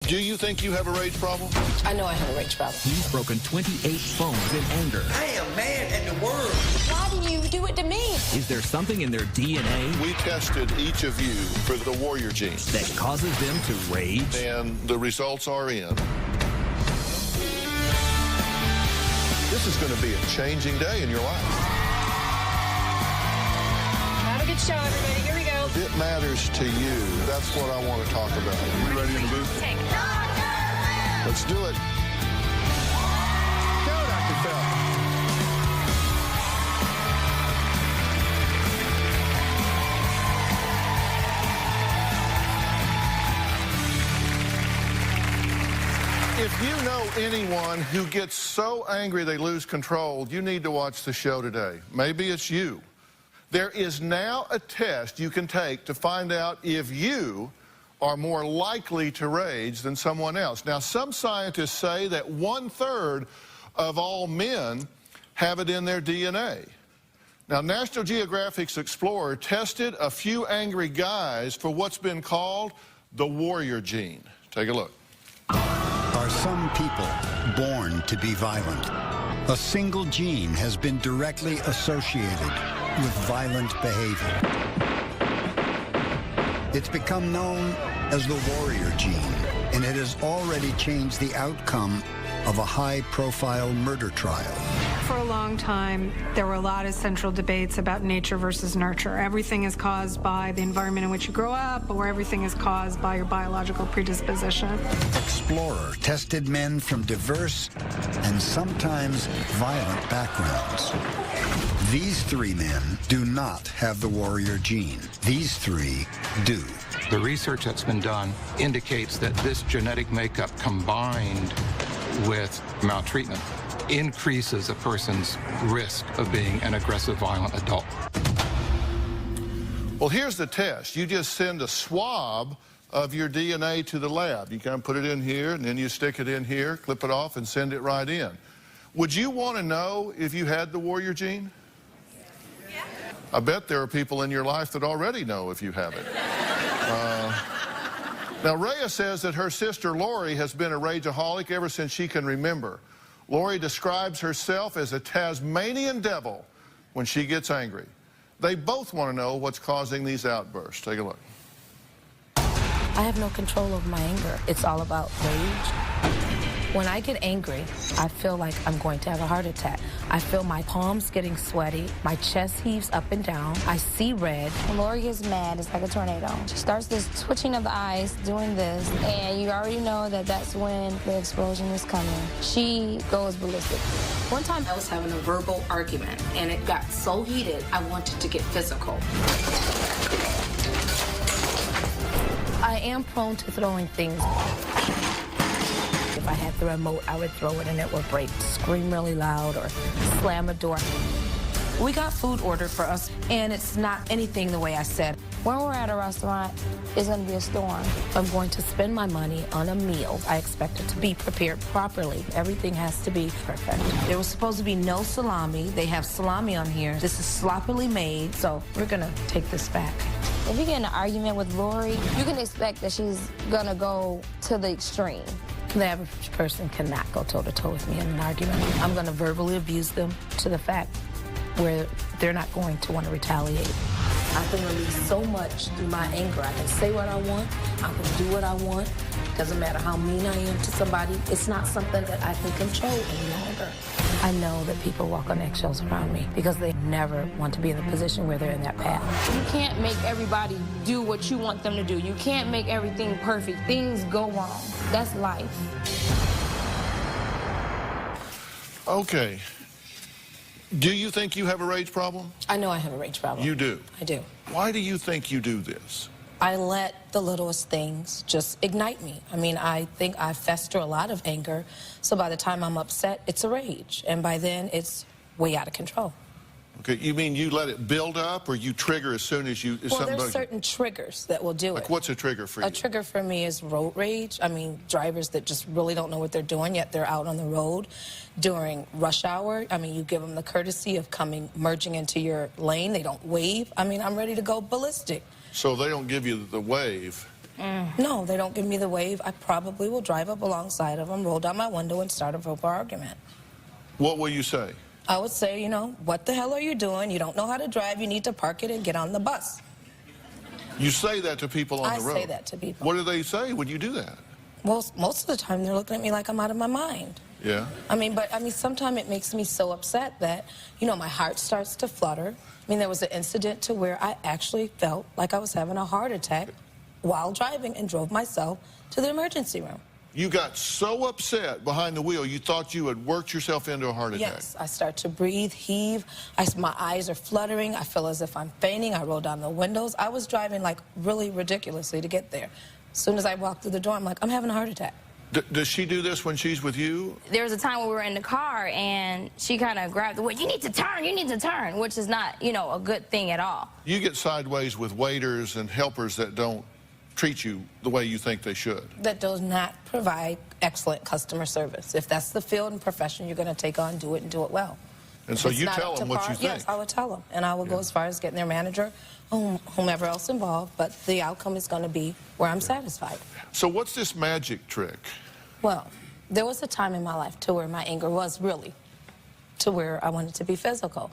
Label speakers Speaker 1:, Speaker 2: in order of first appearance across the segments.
Speaker 1: Do you think you have a rage problem?
Speaker 2: I know I have a rage problem.
Speaker 3: He's broken 28 phones in anger.
Speaker 4: I am mad at the world.
Speaker 2: Why do you do it to me?
Speaker 3: Is there something in their DNA
Speaker 1: We tested each of you for the warrior gene,
Speaker 3: that causes them to rage?
Speaker 1: and the results are in. This is going to be a changing day in your life.
Speaker 5: Have a good show, everybody. Here we go.
Speaker 1: It matters to you. That's what I want to talk about. You ready in the booth? Let's do it. Go, Dr. Phil. If you know anyone who gets so angry they lose control, you need to watch the show today. Maybe it's you. There is now a test you can take to find out if you are more likely to rage than someone else. Now, some scientists say that 1/3 of all men have it in their DNA. Now, National Geographic's Explorer tested a few angry guys for what's been called the warrior gene. Take a look.
Speaker 6: Are some people born to be violent? A single gene has been directly associated with violent behavior. It's become known as the warrior gene, and it has already changed the outcome of a high-profile murder trial.
Speaker 5: For a long time, there were a lot of central debates about nature versus nurture. Everything is caused by the environment in which you grow up, or everything is caused by your biological predisposition.
Speaker 6: Explorer tested men from diverse and sometimes violent backgrounds. These 3 men do not have the warrior gene. These 3 do.
Speaker 7: The research that's been done indicates that this genetic makeup combined with maltreatment increases a person's risk of being an aggressive, violent adult.
Speaker 1: Well, here's the test. You just send a swab of your DNA to the lab. You kind of put it in here, and then you stick it in here, clip it off, and send it right in. Would you want to know if you had the warrior gene? Yeah. I bet there are people in your life that already know if you have it. Now, Rhea says that her sister Lori has been a rageaholic ever since she can remember. Lori describes herself as a Tasmanian devil when she gets angry. They both want to know what's causing these outbursts. Take a look.
Speaker 2: I have no control over my anger. It's all about rage. When I get angry, I feel like I'm going to have a heart attack. I feel my palms getting sweaty, my chest heaves up and down, I see red.
Speaker 8: When Lori gets mad, it's like a tornado. She starts this twitching of the eyes, doing this, and you already know that that's when the explosion is coming. She goes ballistic.
Speaker 2: One time I was having a verbal argument, and it got so heated, I wanted to get physical. I am prone to throwing things. If I had the remote, I would throw it and it would break, scream really loud, or slam a door. We got food ordered for us, and it's not anything the way I said.
Speaker 8: When we're at a restaurant, it's going to be a storm.
Speaker 2: If I'm going to spend my money on a meal, I expect it to be prepared properly. Everything has to be perfect. There was supposed to be no salami. They have salami on here. This is sloppily made, so we're going to take this back.
Speaker 8: If you get in an argument with Lori, you can expect that she's going to go to the extreme.
Speaker 2: The average person cannot go toe-to-toe with me in an argument. I'm going to verbally abuse them to the fact where they're not going to want to retaliate. I can release so much through my anger. I can say what I want. I can do what I want. Doesn't matter how mean I am to somebody. It's not something that I can control any longer. I know that people walk on eggshells around me because they never want to be in the position where they're in that path.
Speaker 8: You can't make everybody do what you want them to do. You can't make everything perfect. Things go wrong. That's life.
Speaker 1: Okay. Do you think you have a rage problem?
Speaker 2: I know I have a rage problem.
Speaker 1: You do?
Speaker 2: I do.
Speaker 1: Why do you think you do this?
Speaker 2: I let the littlest things just ignite me. I mean, I think I fester a lot of anger, so by the time I'm upset, it's a rage, and by then, it's way out of control.
Speaker 1: Okay, you mean you let it build up, or you trigger as soon as you...
Speaker 2: Well, there's certain triggers that will do it.
Speaker 1: Like, what's a trigger for you?
Speaker 2: A trigger for me is road rage. I mean, drivers that just really don't know what they're doing, yet they're out on the road during rush hour. I mean, you give them the courtesy of merging into your lane. They don't wave. I mean, I'm ready to go ballistic.
Speaker 1: So they don't give you the wave.
Speaker 2: No, they don't give me the wave. I probably will drive up alongside of them, roll down my window, and start a verbal argument.
Speaker 1: What will you say?
Speaker 2: I would say, you know, what the hell are you doing? You don't know how to drive. You need to park it and get on the bus.
Speaker 1: You say that to people on the road?
Speaker 2: I say that to people.
Speaker 1: What do they say when you do that?
Speaker 2: Well, most of the time they're looking at me like I'm out of my mind.
Speaker 1: Yeah.
Speaker 2: I mean, sometimes it makes me so upset that, you know, my heart starts to flutter. I mean, there was an incident to where I actually felt like I was having a heart attack while driving and drove myself to the emergency room.
Speaker 1: You got so upset behind the wheel, you thought you had worked yourself into a heart attack.
Speaker 2: Yes, I start to breathe, heave. My eyes are fluttering. I feel as if I'm fainting. I roll down the windows. I was driving like really ridiculously to get there. As soon as I walked through the door, I'm like, I'm having a heart attack.
Speaker 1: Does she do this when she's with you?
Speaker 8: There was a time when we were in the car and she kind of grabbed the wheel. You need to turn, which is not, you know, a good thing at all.
Speaker 1: You get sideways with waiters and helpers that don't treat you the way you think they should.
Speaker 2: That does not provide excellent customer service. If that's the field and profession you're going to take on, do it and do it well.
Speaker 1: And so
Speaker 2: It's
Speaker 1: you
Speaker 2: not
Speaker 1: tell
Speaker 2: up to
Speaker 1: them what
Speaker 2: par.
Speaker 1: you think.
Speaker 2: Yes, I would tell them. And I would go as far as getting their manager, whomever else involved, but the outcome is going to be where I'm satisfied.
Speaker 1: So what's this magic trick?
Speaker 2: Well, there was a time in my life to where my anger was really to where I wanted to be physical.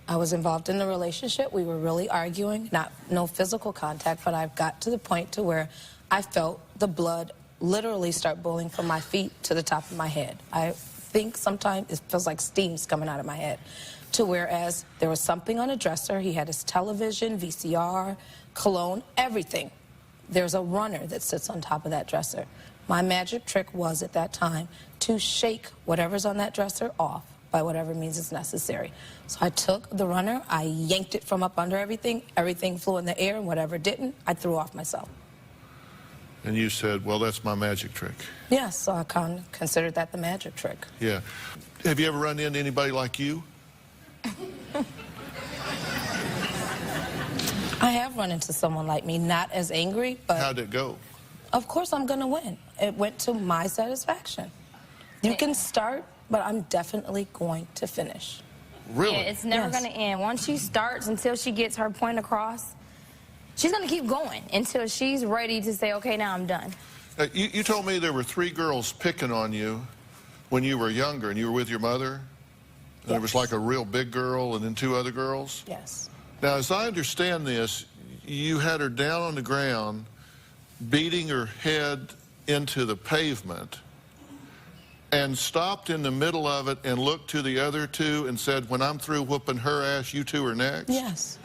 Speaker 2: I was involved in a relationship. We were really arguing, no physical contact, but I got to the point to where I felt the blood literally start boiling from my feet to the top of my head. I think sometimes it feels like steam's coming out of my head. To whereas there was something on a dresser. He had his television, VCR, cologne, everything. There's a runner that sits on top of that dresser. My magic trick was at that time to shake whatever's on that dresser off by whatever means is necessary. So I took the runner, I yanked it from up under everything flew in the air, and whatever didn't, I threw off myself.
Speaker 1: And you said, well, that's my magic trick.
Speaker 2: Yes, so I kind of considered that the magic trick.
Speaker 1: Yeah. Have you ever run into anybody like you?
Speaker 2: I have run into someone like me, not as angry, but...
Speaker 1: How'd it go?
Speaker 2: Of course I'm going to win. It went to my satisfaction. You can start, but I'm definitely going to finish.
Speaker 1: Really?
Speaker 8: Yeah, it's never going to end. Once she starts, until she gets her point across, she's going to keep going until she's ready to say, okay, now I'm done.
Speaker 1: You told me there were 3 girls picking on you when you were younger and you were with your mother? And there was like a real big girl and then 2 other girls?
Speaker 2: Yes.
Speaker 1: Now, as I understand this, you had her down on the ground, beating her head into the pavement, and stopped in the middle of it and looked to the other 2 and said, when I'm through whooping her ass, you 2 are next?
Speaker 2: Yes.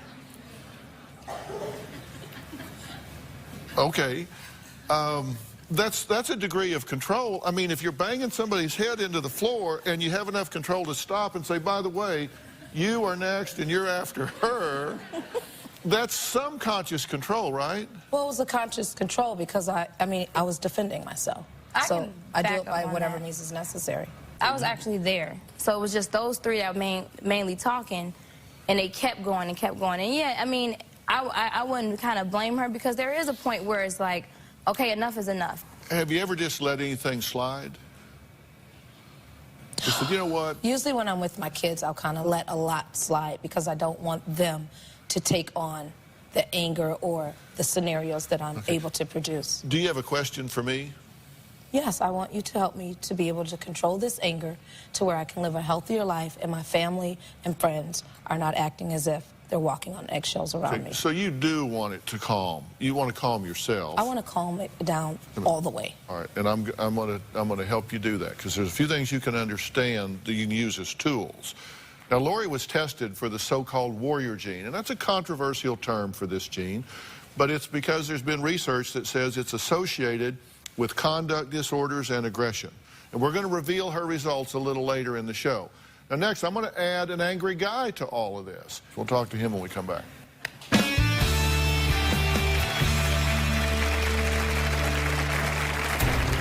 Speaker 1: Okay. That's a degree of control. I mean, if you're banging somebody's head into the floor and you have enough control to stop and say, by the way, you are next and you're after her, that's some conscious control, right?
Speaker 2: Well, it was a conscious control because I was defending myself. So I do it by whatever means is necessary.
Speaker 8: I was actually there. So it was just those 3 that were mainly talking, and they kept going and kept going. And yeah, I mean, I wouldn't kind of blame her because there is a point where it's like, okay, enough is enough.
Speaker 1: Have you ever just let anything slide? Just said, you know what?
Speaker 2: Usually when I'm with my kids, I'll kind of let a lot slide because I don't want them to take on the anger or the scenarios that I'm able to produce.
Speaker 1: Do you have a question for me?
Speaker 2: Yes, I want you to help me to be able to control this anger to where I can live a healthier life and my family and friends are not acting as if they're walking on eggshells around me.
Speaker 1: So you do want it to calm. You want to calm yourself.
Speaker 2: I want to calm it down all the way.
Speaker 1: All right, and I'm gonna help you do that because there's a few things you can understand that you can use as tools. Now, Lori was tested for the so-called warrior gene, and that's a controversial term for this gene, but it's because there's been research that says it's associated with conduct disorders and aggression. And we're going to reveal her results a little later in the show. Now, next, I'm going to add an angry guy to all of this. We'll talk to him when we come back.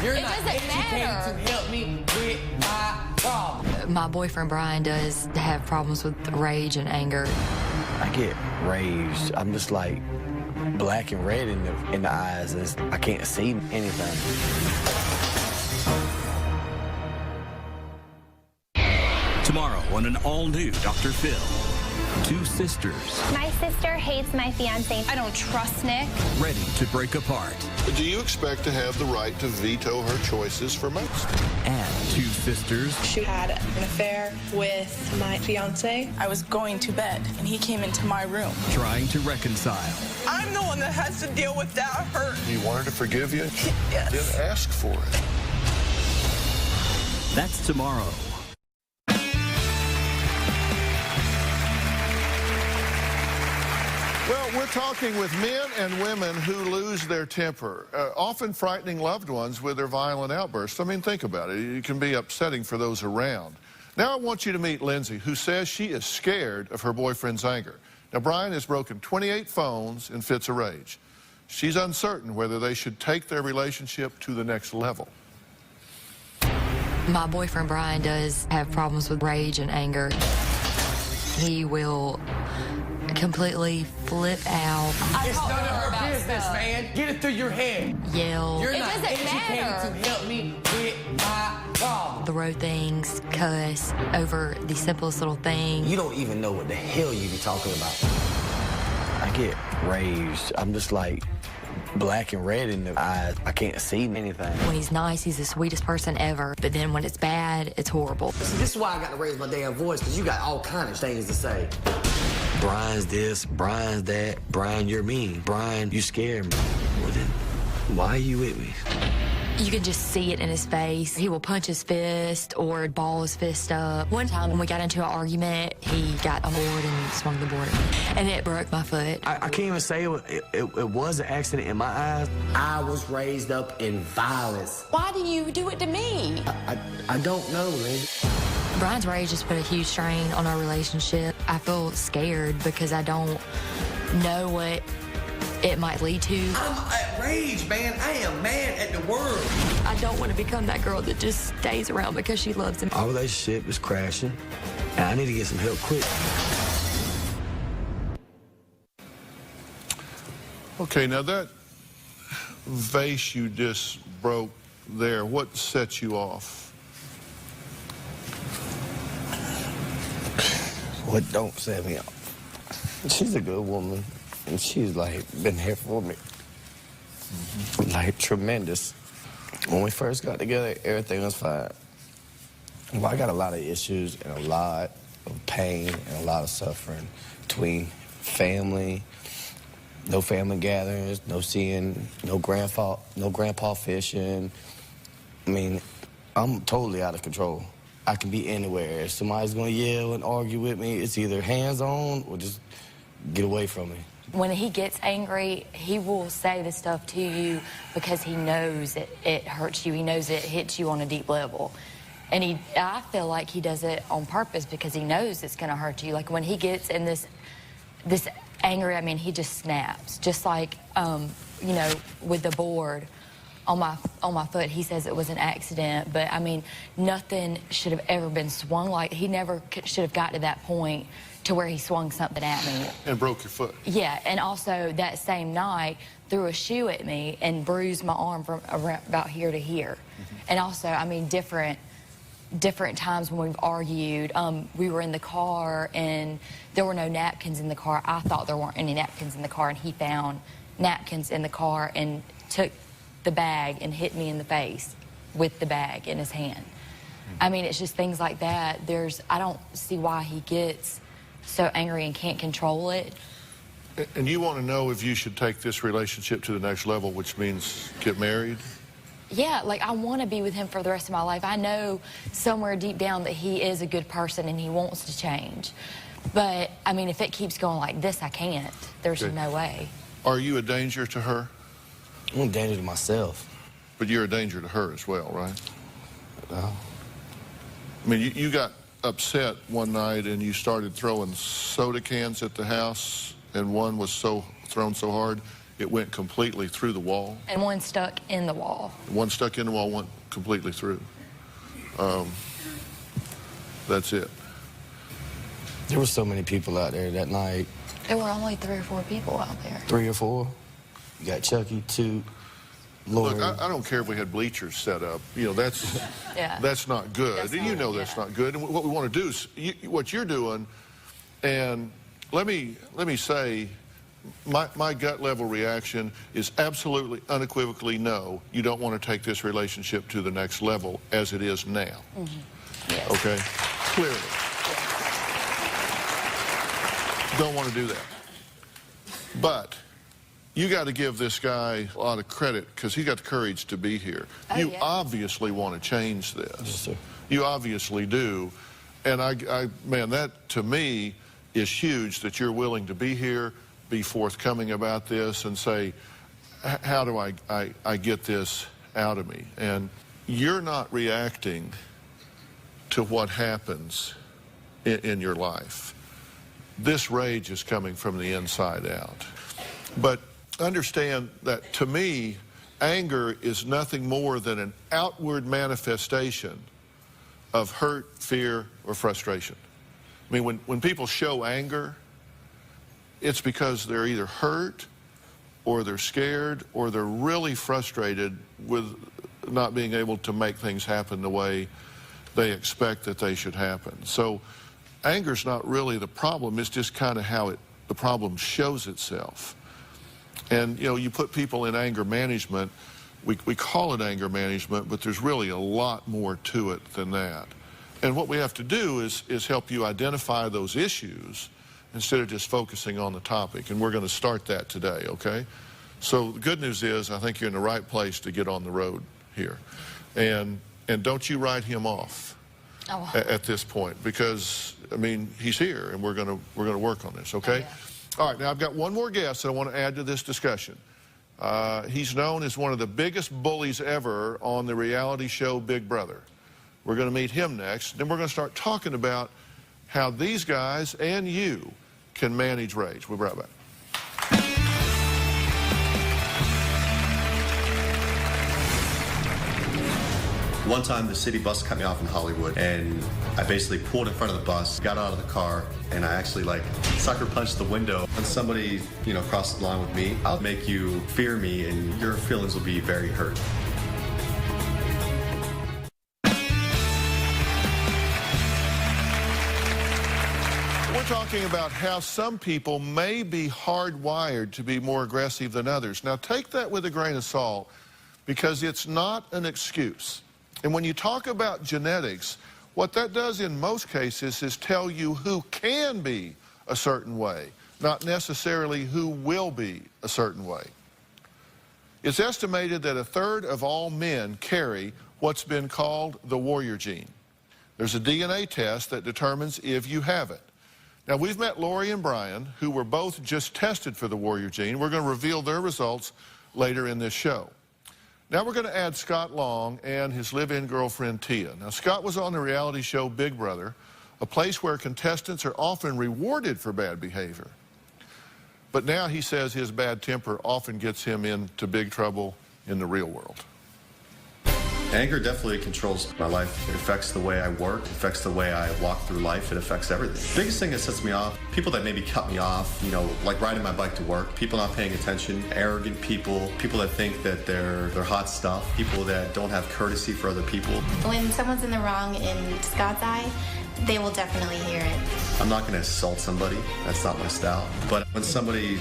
Speaker 4: You're not educated to help me with my problem.
Speaker 9: My boyfriend Brian does have problems with rage and anger.
Speaker 10: I get rage. I'm just like black and red in the eyes. I can't see anything.
Speaker 3: Tomorrow on an all-new Dr. Phil. Two sisters
Speaker 11: My sister hates my fiance. I don't trust Nick.
Speaker 3: ready to break apart.
Speaker 1: Do you expect to have the right to veto her choices for most?
Speaker 3: And two sisters
Speaker 12: She had an affair with my fiance.
Speaker 13: I was going to bed, and he came into my room.
Speaker 3: trying to reconcile.
Speaker 13: I'm the one that has to deal with that hurt.
Speaker 1: You want her to forgive you?
Speaker 13: Yes.
Speaker 1: Then ask for it.
Speaker 3: That's tomorrow.
Speaker 1: Well, we're talking with men and women who lose their temper, often frightening loved ones with their violent outbursts. I mean, think about it. It can be upsetting for those around. Now I want you to meet Lindsay, who says she is scared of her boyfriend's anger. Now, Brian has broken 28 phones in fits of rage. She's uncertain whether they should take their relationship to the next level.
Speaker 9: My boyfriend Brian does have problems with rage and anger. He will completely flip out,
Speaker 4: It's none of her business, man. Get it through your head.
Speaker 9: yell,
Speaker 4: You're not educated to help me with my problem.
Speaker 9: throw things, cuss over the simplest little thing.
Speaker 10: You don't even know what the hell you be talking about. I get raged. I'm just like black and red in the eyes. I can't see anything.
Speaker 9: When he's nice, he's the sweetest person ever. But then when it's bad, it's horrible.
Speaker 10: See, this is why I got to raise my damn voice, because you got all kind of things to say. Brian's this, Brian's that. Brian, you're mean. Brian, you scare me. Well, then, why are you with me?
Speaker 9: You can just see it in his face. He will punch his fist or ball his fist up. One time when we got into an argument, he got a board and swung the board at me. And it broke my foot.
Speaker 10: I can't even say it was an accident in my eyes. I was raised up in violence.
Speaker 4: Why do you do it to me?
Speaker 10: I don't know, Lynn.
Speaker 9: Brian's rage just put a huge strain on our relationship. I feel scared because I don't know what it might lead to.
Speaker 10: I'm rage, man. I am mad at the world.
Speaker 9: I don't want to become that girl that just stays around because she loves him.
Speaker 10: Our relationship is crashing, and I need to get some help quick.
Speaker 1: Okay, now that vase you just broke there, what set you off?
Speaker 10: What don't set me off? She's a good woman, and she's like been here for me. Like tremendous. When we first got together, everything was fine. Well, I got a lot of issues and a lot of pain and a lot of suffering between family, no family gatherings, no seeing, no grandpa fishing. I mean, I'm totally out of control. I can be anywhere. If somebody's gonna yell and argue with me, it's either hands on or just get away from me.
Speaker 9: When he gets angry, he will say this stuff to you because he knows it hurts you. He knows it hits you on a deep level. And I feel like he does it on purpose because he knows it's gonna hurt you. Like when he gets in this angry, I mean, he just snaps. Just like, you know, with the board on my foot, he says it was an accident, but I mean, nothing should have ever been swung. Like, he never should have got to that point to where he swung something at me.
Speaker 1: And broke your foot.
Speaker 9: Yeah, and also that same night, threw a shoe at me and bruised my arm from around about here to here. And also, I mean, different times when we've argued, we were in the car and there were no napkins in the car. I thought there weren't any napkins in the car, and he found napkins in the car and took the bag and hit me in the face with the bag in his hand. I mean, it's just things like that. I don't see why he gets so angry and can't control it.
Speaker 1: And you want to know if you should take this relationship to the next level, which means get married?
Speaker 9: Yeah, like I want to be with him for the rest of my life. I know somewhere deep down that he is a good person and he wants to change. But, I mean, if it keeps going like this, I can't. There's no way.
Speaker 1: Are you a danger to her?
Speaker 10: I'm a danger to myself.
Speaker 1: But you're a danger to her as well, right?
Speaker 10: No.
Speaker 1: I mean, you got upset one night and you started throwing soda cans at the house, and one was thrown so hard it went completely through the wall.
Speaker 9: And one stuck in the wall.
Speaker 1: One stuck in the wall, went completely through. That's it.
Speaker 10: There were so many people out there that night.
Speaker 9: There were only 3 or 4 people out there.
Speaker 10: 3 or 4. You got Chucky, 2, Lori.
Speaker 1: Look, I don't care if we had bleachers set up. You know, that's that's not good.
Speaker 9: That's
Speaker 1: and you know that's not good. And what we want to do is, what you're doing And let me say, my gut level reaction is absolutely unequivocally no. You don't want to take this relationship to the next level as it is now.
Speaker 8: Yes.
Speaker 1: Okay? Clearly. Don't want to do that. But you got to give this guy a lot of credit because he got the courage to be here. You obviously want to change this.
Speaker 10: Yes, sir.
Speaker 1: You obviously do. And man, that to me is huge that you're willing to be here, be forthcoming about this, and say, how do I get this out of me? And you're not reacting to what happens in your life. This rage is coming from the inside out. But understand that to me, anger is nothing more than an outward manifestation of hurt, fear, or frustration. I mean, when people show anger, it's because they're either hurt or they're scared or they're really frustrated with not being able to make things happen the way they expect that they should happen. So anger's not really the problem. It's just kind of how the problem shows itself. And, you know, you put people in anger management, we call it anger management, but there's really a lot more to it than that. And what we have to do is help you identify those issues instead of just focusing on the topic. And we're going to start that today, okay? So the good news is I think you're in the right place to get on the road here. And don't you write him off at this point, because, I mean, he's here and we're going to work on this, okay? All right, now I've got one more guest that I want to add to this discussion. He's known as one of the biggest bullies ever on the reality show Big Brother. We're going to meet him next. Then we're going to start talking about how these guys and you can manage rage. We'll be right back.
Speaker 14: One time the city bus cut me off in Hollywood, and I basically pulled in front of the bus, got out of the car, and I actually sucker punched the window. When somebody, crosses the line with me, I'll make you fear me and your feelings will be very hurt.
Speaker 1: We're talking about how some people may be hardwired to be more aggressive than others. Now take that with a grain of salt, because it's not an excuse. And when you talk about genetics, what that does in most cases is tell you who can be a certain way, not necessarily who will be a certain way. It's estimated that 1/3 of all men carry what's been called the warrior gene. There's a DNA test that determines if you have it. Now, we've met Lori and Brian, who were both just tested for the warrior gene. We're going to reveal their results later in this show. Now we're going to add Scott Long and his live-in girlfriend, Tia. Now, Scott was on the reality show Big Brother, a place where contestants are often rewarded for bad behavior. But now he says his bad temper often gets him into big trouble in the real world.
Speaker 14: Anger definitely controls my life. It affects the way I work, it affects the way I walk through life, it affects everything. The biggest thing that sets me off, people that maybe cut me off, like riding my bike to work, people not paying attention, arrogant people, people that think that they're hot stuff, people that don't have courtesy for other people.
Speaker 15: When someone's in the wrong in Scott's eye, they will definitely hear it.
Speaker 14: I'm not going to assault somebody. That's not my style. But when somebody,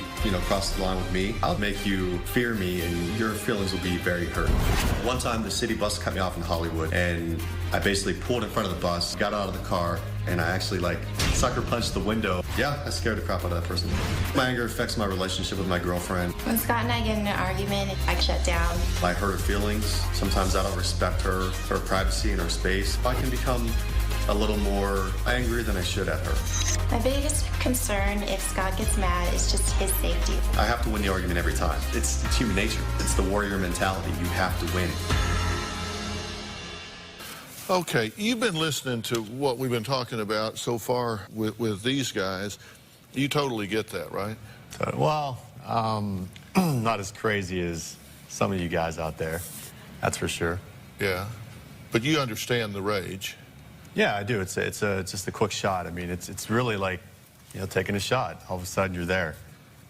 Speaker 14: crosses the line with me, I'll make you fear me and your feelings will be very hurt. One time the city bus cut me off in Hollywood, and I basically pulled in front of the bus, got out of the car, and I actually sucker punched the window. Yeah, I scared the crap out of that person. My anger affects my relationship with my girlfriend.
Speaker 15: When Scott and I get in an argument, I shut down.
Speaker 14: I hurt her feelings. Sometimes I don't respect her privacy and her space. I can become a little more angry than I should at her.
Speaker 15: My biggest concern if Scott gets mad is just his safety.
Speaker 14: I have to win the argument every time. It's human nature. It's the warrior mentality. You have to win.
Speaker 1: Okay, you've been listening to what we've been talking about so far with these guys. You totally get that, right?
Speaker 16: Well, not as crazy as some of you guys out there. That's for sure.
Speaker 1: Yeah, but you understand the rage.
Speaker 16: Yeah, I do. It's just a quick shot. I mean, it's really like, taking a shot. All of a sudden, you're there.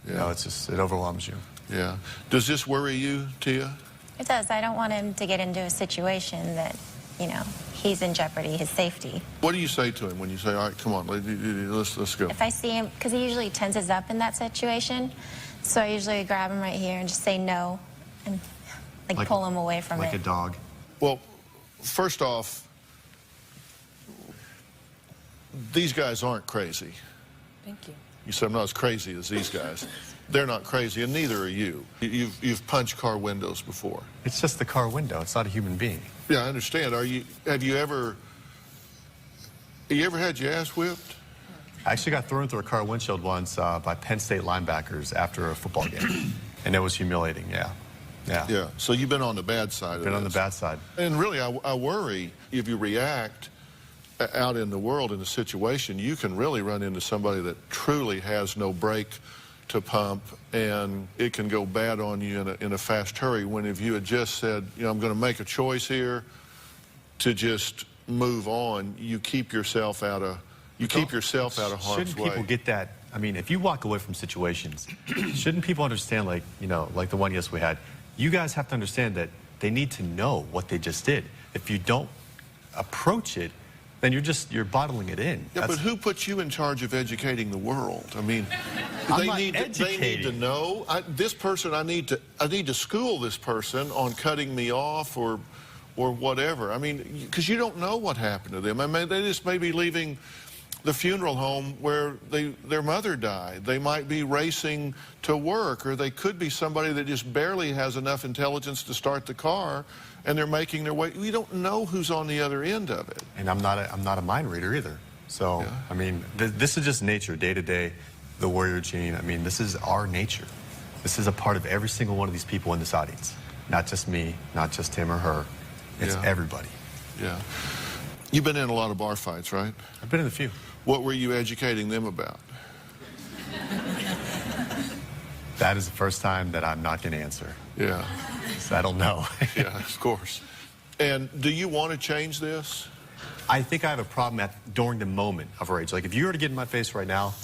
Speaker 1: Yeah.
Speaker 16: It overwhelms you.
Speaker 1: Yeah. Does this worry you, Tia?
Speaker 17: It does. I don't want him to get into a situation that you know, he's in jeopardy, his safety.
Speaker 1: What do you say to him when you say, all right, come on, let's go?
Speaker 17: If I see him, because he usually tenses up in that situation, so I usually grab him right here and just say no and like pull him away from it.
Speaker 16: Like a dog.
Speaker 1: Well, first off, these guys aren't crazy.
Speaker 2: Thank you.
Speaker 1: You said I'm not as crazy as these guys. They're not crazy, and neither are you. You've punched car windows before.
Speaker 16: It's just the car window. It's not a human being.
Speaker 1: Yeah, I understand. Have you ever had your ass whipped?
Speaker 16: I actually got thrown through a car windshield once by Penn State linebackers after a football game, and it was humiliating. Yeah.
Speaker 1: Yeah. So you've been on the bad side.
Speaker 16: Been on the bad side.
Speaker 1: And really, I worry if you react out in the world in a situation, you can really run into somebody that truly has no brake to pump, and it can go bad on you in a fast hurry. When if you had just said, you know, I'm going to make a choice here to just move on, you keep yourself out of harm's way.
Speaker 16: Shouldn't people get that? I mean, if you walk away from situations, shouldn't people understand, like, you know, like the one yes we had? You guys have to understand that they need to know what they just did. If you don't approach it, then you're bottling it in.
Speaker 1: Yeah, but who puts you in charge of educating the world? I mean, they need to know. This person, I need to school this person on cutting me off or whatever. I mean, because you don't know what happened to them. I mean, they just may be leaving the funeral home where their mother died. They might be racing to work, or they could be somebody that just barely has enough intelligence to start the car, and they're making their way. We don't know who's on the other end of it.
Speaker 16: And I'm not a mind reader either. So, yeah. I mean, this is just nature, day to day, the warrior gene. I mean, this is our nature. This is a part of every single one of these people in this audience. Not just me, not just him or her. It's everybody.
Speaker 1: Yeah. You've been in a lot of bar fights, right?
Speaker 16: I've been in a few.
Speaker 1: What were you educating them about?
Speaker 16: That is the first time that I'm not going to answer.
Speaker 1: Yeah.
Speaker 16: So I don't know.
Speaker 1: Yeah, of course. And do you want to change this?
Speaker 16: I think I have a problem during the moment of rage. Like, if you were to get in my face right now,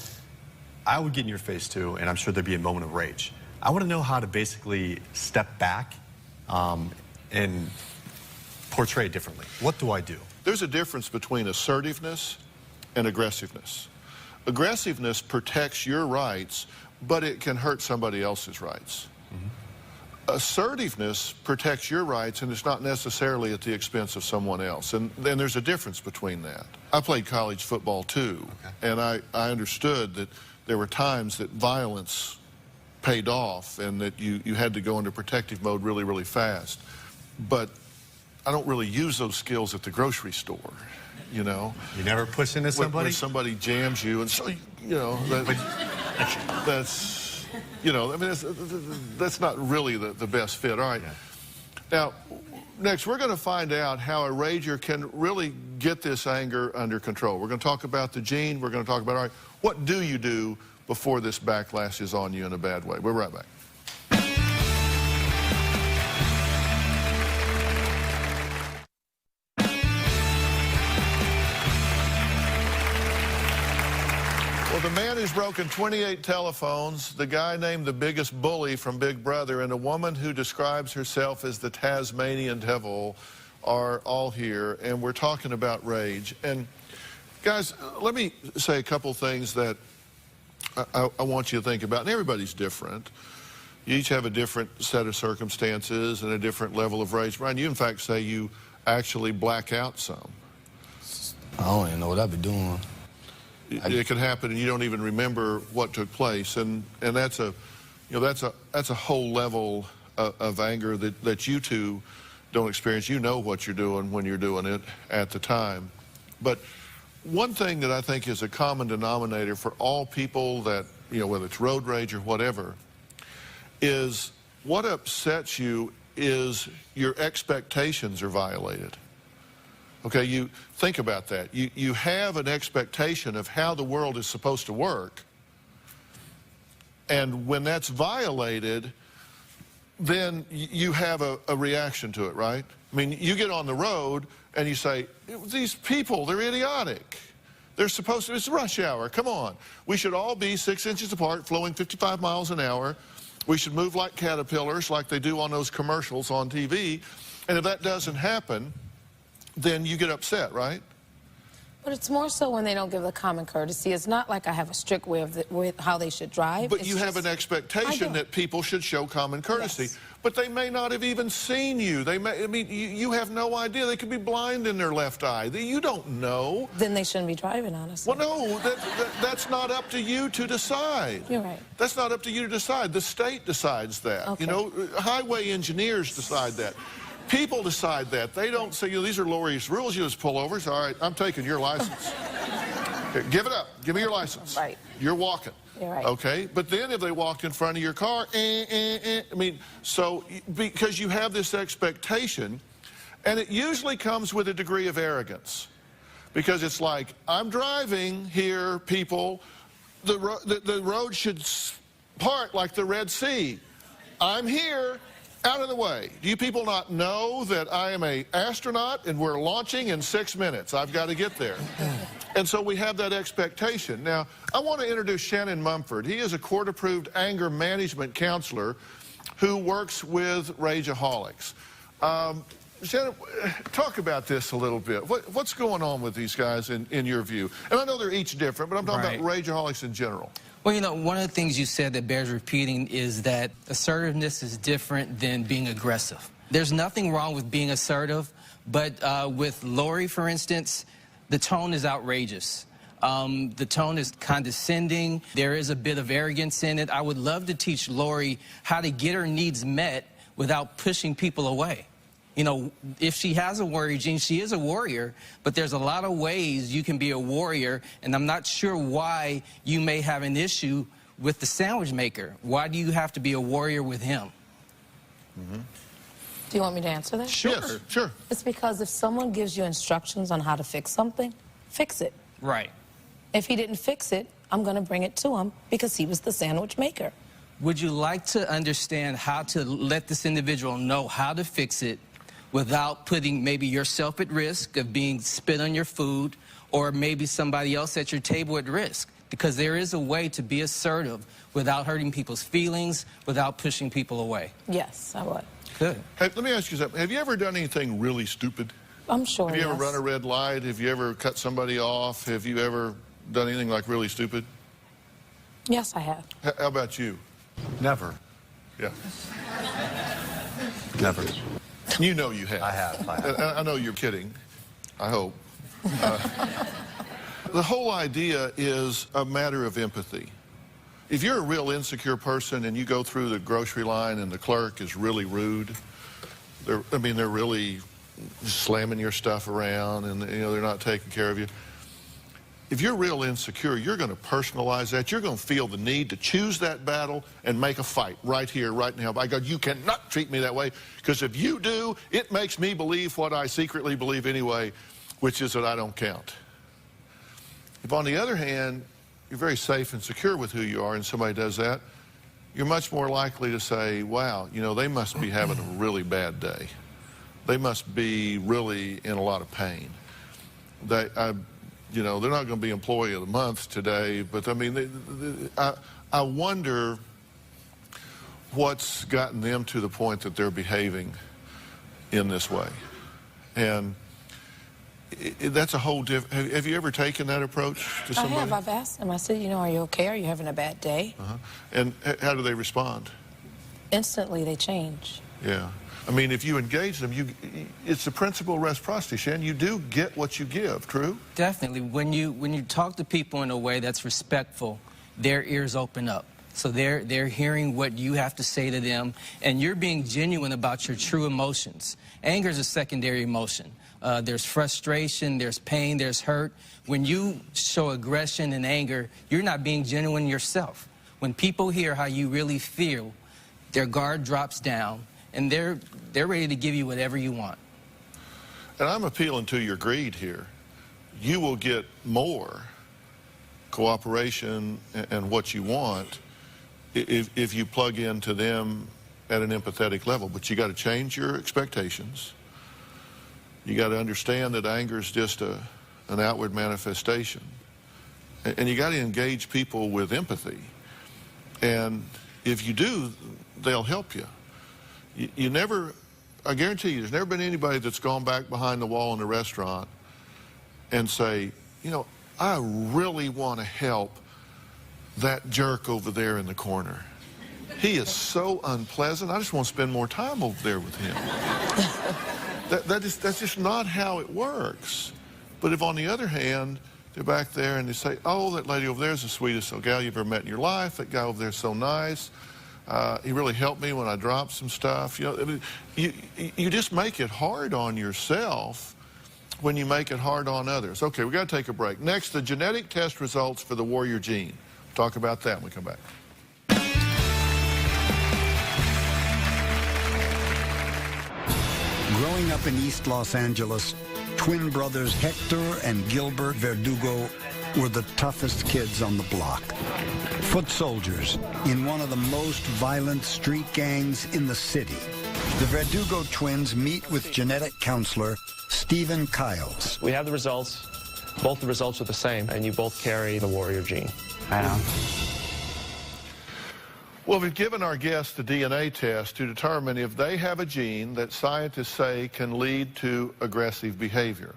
Speaker 16: I would get in your face too, and I'm sure there'd be a moment of rage. I want to know how to basically step back and portray it differently. What do I do?
Speaker 1: There's a difference between assertiveness and aggressiveness. Aggressiveness protects your rights, but it can hurt somebody else's rights. Assertiveness protects your rights, and it's not necessarily at the expense of someone else. And then there's a difference between that. I played college football too, and I understood that there were times that violence paid off and that you had to go into protective mode really, really fast. But I don't really use those skills at the grocery store, you know.
Speaker 16: You never push into somebody?
Speaker 1: When somebody jams you, and so, you know, that's, you know, I mean, that's not really the best fit. All right. Now, next, we're going to find out how a rager can really get this anger under control. We're going to talk about the gene. We're going to talk about, all right, what do you do before this backlash is on you in a bad way? We'll be right back. Well, the man who's broken 28 telephones, the guy named the biggest bully from Big Brother, and a woman who describes herself as the Tasmanian devil are all here, and we're talking about rage. And guys, let me say a couple things that I want you to think about. And everybody's different. You each have a different set of circumstances and a different level of rage. Brian, you in fact say you actually black out some.
Speaker 10: I don't even know what I'd be doing.
Speaker 1: It can happen, and you don't even remember what took place, and that's a, you know, that's a whole level of anger that you two don't experience. You know what you're doing when you're doing it at the time. But one thing that I think is a common denominator for all people that, you know, whether it's road rage or whatever, is what upsets you is your expectations are violated. Okay, you think about that. You have an expectation of how the world is supposed to work, and when that's violated, then you have a reaction to it, right? I mean, you get on the road and you say, these people, they're idiotic. They're supposed to, it's rush hour, come on. We should all be 6 inches apart, flowing 55 miles an hour. We should move like caterpillars, like they do on those commercials on TV. And if that doesn't happen, then you get upset, right?
Speaker 2: But it's more so when they don't give the common courtesy. It's not like I have a strict way of with how they should drive.
Speaker 1: But
Speaker 2: It's
Speaker 1: you have
Speaker 2: just-
Speaker 1: an expectation that people should show common courtesy.
Speaker 2: Yes.
Speaker 1: But they may not have even seen you. They may, I mean, you have no idea. They could be blind in their left eye. You don't know.
Speaker 2: Then they shouldn't be driving, honestly.
Speaker 1: Well, no, that's not up to you to decide.
Speaker 2: You're right.
Speaker 1: That's not up to you to decide. The state decides that.
Speaker 2: Okay.
Speaker 1: You know, highway engineers decide that. People decide that. They don't say, you know, these are Lori's rules. You just pull over. Say, all right, I'm taking your license. Here, give it up. Give me your license.
Speaker 2: Right.
Speaker 1: You're walking.
Speaker 2: You're right.
Speaker 1: Okay? But then if they walked in front of your car, I mean, so because you have this expectation, and it usually comes with a degree of arrogance. Because it's like, I'm driving here, people. The road should part like the Red Sea. I'm here. Out of the way. Do you people not know that I am an astronaut and we're launching in 6 minutes? I've got to get there. And so we have that expectation. Now, I want to introduce Shannon Mumford. He is a court-approved anger management counselor who works with rageaholics. Shannon, talk about this a little bit. What's going on with these guys in your view? And I know they're each different, but I'm talking about rageaholics in general.
Speaker 18: Well, you know, one of the things you said that bears repeating is that assertiveness is different than being aggressive. There's nothing wrong with being assertive, but with Lori, for instance, the tone is outrageous. The tone is condescending. There is a bit of arrogance in it. I would love to teach Lori how to get her needs met without pushing people away. You know, if she has a warrior gene, she is a warrior, but there's a lot of ways you can be a warrior, and I'm not sure why you may have an issue with the sandwich maker. Why do you have to be a warrior with him?
Speaker 2: Do you want me to answer that?
Speaker 18: Sure.
Speaker 1: Yes, sure.
Speaker 2: It's because if someone gives you instructions on how to fix something, fix it.
Speaker 18: Right.
Speaker 2: If he didn't fix it, I'm going to bring it to him because he was the sandwich maker.
Speaker 18: Would you like to understand how to let this individual know how to fix it without putting maybe yourself at risk of being spit on your food, or maybe somebody else at your table at risk? Because there is a way to be assertive without hurting people's feelings, without pushing people away.
Speaker 2: Yes, I would.
Speaker 18: Good.
Speaker 1: Hey, let me ask you something. Have you ever done anything really stupid?
Speaker 2: I'm sure,
Speaker 1: Have you ever
Speaker 2: yes.
Speaker 1: run a red light? Have you ever cut somebody off? Have you ever done anything like really stupid?
Speaker 2: Yes, I have.
Speaker 1: How about you?
Speaker 16: Never.
Speaker 1: Yeah.
Speaker 16: Never.
Speaker 1: You know you have.
Speaker 16: I have.
Speaker 1: I know you're kidding. I hope. The whole idea is a matter of empathy. If you're a real insecure person and you go through the grocery line and the clerk is really rude, they're really slamming your stuff around and they're not taking care of you. If you're real insecure, you're going to personalize that. You're going to feel the need to choose that battle and make a fight right here, right now. By God, you cannot treat me that way, because if you do, it makes me believe what I secretly believe anyway, which is that I don't count. If, on the other hand, you're very safe and secure with who you are and somebody does that, you're much more likely to say, wow, they must be having a really bad day. They must be really in a lot of pain. They're not going to be employee of the month today, but I wonder what's gotten them to the point that they're behaving in this way. And that's a whole different. Have you ever taken that approach to somebody?
Speaker 2: I have. I've asked them. I said, are you okay? Are you having a bad day?
Speaker 1: And how do they respond?
Speaker 2: Instantly, they change.
Speaker 1: Yeah. I mean, if you engage them, it's the principle of reciprocity, Shan. You do get what you give, true?
Speaker 18: Definitely. When you talk to people in a way that's respectful, their ears open up. So they're hearing what you have to say to them, and you're being genuine about your true emotions. Anger is a secondary emotion. There's frustration, there's pain, there's hurt. When you show aggression and anger, you're not being genuine yourself. When people hear how you really feel, their guard drops down, and they're ready to give you whatever you want.
Speaker 1: And I'm appealing to your greed here. You will get more cooperation and what you want if you plug into them at an empathetic level. But you got to change your expectations. You got to understand that anger is just an outward manifestation. And you got to engage people with empathy. And if you do, they'll help you. You never I guarantee you, there's never been anybody that's gone back behind the wall in a restaurant and say, you know, I really want to help that jerk over there in the corner. He is so unpleasant. I just want to spend more time over there with him. That's just not how it works. But if, on the other hand, they're back there and they say, oh, that lady over there is the sweetest gal you've ever met in your life. That guy over there is so nice. He really helped me when I dropped some stuff. You know, you just make it hard on yourself when you make it hard on others. Okay, we got to take a break. Next, the genetic test results for the warrior gene. We'll talk about that when we come back.
Speaker 6: Growing up in East Los Angeles, twin brothers Hector and Gilbert Verdugo were the toughest kids on the block. Foot soldiers in one of the most violent street gangs in the city. The Verdugo twins meet with genetic counselor Stephen Kiles.
Speaker 19: We have the results. Both the results are the same, and you both carry the warrior gene.
Speaker 10: I know.
Speaker 1: Well, we've given our guests the DNA test to determine if they have a gene that scientists say can lead to aggressive behavior.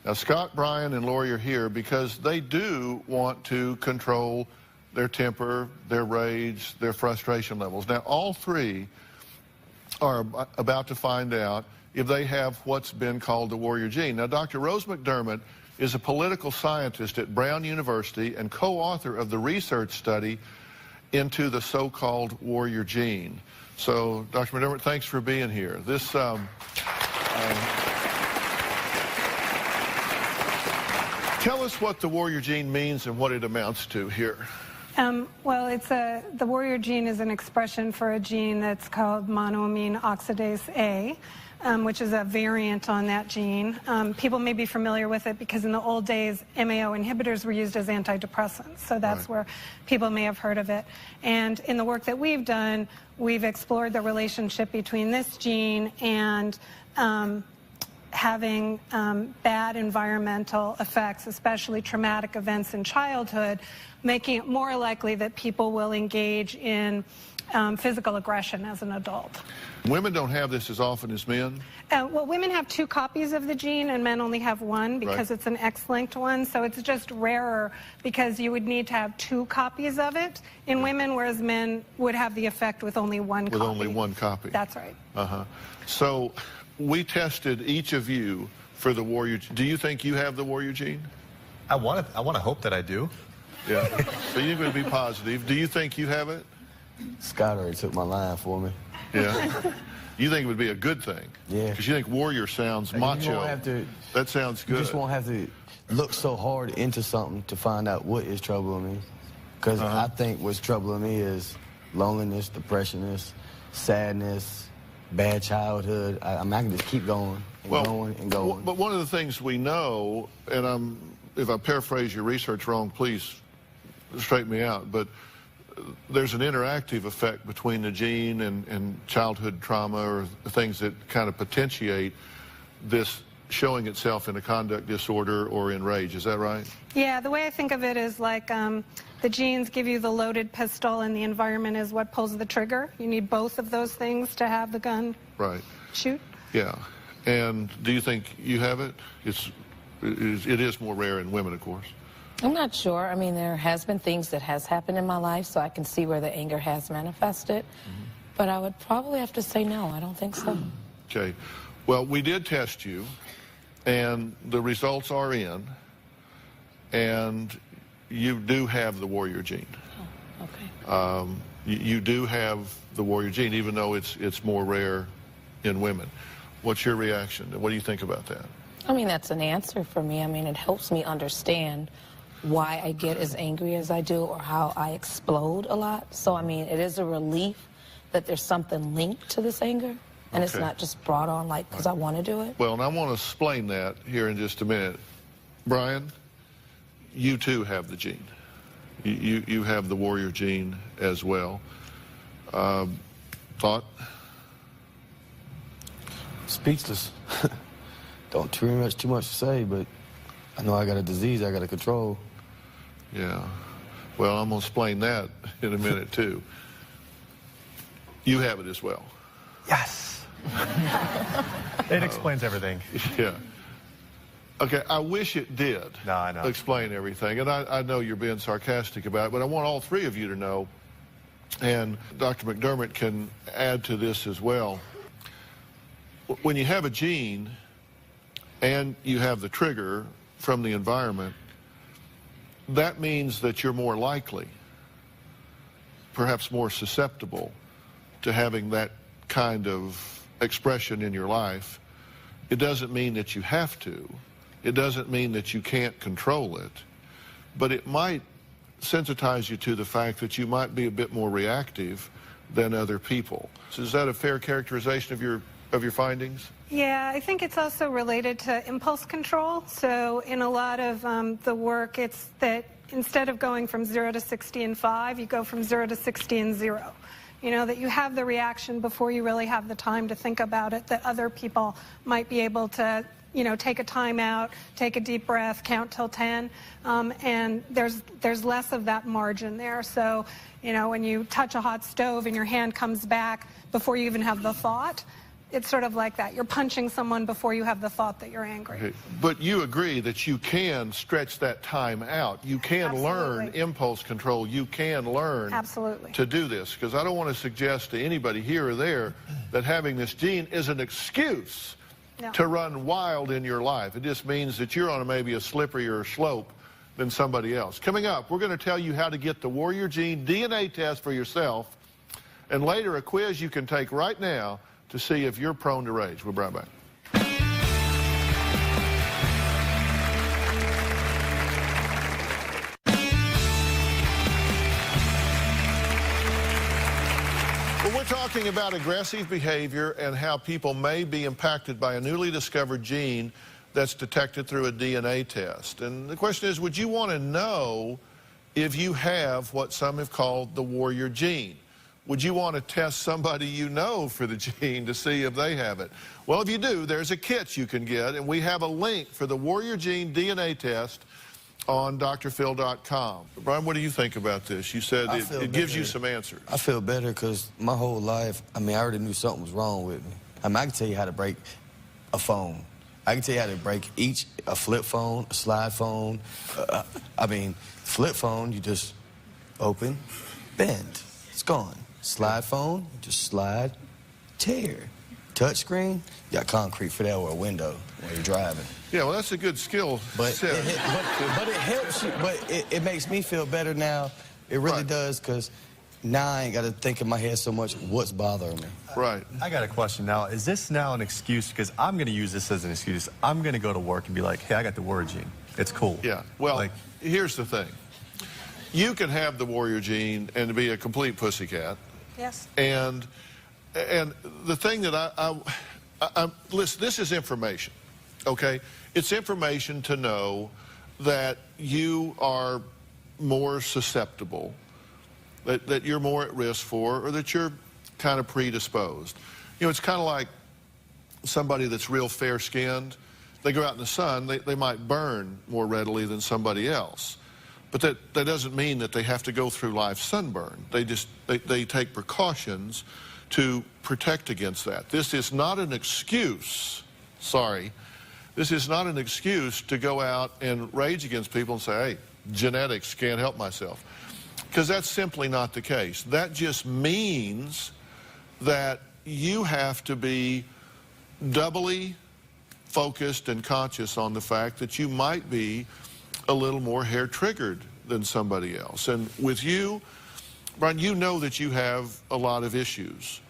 Speaker 1: Now, Scott, Brian, and Lori are here because they do want to control their temper, their rage, their frustration levels. Now, all three are about to find out if they have what's been called the warrior gene. Now, Dr. Rose McDermott is a political scientist at Brown University and co-author of the research study into the so-called warrior gene. So, Dr. McDermott, thanks for being here. This, tell us what the warrior gene means and what it amounts to here.
Speaker 5: Well, the warrior gene is an expression for a gene that's called monoamine oxidase A, which is a variant on that gene. People may be familiar with it because in the old days, MAO inhibitors were used as antidepressants. So that's where people may have heard of it. And in the work that we've done, we've explored the relationship between this gene and having bad environmental effects, especially traumatic events in childhood, making it more likely that people will engage in physical aggression as an adult.
Speaker 1: Women don't have this as often as men?
Speaker 5: Well, women have 2 copies of the gene and men only have 1 because it's an X-linked one, so it's just rarer because you would need to have 2 copies of it in women, whereas men would have the effect with only 1 copy.
Speaker 1: With only 1 copy.
Speaker 5: That's right.
Speaker 1: So we tested each of you for the warrior gene. Do you think you have the warrior gene?
Speaker 16: I want to hope that I do.
Speaker 1: Yeah. So you're going to be positive. Do you think you have it?
Speaker 10: Scott already took my line for me.
Speaker 1: Yeah. You think it would be a good thing?
Speaker 10: Yeah.
Speaker 1: Because you think warrior sounds macho.
Speaker 10: You won't have to,
Speaker 1: that sounds good.
Speaker 10: You just won't have to look so hard into something to find out what is troubling me. Because I think what's troubling me is loneliness, depression, sadness, bad childhood. I can just keep going and going and going.
Speaker 1: But one of the things we know, and if I paraphrase your research wrong, please straighten me out, but there's an interactive effect between the gene and childhood trauma or things that kind of potentiate this showing itself in a conduct disorder or in rage. Is that right?
Speaker 5: Yeah, the way I think of it is like the genes give you the loaded pistol and the environment is what pulls the trigger. You need both of those things to have the gun shoot.
Speaker 1: Yeah. And do you think you have it? It is more rare in women, of course.
Speaker 2: I'm not sure. I mean, there has been things that has happened in my life, so I can see where the anger has manifested. But I would probably have to say no. I don't think so.
Speaker 1: Okay. Well, we did test you, and the results are in, and you do have the warrior gene.
Speaker 2: Oh, okay.
Speaker 1: You do have the warrior gene, even though it's more rare in women. What's your reaction? What do you think about that?
Speaker 2: I mean, that's an answer for me. I mean, it helps me understand why I get as angry as I do or how I explode a lot. So, I mean, it is a relief that there's something linked to this anger, and it's not just brought on like because I want to do it.
Speaker 1: Well, and I want to explain that here in just a minute. Brian, you too have the gene. You have the warrior gene as well. Thought?
Speaker 10: Speechless. Don't too much to say, but I know I got a disease I got to control.
Speaker 1: Yeah. Well, I'm going to explain that in a minute, too. You have it as well.
Speaker 16: Yes. It explains everything.
Speaker 1: Yeah. Okay, I wish it did.
Speaker 16: No, I know.
Speaker 1: Explain everything. And I know you're being sarcastic about it, but I want all three of you to know, and Dr. McDermott can add to this as well. When you have a gene and you have the trigger from the environment, that means that you're more likely, perhaps more susceptible to having that kind of expression in your life. It doesn't mean that you have to. It doesn't mean that you can't control it. But it might sensitize you to the fact that you might be a bit more reactive than other people. So is that a fair characterization of your findings?
Speaker 5: Yeah, I think it's also related to impulse control. So in a lot of the work, it's that instead of going from 0 to 60 in 5, you go from 0 to 60 in 0. You know, that you have the reaction before you really have the time to think about it, that other people might be able to, you know, take a time out, take a deep breath, count till 10, and there's less of that margin there. So, you know, when you touch a hot stove and your hand comes back before you even have the thought, it's sort of like that. You're punching someone before you have the thought that you're angry.
Speaker 1: Okay. But you agree that you can stretch that time out. You can learn impulse control. You can learn to do this. Because I don't want to suggest to anybody here or there that having this gene is an excuse to run wild in your life. It just means that you're on maybe a slipperier slope than somebody else. Coming up, we're going to tell you how to get the Warrior Gene DNA test for yourself, and later a quiz you can take right now to see if you're prone to rage. We'll be right back. Well, we're talking about aggressive behavior and how people may be impacted by a newly discovered gene that's detected through a DNA test. And the question is, would you want to know if you have what some have called the warrior gene? Would you want to test somebody you know for the gene to see if they have it? Well, if you do, there's a kit you can get, and we have a link for the Warrior Gene DNA test on drphil.com. Brian, what do you think about this? You said it gives you some answers.
Speaker 10: I feel better because my whole life, I mean, I already knew something was wrong with me. I mean, I can tell you how to break a phone. I can tell you how to break a flip phone, a slide phone. I mean, flip phone, you just open, bend, it's gone. Slide phone, just slide, tear. Touch screen, you got concrete for that, or a window when you're driving.
Speaker 1: Yeah, well, that's a good skill
Speaker 10: but it helps you, but it makes me feel better now. It really does, because now I ain't got to think in my head so much what's bothering me.
Speaker 1: Right.
Speaker 16: I got a question now. Is this now an excuse? Because I'm going to use this as an excuse. I'm going to go to work and be like, hey, I got the warrior gene. It's cool.
Speaker 1: Yeah, well, here's the thing. You can have the warrior gene and be a complete pussycat.
Speaker 5: Yes.
Speaker 1: And the thing that listen, this is information, okay? It's information to know that you are more susceptible, that you're more at risk for, or that you're kind of predisposed. You know, it's kind of like somebody that's real fair-skinned. They go out in the sun, they might burn more readily than somebody else. But that doesn't mean that they have to go through life sunburn. They take precautions to protect against that. This is not an excuse, this is not an excuse to go out and rage against people and say, hey, genetics, can't help myself. Because that's simply not the case. That just means that you have to be doubly focused and conscious on the fact that you might be a little more hair-triggered than somebody else. And with you, Brian, you know that you have a lot of issues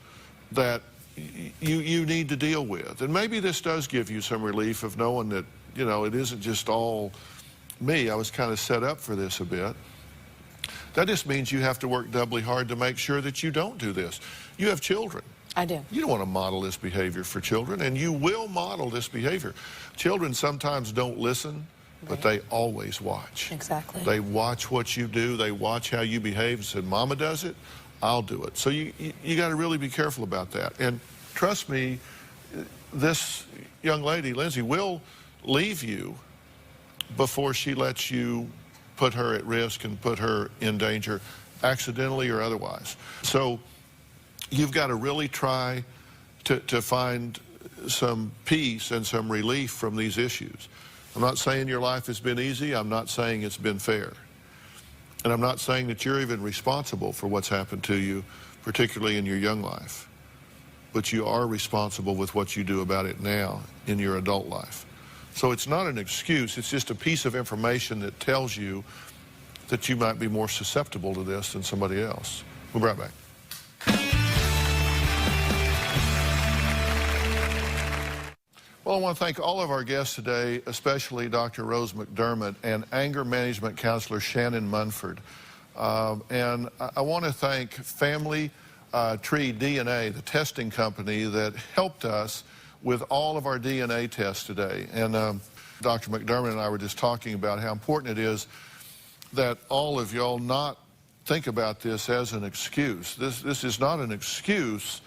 Speaker 1: that you need to deal with. And maybe this does give you some relief of knowing that, you know, it isn't just all me. I was kind of set up for this a bit. That just means you have to work doubly hard to make sure that you don't do this. You have children.
Speaker 9: I do.
Speaker 1: You don't want to model this behavior for children, and you will model this behavior. Children sometimes don't listen, but they always watch.
Speaker 9: Exactly.
Speaker 1: They watch what you do. They watch how you behave and say, Mama does it, I'll do it. So you got to really be careful about that. And trust me, this young lady, Lindsay, will leave you before she lets you put her at risk and put her in danger, accidentally or otherwise. So you've got to really try to find some peace and some relief from these issues. I'm not saying your life has been easy. I'm not saying it's been fair. And I'm not saying that you're even responsible for what's happened to you, particularly in your young life. But you are responsible with what you do about it now in your adult life. So it's not an excuse. It's just a piece of information that tells you that you might be more susceptible to this than somebody else. We'll be right back. Well, I want to thank all of our guests today, especially Dr. Rose McDermott and anger management counselor Shannon Munford. And I want to thank Family Tree DNA, the testing company that helped us with all of our DNA tests today. And Dr. McDermott and I were just talking about how important it is that all of y'all not think about this as an excuse. This is not an excuse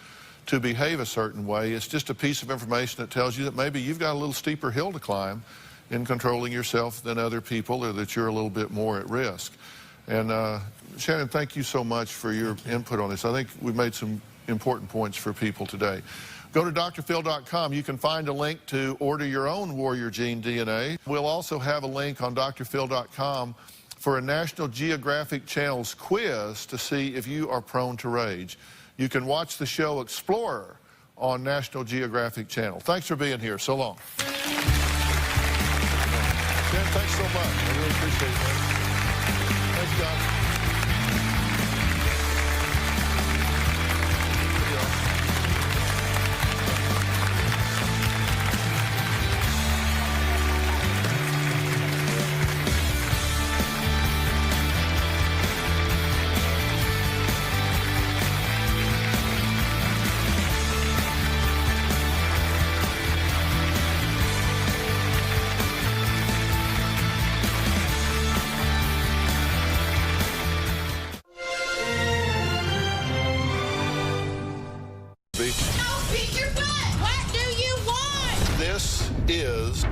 Speaker 1: to behave a certain way. It's just a piece of information that tells you that maybe you've got a little steeper hill to climb in controlling yourself than other people, or that you're a little bit more at risk. And Shannon, thank you so much for your input on this. I think we've made some important points for people today. Go to drphil.com. You can find a link to order your own Warrior Gene DNA. We'll also have a link on drphil.com for a National Geographic Channel's quiz to see if you are prone to rage. You can watch the show Explorer on National Geographic Channel. Thanks for being here. So long. Jen, thanks so much. I really appreciate that. Thanks, John.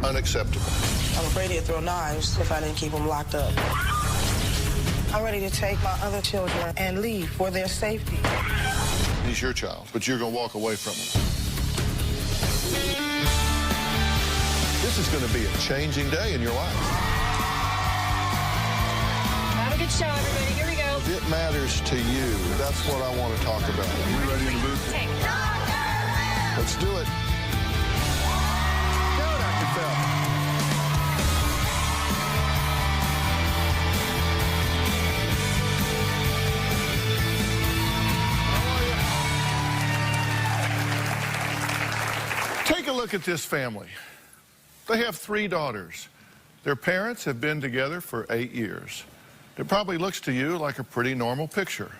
Speaker 1: Unacceptable.
Speaker 20: I'm afraid he'd throw knives if I didn't keep him locked up. I'm ready to take my other children and leave for their safety.
Speaker 1: He's your child, but you're going to walk away from him. This is going to be a changing day in your life.
Speaker 21: Have a good show, everybody. Here we go.
Speaker 1: If it matters to you, that's what I want to talk about. Are you ready in the booth? Let's do it. Take a look at this family. They have 3 daughters. Their parents have been together for 8 years. It probably looks to you like a pretty normal picture.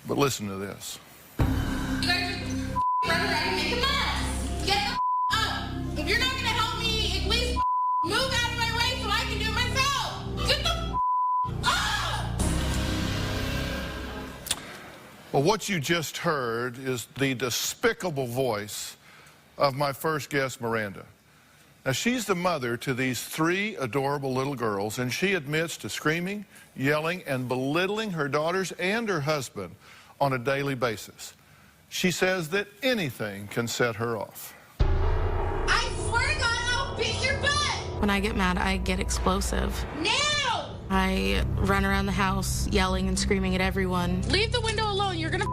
Speaker 1: But listen to this.
Speaker 22: You guys are run around and make a mess. Get the up. If you're not going to help me, at least move out of my way so I can do it myself. Get the up.
Speaker 1: Well, what you just heard is the despicable voice of my first guest, Miranda. Now, she's the mother to these 3 adorable little girls, and she admits to screaming, yelling, and belittling her daughters and her husband on a daily basis. She says that anything can set her off.
Speaker 22: I swear to God, I'll beat your butt.
Speaker 23: When I get mad, I get explosive.
Speaker 22: Now!
Speaker 23: I run around the house yelling and screaming at everyone.
Speaker 22: Leave the window alone. You're gonna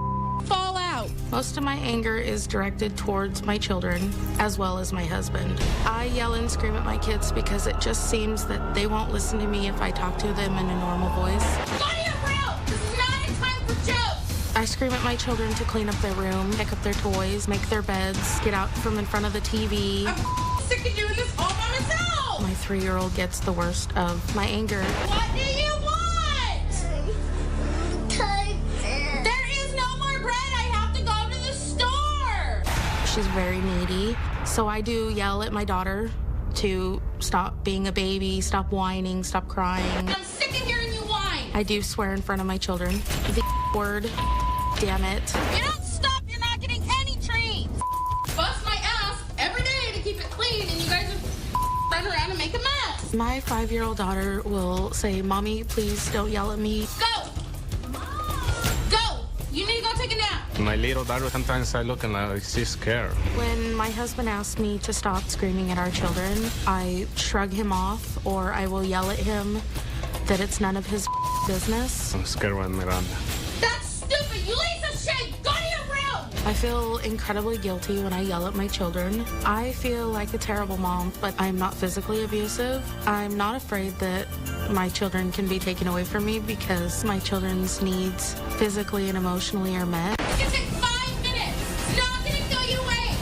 Speaker 22: fall out.
Speaker 23: Most of my anger is directed towards my children as well as my husband. I yell and scream at my kids because it just seems that they won't listen to me if I talk to them in a normal voice.
Speaker 22: Go to your room. This is not a time for jokes.
Speaker 23: I scream at my children to clean up their room, pick up their toys, make their beds, get out from in front of the TV.
Speaker 22: I'm sick of doing this all by myself.
Speaker 23: My 3-year-old gets the worst of my anger.
Speaker 22: What do you want? There is no more bread. I have to go to the store.
Speaker 23: She's very needy, so I do yell at my daughter to stop being a baby, stop whining, stop crying.
Speaker 22: I'm sick of hearing you whine.
Speaker 23: I do swear in front of my children. The word, damn it.
Speaker 22: You don't stop, you're not getting any treats. Bust my ass every day to keep it clean, and you guys just run around and make a mess.
Speaker 23: My 5-year-old daughter will say, "Mommy, please don't yell at me."
Speaker 22: Go. Go. You need to go take a nap.
Speaker 7: My little daughter, sometimes I look and she's scared.
Speaker 23: When my husband asks me to stop screaming at our children, I shrug him off or I will yell at him that it's none of his business.
Speaker 7: I'm scared when Miranda.
Speaker 22: That's stupid! You lace of shame! Go to your room!
Speaker 23: I feel incredibly guilty when I yell at my children. I feel like a terrible mom, but I'm not physically abusive. I'm not afraid that my children can be taken away from me because my children's needs physically and emotionally are met.
Speaker 22: It's gonna take 5 minutes! It's not gonna kill you away!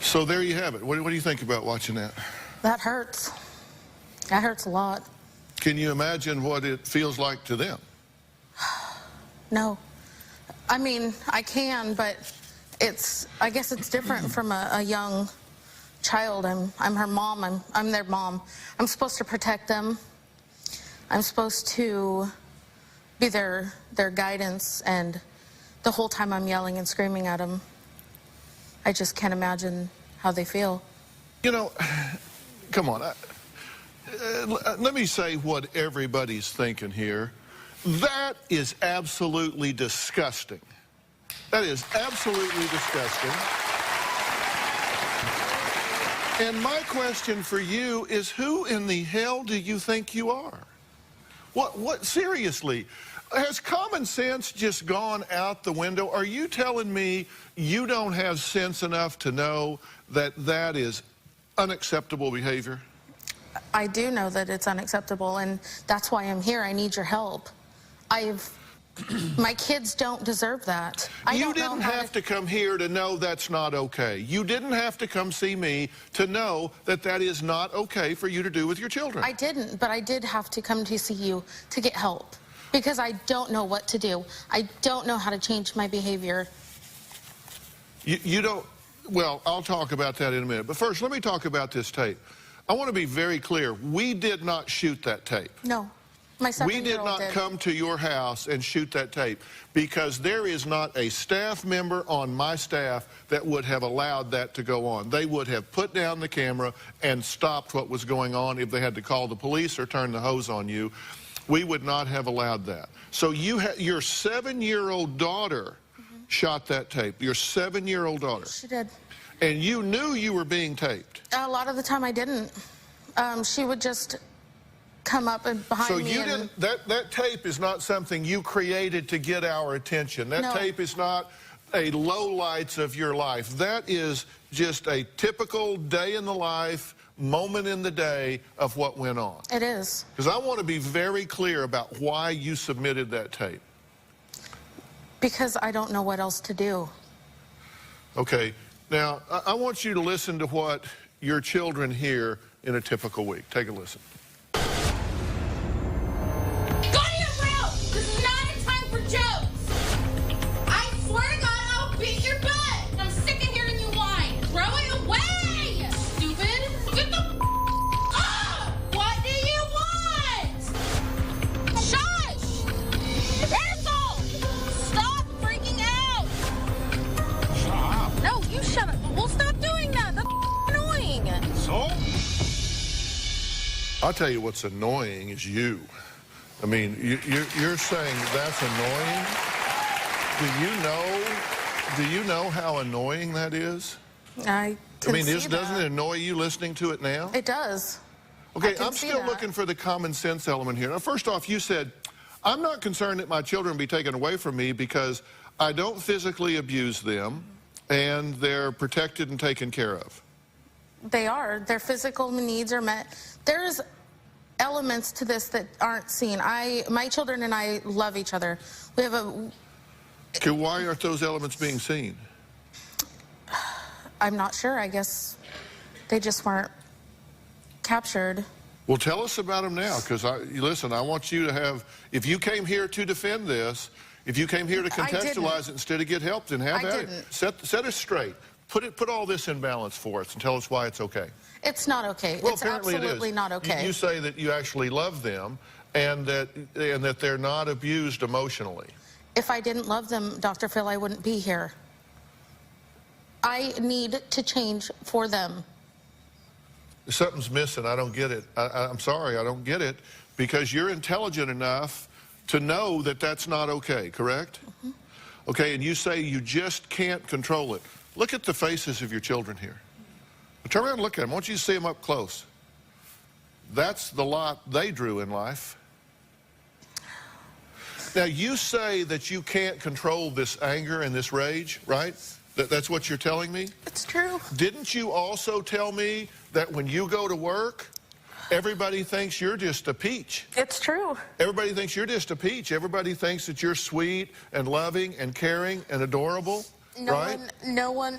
Speaker 1: So there you have it. What do you think about watching that?
Speaker 23: That hurts. That hurts a lot.
Speaker 1: Can you imagine what it feels like to them?
Speaker 23: No. I mean, I can, but I guess it's different from a young child. I'm her mom. I'm their mom. I'm supposed to protect them. I'm supposed to be their guidance, and the whole time I'm yelling and screaming at them, I just can't imagine how they feel.
Speaker 1: You know, come on. Let me say what everybody's thinking here. That is absolutely disgusting. That is absolutely disgusting. And my question for you is, who in the hell do you think you are? What, seriously, has common sense just gone out the window? Are you telling me you don't have sense enough to know that that is unacceptable behavior?
Speaker 23: I do know that it's unacceptable, and that's why I'm here. I need your help. My kids don't deserve that.
Speaker 1: You didn't have to come here to know that's not okay. You didn't have to come see me to know that that is not okay for you to do with your children.
Speaker 23: I didn't, but I did have to come to see you to get help because I don't know what to do. I don't know how to change my behavior.
Speaker 1: You don't, well, I'll talk about that in a minute. But first, let me talk about this tape. I want to be very clear. We did not shoot that tape.
Speaker 23: No. My 7-year-old
Speaker 1: We did not come to your house and shoot that tape because there is not a staff member on my staff that would have allowed that to go on. They would have put down the camera and stopped what was going on if they had to call the police or turn the hose on you. We would not have allowed that. So your 7-year-old daughter shot that tape. Your 7-year-old daughter.
Speaker 23: She did.
Speaker 1: And you knew you were being taped.
Speaker 23: A lot of the time I didn't. She would just come up and behind me.
Speaker 1: So you didn't, that tape is not something you created to get our attention. That tape is not a lowlights of your life. That is just a typical day in the life, moment in the day of what went on.
Speaker 23: It is.
Speaker 1: Because I want to be very clear about why you submitted that tape.
Speaker 23: Because I don't know what else to do.
Speaker 1: Okay. Now, I want you to listen to what your children hear in a typical week. Take a listen. I'll tell you what's annoying is you. I mean, you're saying that's annoying? Do you know how annoying that is?
Speaker 23: I mean,
Speaker 1: doesn't it annoy you listening to it now?
Speaker 23: It does.
Speaker 1: Okay, I'm still looking for the common sense element here. Now, first off, you said, I'm not concerned that my children be taken away from me because I don't physically abuse them and they're protected and taken care of.
Speaker 23: They are. Their physical needs are met. There's elements to this that aren't seen. My children and I love each other. We have a...
Speaker 1: Okay, why aren't those elements being seen?
Speaker 23: I'm not sure. I guess they just weren't captured.
Speaker 1: Well, tell us about them now, because listen, I want you to have, if you came here to defend this, if you came here to contextualize it instead of get help, then have at it. Set us straight. Put all this in balance for us and tell us why it's okay.
Speaker 23: It's not okay.
Speaker 1: Well,
Speaker 23: it's
Speaker 1: apparently
Speaker 23: absolutely
Speaker 1: it is.
Speaker 23: not okay.
Speaker 1: You say that you actually love them and that they're not abused emotionally.
Speaker 23: If I didn't love them, Dr. Phil, I wouldn't be here. I need to change for them.
Speaker 1: Something's missing. I don't get it. I'm sorry, I don't get it, because you're intelligent enough to know that that's not okay, correct?
Speaker 23: Mm-hmm.
Speaker 1: Okay, and you say you just can't control it. Look at the faces of your children here. Turn around and look at them. I want you to see them up close. That's the lot they drew in life. Now, you say that you can't control this anger and this rage, right? That's what you're telling me?
Speaker 23: It's true.
Speaker 1: Didn't you also tell me that when you go to work, everybody thinks you're just a peach?
Speaker 23: It's true.
Speaker 1: Everybody thinks you're just a peach. Everybody thinks that you're sweet and loving and caring and adorable, right?
Speaker 23: No one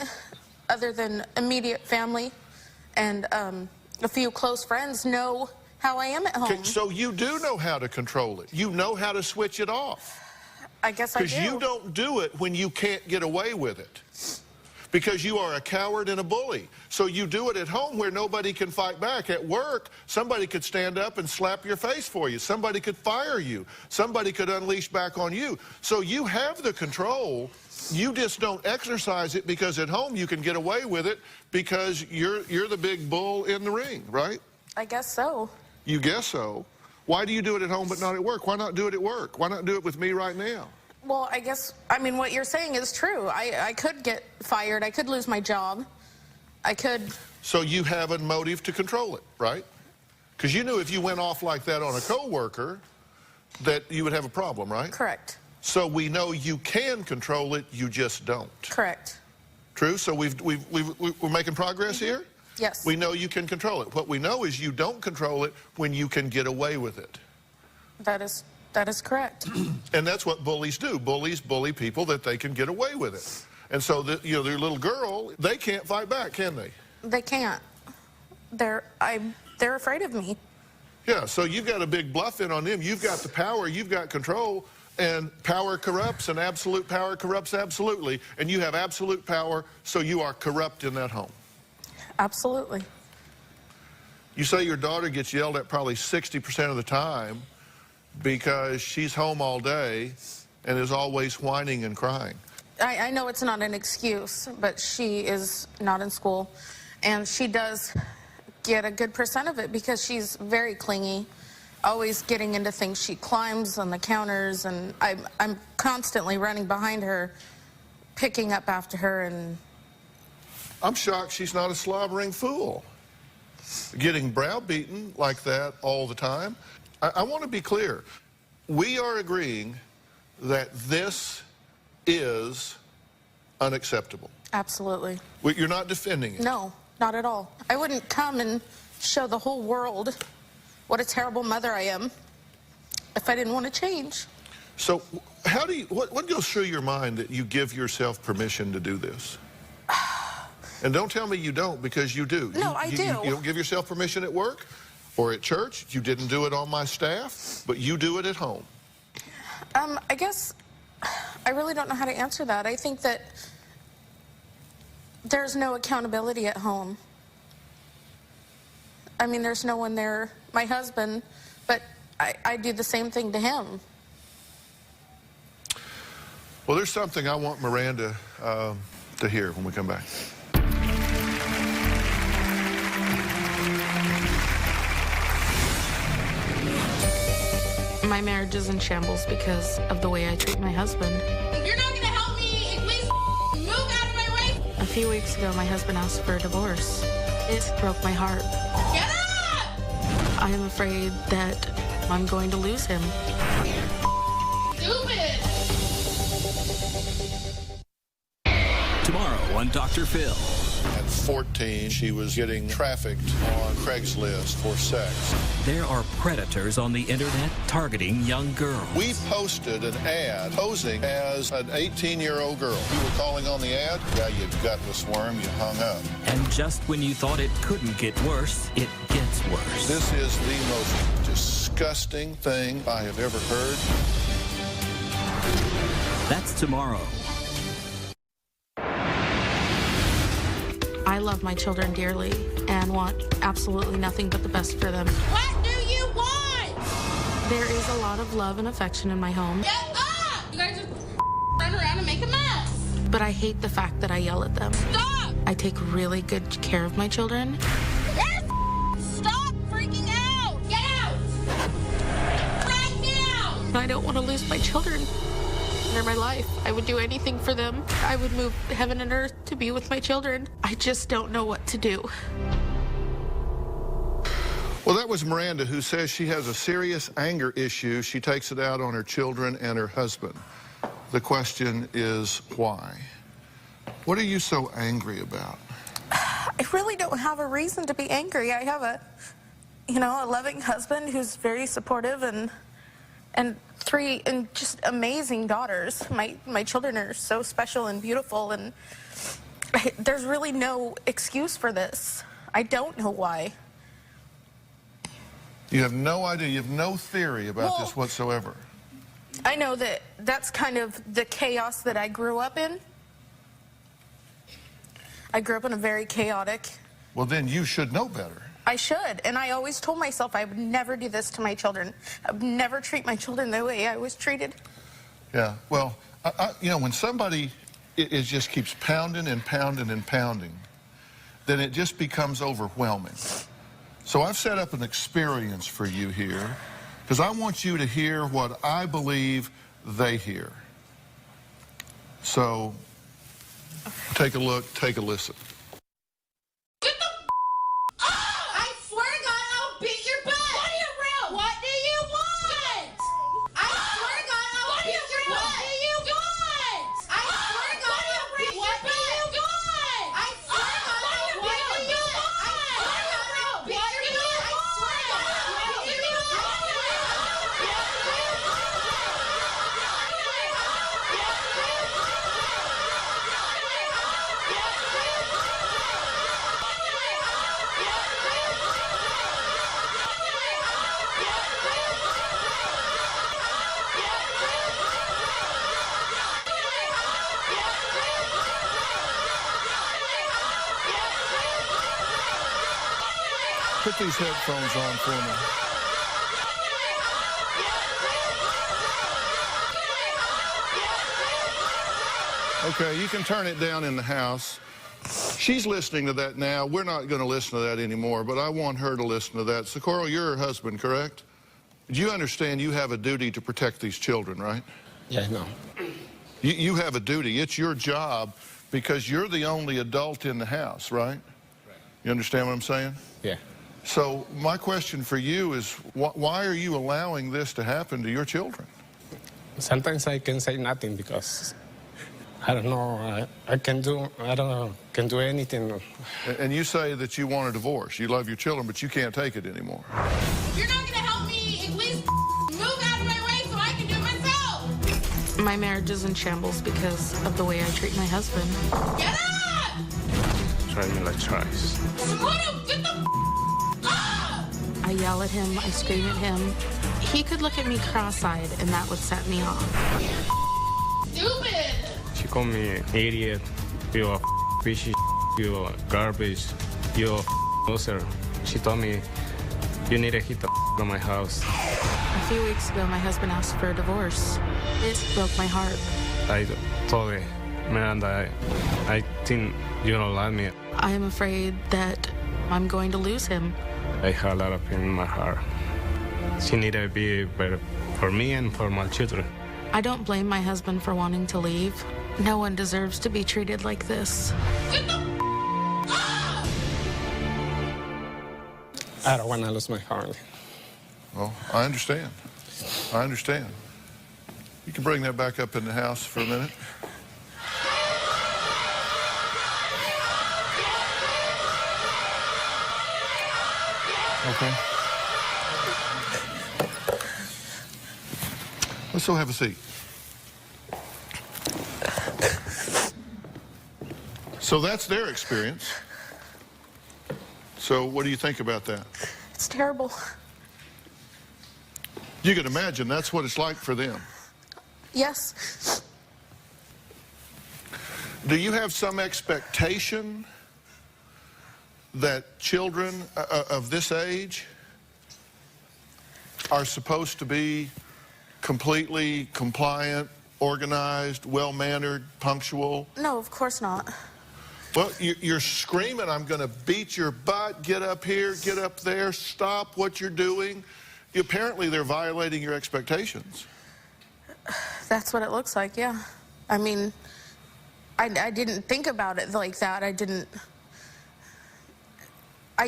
Speaker 23: other than immediate family and a few close friends know how I am at home.
Speaker 1: Okay, so you do know how to control it. You know how to switch it off.
Speaker 23: I guess I do.
Speaker 1: Because you don't do it when you can't get away with it. Because you are a coward and a bully. So you do it at home where nobody can fight back. At work, somebody could stand up and slap your face for you. Somebody could fire you. Somebody could unleash back on you. So you have the control. You just don't exercise it because at home you can get away with it because you're the big bull in the ring, right?
Speaker 23: I guess so.
Speaker 1: You guess so. Why do you do it at home but not at work? Why not do it at work? Why not do it with me right now?
Speaker 23: Well, I mean, what you're saying is true. I could get fired. I could lose my job. I could.
Speaker 1: So you have a motive to control it, right? Because you knew if you went off like that on a coworker, that you would have a problem, right?
Speaker 23: Correct.
Speaker 1: So we know you can control it, you just don't.
Speaker 23: Correct.
Speaker 1: True? So we're making progress here?
Speaker 23: Yes.
Speaker 1: We know you can control it. What we know is you don't control it when you can get away with it.
Speaker 23: That is correct.
Speaker 1: And that's what bullies do. Bullies bully people that they can get away with it. And so, their little girl, they can't fight back, can they?
Speaker 23: They can't. They're afraid of me.
Speaker 1: Yeah, so you've got a big bluff in on them. You've got the power, you've got control, and power corrupts, and absolute power corrupts absolutely. And you have absolute power, so you are corrupt in that home.
Speaker 23: Absolutely.
Speaker 1: You say your daughter gets yelled at probably 60% of the time because she's home all day and is always whining and crying.
Speaker 23: I know it's not an excuse, but she is not in school, and she does get a good percent of it because she's very clingy, always getting into things. She climbs on the counters, and I'm constantly running behind her, picking up after her, and...
Speaker 1: I'm shocked she's not a slobbering fool, getting browbeaten like that all the time. I want to be clear. We are agreeing that this is unacceptable.
Speaker 23: Absolutely.
Speaker 1: You're not defending it.
Speaker 23: No, not at all. I wouldn't come and show the whole world what a terrible mother I am if I didn't want to change.
Speaker 1: So how do you, what goes through your mind that you give yourself permission to do this? And don't tell me you don't, because you do.
Speaker 23: No, I do.
Speaker 1: You don't give yourself permission at work or at church. You didn't do it on my staff, but you do it at home.
Speaker 23: I guess I really don't know how to answer that. I think that there's no accountability at home. I mean, there's no one there. My husband, but I do the same thing to him.
Speaker 1: Well, there's something I want Miranda to hear when we come back.
Speaker 23: My marriage is in shambles because of the way I treat my husband.
Speaker 22: If you're not gonna help me, at least move out of my way.
Speaker 23: A few weeks ago, my husband asked for a divorce. It broke my heart.
Speaker 22: Get up!
Speaker 23: I am afraid that I'm going to lose him.
Speaker 22: Stupid!
Speaker 3: Tomorrow on Dr. Phil.
Speaker 1: At 14, she was getting trafficked on Craigslist for sex.
Speaker 3: There are predators on the internet targeting young girls.
Speaker 1: We posted an ad posing as an 18-year-old girl. You were calling on the ad? Yeah, you gutless worm, you hung up.
Speaker 3: And just when you thought it couldn't get worse, it gets worse.
Speaker 1: This is the most disgusting thing I have ever heard.
Speaker 3: That's tomorrow.
Speaker 23: I love my children dearly and want absolutely nothing but the best for them.
Speaker 22: What do you want?
Speaker 23: There is a lot of love and affection in my home.
Speaker 22: Get up! You guys just run around and make a mess.
Speaker 23: But I hate the fact that I yell at them.
Speaker 22: Stop!
Speaker 23: I take really good care of my children.
Speaker 22: Yes! Stop freaking out! Get out!
Speaker 23: I don't want to lose my children. They're my life. I would do anything for them. I would move heaven and earth to be with my children. I just don't know what to do.
Speaker 1: Well, that was Miranda, who says she has a serious anger issue. She takes it out on her children and her husband. The question is, why? What are you so angry about?
Speaker 23: I really don't have a reason to be angry. I have a loving husband who's very supportive and three just amazing daughters. My children are so special and beautiful, and there's really no excuse for this. I don't know why.
Speaker 1: You have no idea, you have no theory about this whatsoever.
Speaker 23: I know that that's kind of the chaos that I grew up in. I grew up in a very chaotic...
Speaker 1: Well, then you should know better.
Speaker 23: I should, and I always told myself I would never do this to my children. I would never treat my children the way I was treated.
Speaker 1: Yeah, well, when somebody it just keeps pounding and pounding and pounding, then it just becomes overwhelming. So I've set up an experience for you here, because I want you to hear what I believe they hear. So take a look, take a listen.
Speaker 22: I swear to God, I'll beat your butt. What do you want? What do you want? I swear to God, I'll beat your butt. What do you want? I swear to God, I'll beat your butt. What do you want? I swear to God, I'll beat your butt. I swear to God, I'll beat your butt. I swear to God, I'll beat your butt.
Speaker 1: Put these headphones on for me. Okay, you can turn it down in the house. She's listening to that now. We're not going to listen to that anymore, but I want her to listen to that. Socorro, you're her husband, correct? Do you understand you have a duty to protect these children, right?
Speaker 10: Yeah, no.
Speaker 1: You have a duty. It's your job because you're the only adult in the house, right? You understand what I'm saying?
Speaker 10: Yeah.
Speaker 1: So my question for you is, why are you allowing this to happen to your children?
Speaker 7: Sometimes I can say nothing because I don't know. I don't know, can do anything.
Speaker 1: And you say that you want a divorce. You love your children, but you can't take it anymore.
Speaker 22: If you're not going to help me, at least move out of my way so I can do it myself.
Speaker 23: My marriage is in shambles because of the way I treat my husband.
Speaker 22: Get up!
Speaker 7: Try me like twice.
Speaker 22: Socorro, get the up!
Speaker 23: I yell at him, I scream at him. He could look at me cross-eyed and that would set me off.
Speaker 22: Stupid!
Speaker 7: She called me idiot, you're a fishy, you're garbage, you're a loser. She told me, you need to hit the on my house.
Speaker 23: A few weeks ago, my husband asked for a divorce. It broke my heart.
Speaker 7: I told her, Miranda, I think you don't love me.
Speaker 23: I am afraid that I'm going to lose him.
Speaker 7: I have a lot of pain in my heart. She needed to be better for me and for my children.
Speaker 23: I don't blame my husband for wanting to leave. No one deserves to be treated like this.
Speaker 7: I don't want to lose my heart.
Speaker 1: Well, I understand. I understand. You can bring that back up in the house for a minute. Okay. Let's go have a seat. So that's their experience. So what do you think about that?
Speaker 23: It's terrible.
Speaker 1: You can imagine that's what it's like for them.
Speaker 23: Yes.
Speaker 1: Do you have some expectation that children of this age are supposed to be completely compliant, organized, well-mannered, punctual?
Speaker 23: No, of course not.
Speaker 1: Well, you're screaming, I'm going to beat your butt, get up here, get up there, stop what you're doing. Apparently, they're violating your expectations.
Speaker 23: That's what it looks like, yeah. I mean, I didn't think about it like that. I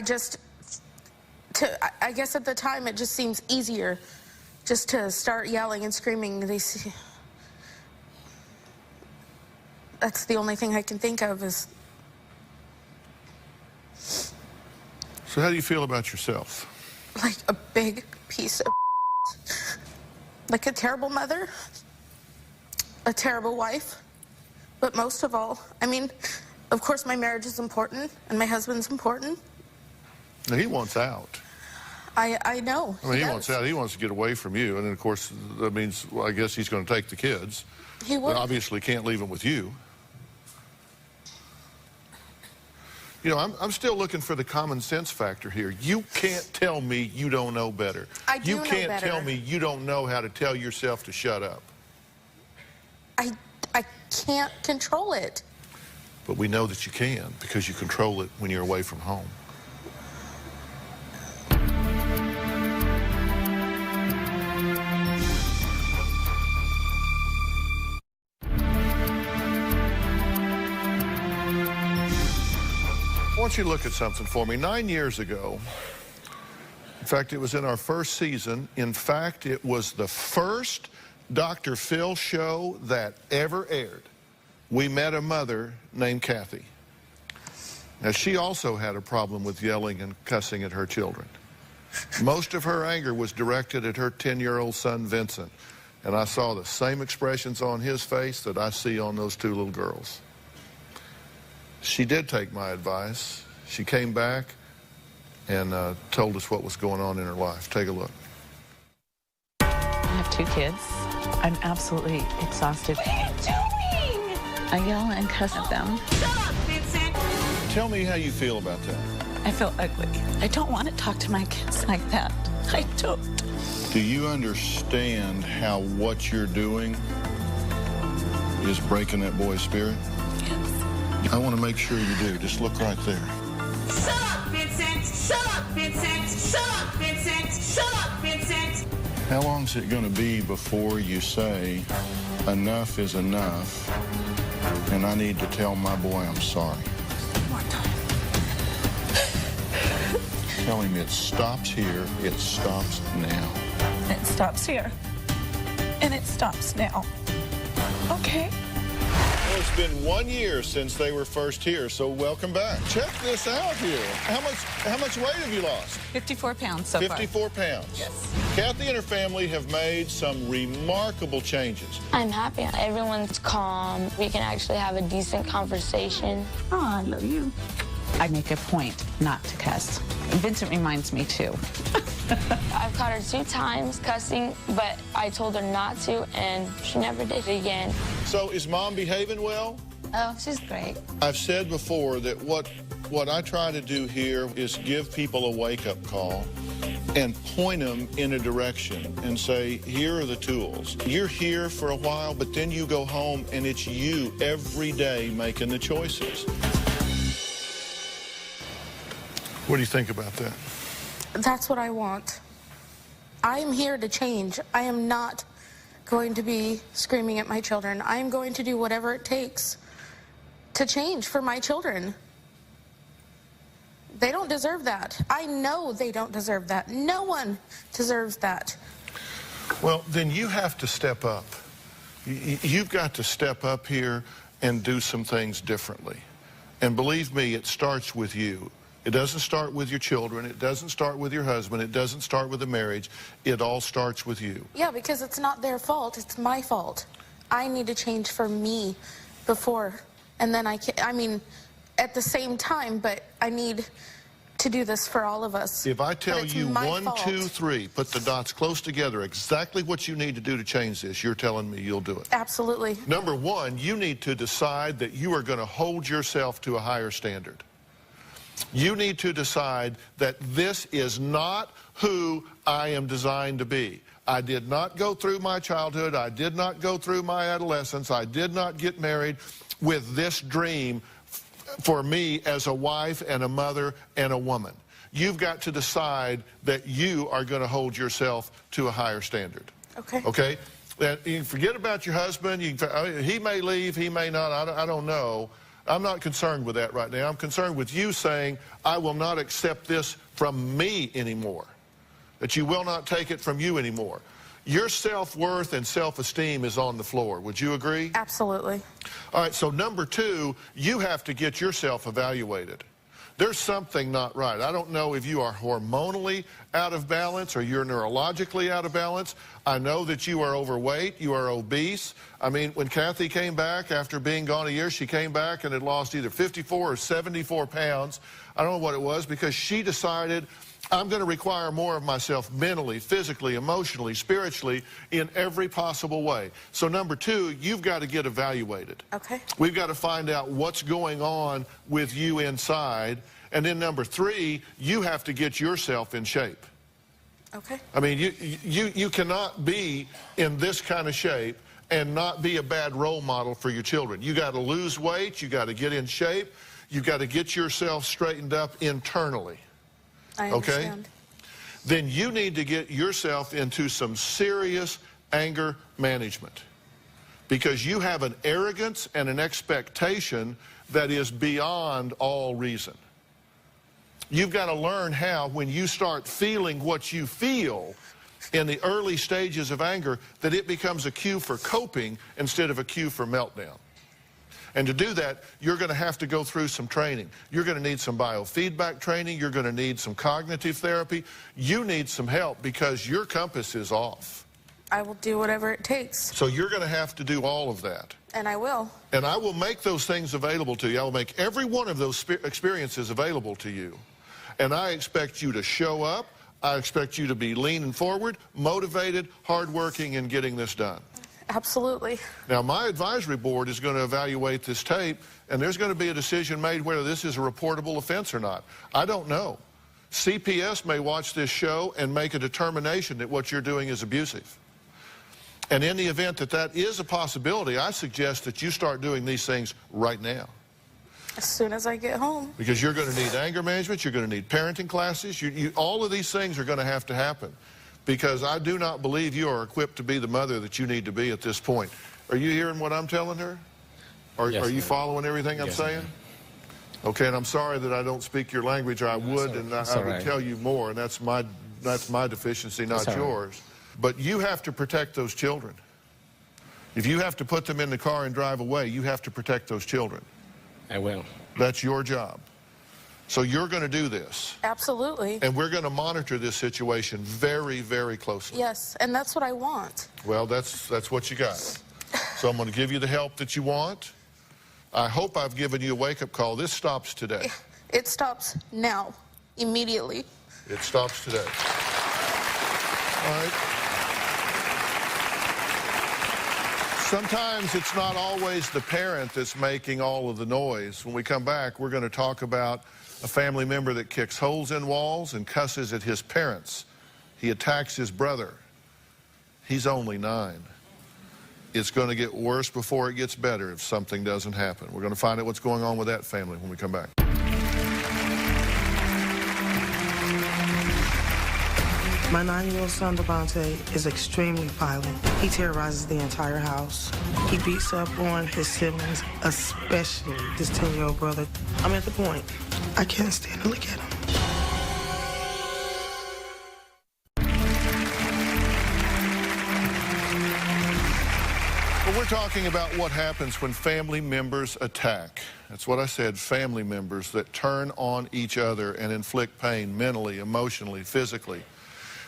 Speaker 23: guess at the time it just seems easier just to start yelling and screaming. That's the only thing I can think of is...
Speaker 1: So how do you feel about yourself?
Speaker 23: Like a big piece of like a terrible mother, a terrible wife, but most of all, I mean, of course my marriage is important and my husband's important.
Speaker 1: Now, he wants out.
Speaker 23: I know.
Speaker 1: I mean, he wants out. He wants to get away from you. And then, of course, that means, well, I guess he's going to take the kids.
Speaker 23: He would.
Speaker 1: But obviously can't leave them with you. You know, I'm still looking for the common sense factor here. You can't tell me you don't know better.
Speaker 23: I do
Speaker 1: You
Speaker 23: know
Speaker 1: can't
Speaker 23: better.
Speaker 1: tell me you don't know how to tell yourself to shut up.
Speaker 23: I can't control it.
Speaker 1: But we know that you can because you control it when you're away from home. I want you to look at something for me. 9 years ago, in fact, it was in our first season. In fact, it was the first Dr. Phil show that ever aired. We met a mother named Kathy. Now, she also had a problem with yelling and cussing at her children. Most of her anger was directed at her 10-year-old son, Vincent. And I saw the same expressions on his face that I see on those two little girls. She did take my advice. She came back and told us what was going on in her life. Take a look.
Speaker 11: I have 2 kids. I'm absolutely exhausted.
Speaker 22: What are you doing?
Speaker 11: I yell and cuss at them.
Speaker 22: Shut up, Vincent.
Speaker 1: Tell me how you feel about that.
Speaker 11: I feel ugly. I don't want to talk to my kids like that. I don't.
Speaker 1: Do you understand how what you're doing is breaking that boy's spirit?
Speaker 11: Yes.
Speaker 1: I want to make sure you do. Just look right there.
Speaker 22: Shut up, Vincent. Shut up, Vincent. Shut up, Vincent. Shut up, Vincent.
Speaker 1: How long is it going to be before you say, enough is enough, and I need to tell my boy I'm sorry?
Speaker 11: One more time.
Speaker 1: Tell him it stops here, it stops now.
Speaker 11: It stops here. And it stops now. Okay?
Speaker 1: Well, it's been 1 year since they were first here, so welcome back. Check this out here. How much weight have you lost?
Speaker 11: 54 pounds so far.
Speaker 1: 54 pounds.
Speaker 11: Yes.
Speaker 1: Kathy and her family have made some remarkable changes.
Speaker 8: I'm happy. Everyone's calm. We can actually have a decent conversation.
Speaker 11: Oh, I love you. I make a point not to cuss. Vincent reminds me too.
Speaker 8: I've caught her 2 times cussing, but I told her not to, and she never did it again.
Speaker 1: So is Mom behaving well?
Speaker 8: Oh, she's great.
Speaker 1: I've said before that what I try to do here is give people a wake-up call and point them in a direction and say, here are the tools. You're here for a while, but then you go home and it's you every day making the choices. What do you think about that?
Speaker 23: That's what I want. I'm here to change. I am not going to be screaming at my children. I am going to do whatever it takes to change for my children. They don't deserve that. I know they don't deserve that. No one deserves that.
Speaker 1: Well, then you have to step up. You've got to step up here and do some things differently. And believe me, it starts with you. It doesn't start with your children. It doesn't start with your husband. It doesn't start with a marriage. It all starts with you.
Speaker 23: Yeah, because it's not their fault. It's my fault. I need to change for me before, and then I mean, at the same time, but I need to do this for all of us.
Speaker 1: If I tell you
Speaker 23: my
Speaker 1: 1,
Speaker 23: fault.
Speaker 1: 2, 3, put the dots close together, exactly what you need to do to change this, you're telling me you'll do it.
Speaker 23: Absolutely.
Speaker 1: Number 1, you need to decide that you are going to hold yourself to a higher standard. You need to decide that this is not who I am designed to be. I did not go through my childhood. I did not go through my adolescence. I did not get married with this dream for me as a wife and a mother and a woman. You've got to decide that you are going to hold yourself to a higher standard.
Speaker 23: Okay.
Speaker 1: Okay? That you can forget about your husband. He may leave, he may not. I don't know. I'm not concerned with that right now. I'm concerned with you saying, I will not accept this from me anymore. That you will not take it from you anymore. Your self-worth and self-esteem is on the floor. Would you agree?
Speaker 23: Absolutely.
Speaker 1: All right, so number two, you have to get yourself evaluated. There's something not right. I don't know if you are hormonally out of balance or you're neurologically out of balance. I know that you are overweight, you are obese. I mean, when Kathy came back after being gone a year, she came back and had lost either 54 or 74 pounds. I don't know what it was, because she decided, I'm going to require more of myself mentally, physically, emotionally, spiritually, in every possible way. So number two, you've got to get evaluated.
Speaker 23: Okay.
Speaker 1: We've got to find out what's going on with you inside. And then number three, you have to get yourself in shape.
Speaker 23: Okay.
Speaker 1: I mean, you cannot be in this kind of shape and not be a bad role model for your children. You got to lose weight, you got to get in shape, you got to get yourself straightened up internally.
Speaker 23: I understand.
Speaker 1: Okay? Then you need to get yourself into some serious anger management, because you have an arrogance and an expectation that is beyond all reason. You've got to learn how, when you start feeling what you feel in the early stages of anger, that it becomes a cue for coping instead of a cue for meltdown. And to do that, you're going to have to go through some training. You're going to need some biofeedback training. You're going to need some cognitive therapy. You need some help because your compass is off.
Speaker 23: I will do whatever it takes.
Speaker 1: So you're going to have to do all of that.
Speaker 23: And I will.
Speaker 1: And I will make those things available to you. I will make every one of those experiences available to you. And I expect you to show up. I expect you to be leaning forward, motivated, hardworking, and getting this done.
Speaker 23: Absolutely.
Speaker 1: Now, my advisory board is going to evaluate this tape, and there's going to be a decision made whether this is a reportable offense or not. I don't know. CPS may watch this show and make a determination that what you're doing is abusive. And in the event that that is a possibility, I suggest that you start doing these things right now.
Speaker 23: As soon as I get home.
Speaker 1: Because you're going to need anger management, you're going to need parenting classes, all of these things are going to have to happen. Because I do not believe you are equipped to be the mother that you need to be at this point. Are you hearing what I'm telling her? Are you following everything I'm saying? Okay, and I'm sorry that I don't speak your language. I would, and I would tell you more, and that's my deficiency, not yours. But you have to protect those children. If you have to put them in the car and drive away, you have to protect those children.
Speaker 7: I will.
Speaker 1: That's your job. So you're going to do this.
Speaker 23: Absolutely.
Speaker 1: And we're going to monitor this situation very, very closely.
Speaker 23: Yes, and that's what I want.
Speaker 1: Well, that's what you got. So I'm going to give you the help that you want. I hope I've given you a wake-up call. This stops today.
Speaker 23: It stops now, immediately.
Speaker 1: It stops today. All right. Sometimes it's not always the parent that's making all of the noise. When we come back, we're going to talk about a family member that kicks holes in walls and cusses at his parents. He attacks his brother. He's only 9. It's going to get worse before it gets better if something doesn't happen. We're going to find out what's going on with that family when we come back.
Speaker 20: My 9-year-old son, Devontae, is extremely violent. He terrorizes the entire house. He beats up on his siblings, especially his 10-year-old brother. I'm at the point. I can't stand to look at him.
Speaker 1: Well, we're talking about what happens when family members attack. That's what I said, family members that turn on each other and inflict pain mentally, emotionally, physically.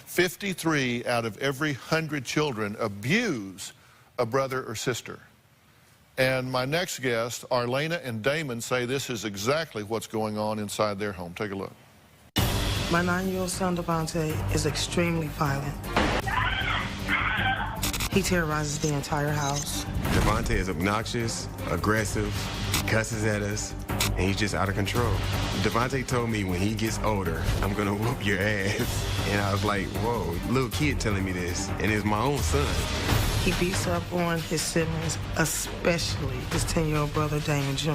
Speaker 1: 53 out of every 100 children abuse a brother or sister. And my next guest, Arlena and Damon, say this is exactly what's going on inside their home. Take a look.
Speaker 20: My 9-year-old son, Devontae, is extremely violent. He terrorizes the entire house.
Speaker 4: Devontae is obnoxious, aggressive, cusses at us, and he's just out of control. Devontae told me when he gets older, I'm gonna whoop your ass. And I was like, whoa, little kid telling me this, and it's my own son.
Speaker 20: He beats up on his siblings, especially his 10-year-old brother, Damon Jr.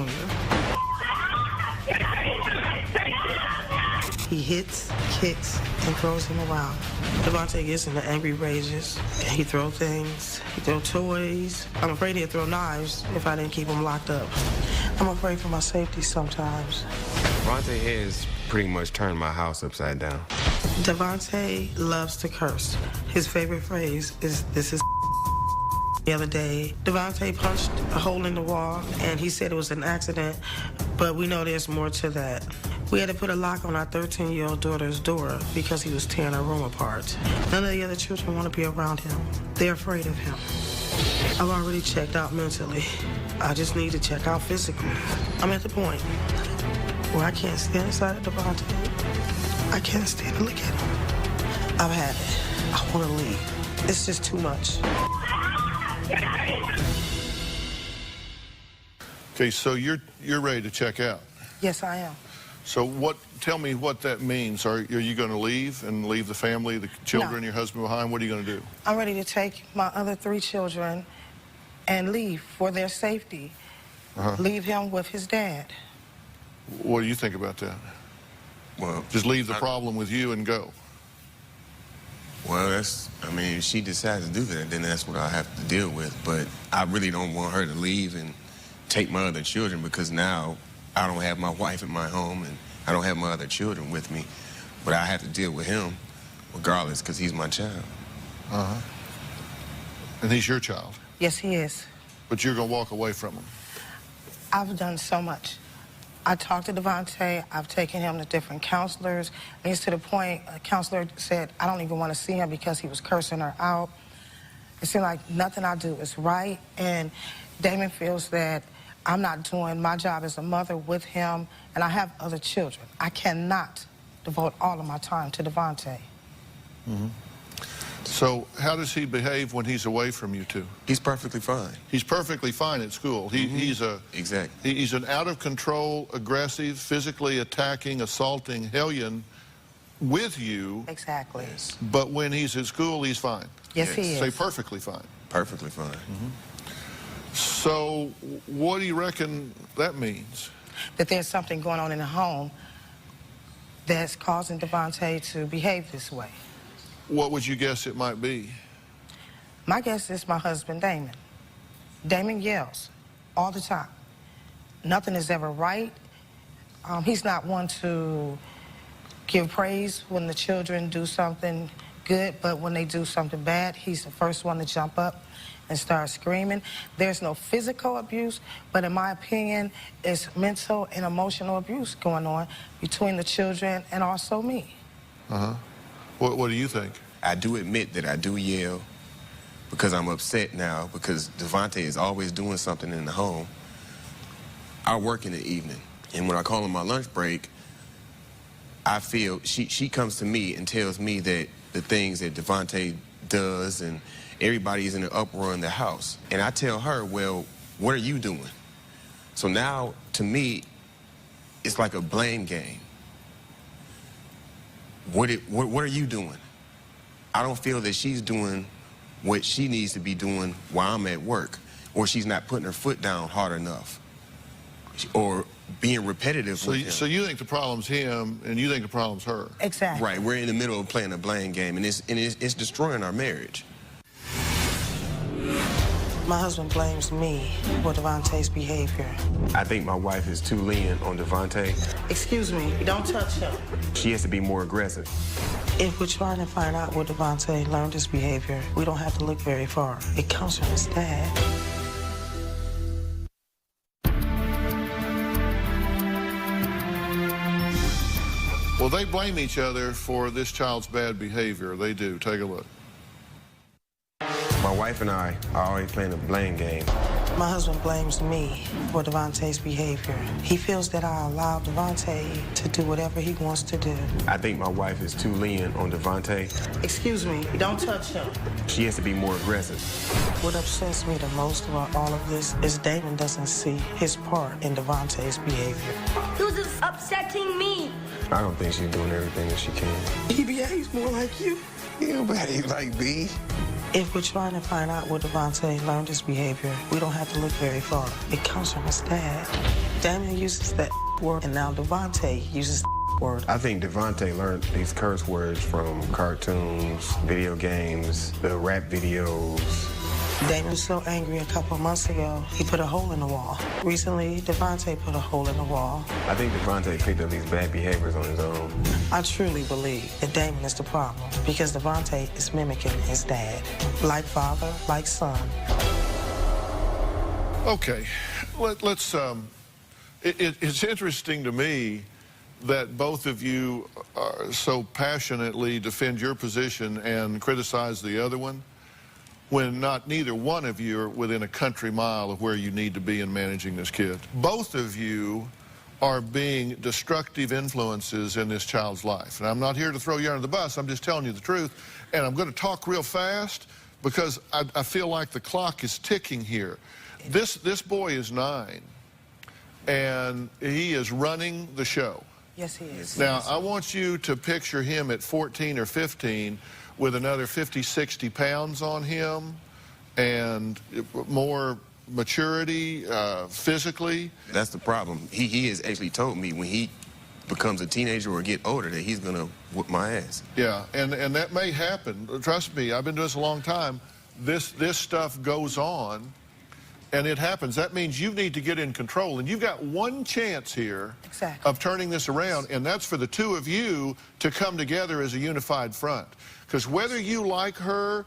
Speaker 20: He hits, kicks, and throws him around. Devontae gets into angry rages. He throws things. He throws toys. I'm afraid he'd throw knives if I didn't keep him locked up. I'm afraid for my safety sometimes.
Speaker 4: Devontae has pretty much turned my house upside down.
Speaker 20: Devontae loves to curse. His favorite phrase is, "This is." The other day, Devontae punched a hole in the wall, and he said it was an accident, but we know there's more to that. We had to put a lock on our 13-year-old daughter's door because he was tearing our room apart. None of the other children want to be around him. They're afraid of him. I've already checked out mentally. I just need to check out physically. I'm at the point where I can't stand inside of Devontae. I can't stand to look at him. I've had it. I want to leave. It's just too much.
Speaker 1: Okay, so you're ready to check out.
Speaker 20: Yes, I am.
Speaker 1: So tell me what that means. Are you going to leave and leave the family, the children,
Speaker 20: No.
Speaker 1: your husband behind? What are you going to do?
Speaker 20: I'm ready to take my other 3 children and leave for their safety. Leave him with his dad.
Speaker 1: What do you think about that?
Speaker 4: Well,
Speaker 1: just leave the problem with you and go.
Speaker 4: Well, if she decides to do that, then that's what I have to deal with. But I really don't want her to leave and take my other children because now I don't have my wife in my home and I don't have my other children with me. But I have to deal with him regardless because he's my child.
Speaker 1: And he's your child.
Speaker 20: Yes, he is.
Speaker 1: But you're going to walk away from him.
Speaker 20: I've done so much. I talked to Devontae. I've taken him to different counselors. And it's to the point a counselor said, I don't even want to see him because he was cursing her out. It seemed like nothing I do is right. And Damon feels that I'm not doing my job as a mother with him, and I have other children. I cannot devote all of my time to Devontae.
Speaker 1: So how does he behave when he's away from you two?
Speaker 4: He's perfectly fine.
Speaker 1: He's perfectly fine at school. He's an out-of-control, aggressive, physically attacking, assaulting hellion with you.
Speaker 20: Exactly.
Speaker 1: But when he's at school, he's fine.
Speaker 20: Yes, he is.
Speaker 1: Say perfectly fine.
Speaker 4: Perfectly fine.
Speaker 1: So what do you reckon that means?
Speaker 20: That there's something going on in the home that's causing Devontae to behave this way.
Speaker 1: What would you guess it might be?
Speaker 20: My guess is my husband, Damon. Damon yells all the time. Nothing is ever right. He's not one to give praise when the children do something good, but when they do something bad, he's the first one to jump up and start screaming. There's no physical abuse, but in my opinion, it's mental and emotional abuse going on between the children and also me.
Speaker 1: What do you think?
Speaker 4: I do admit that I do yell because I'm upset now because Devontae is always doing something in the home. I work in the evening, and when I call on my lunch break, I feel she comes to me and tells me that the things that Devontae does and everybody is in an uproar in the house. And I tell her, well, what are you doing? So now, to me, it's like a blame game. What are you doing? I don't feel that she's doing what she needs to be doing while I'm at work, or she's not putting her foot down hard enough, or being repetitive with him.
Speaker 1: So you think the problem's him, and you think the problem's her?
Speaker 20: Exactly.
Speaker 4: Right, we're in the middle of playing a blame game, and it's destroying our marriage.
Speaker 20: My husband blames me for Devontae's behavior.
Speaker 4: I think my wife is too lenient on Devontae.
Speaker 20: Excuse me, don't touch him.
Speaker 4: She has to be more aggressive.
Speaker 20: If we're trying to find out where Devontae learned his behavior, we don't have to look very far. It comes from his dad.
Speaker 1: Well, they blame each other for this child's bad behavior. They do. Take a look.
Speaker 4: My wife and I are always playing a blame game.
Speaker 20: My husband blames me for Devontae's behavior. He feels that I allowed Devontae to do whatever he wants to do.
Speaker 4: I think my wife is too lenient on Devontae.
Speaker 20: Excuse me, don't touch him.
Speaker 4: She has to be more aggressive.
Speaker 20: What upsets me the most about all of this is Damon doesn't see his part in Devontae's behavior.
Speaker 22: He was just upsetting me.
Speaker 4: I don't think she's doing everything that she can.
Speaker 20: He behaves more like you.
Speaker 4: He don't behave like me.
Speaker 20: If we're trying to find out where Devontae learned his behavior, we don't have to look very far. It comes from his dad. Damon uses that word, and now Devontae uses word.
Speaker 4: I think Devontae learned these curse words from cartoons, video games, the rap videos.
Speaker 20: Damon was so angry a couple of months ago, he put a hole in the wall. Recently, Devontae put a hole in the wall.
Speaker 4: I think Devontae picked up these bad behaviors on his own.
Speaker 20: I truly believe that Damon is the problem because Devontae is mimicking his dad. Like father, like son.
Speaker 1: Okay, let's, it's interesting to me that both of you so passionately defend your position and criticize the other one, when neither one of you are within a country mile of where you need to be in managing this kid. Both of you are being destructive influences in this child's life. And I'm not here to throw you under the bus, I'm just telling you the truth. And I'm going to talk real fast because I feel like the clock is ticking here. This boy is 9, and he is running the show.
Speaker 20: Yes, he is.
Speaker 1: Now, I want you to picture him at 14 or 15 with another 50, 60 pounds on him and more maturity physically.
Speaker 4: That's the problem. He has actually told me when he becomes a teenager or get older that he's going to whip my ass.
Speaker 1: Yeah, and that may happen. Trust me, I've been doing this a long time. This stuff goes on, and it happens. That means you need to get in control, and you've got one chance here of turning this around, and that's for the two of you to come together as a unified front. Because whether you like her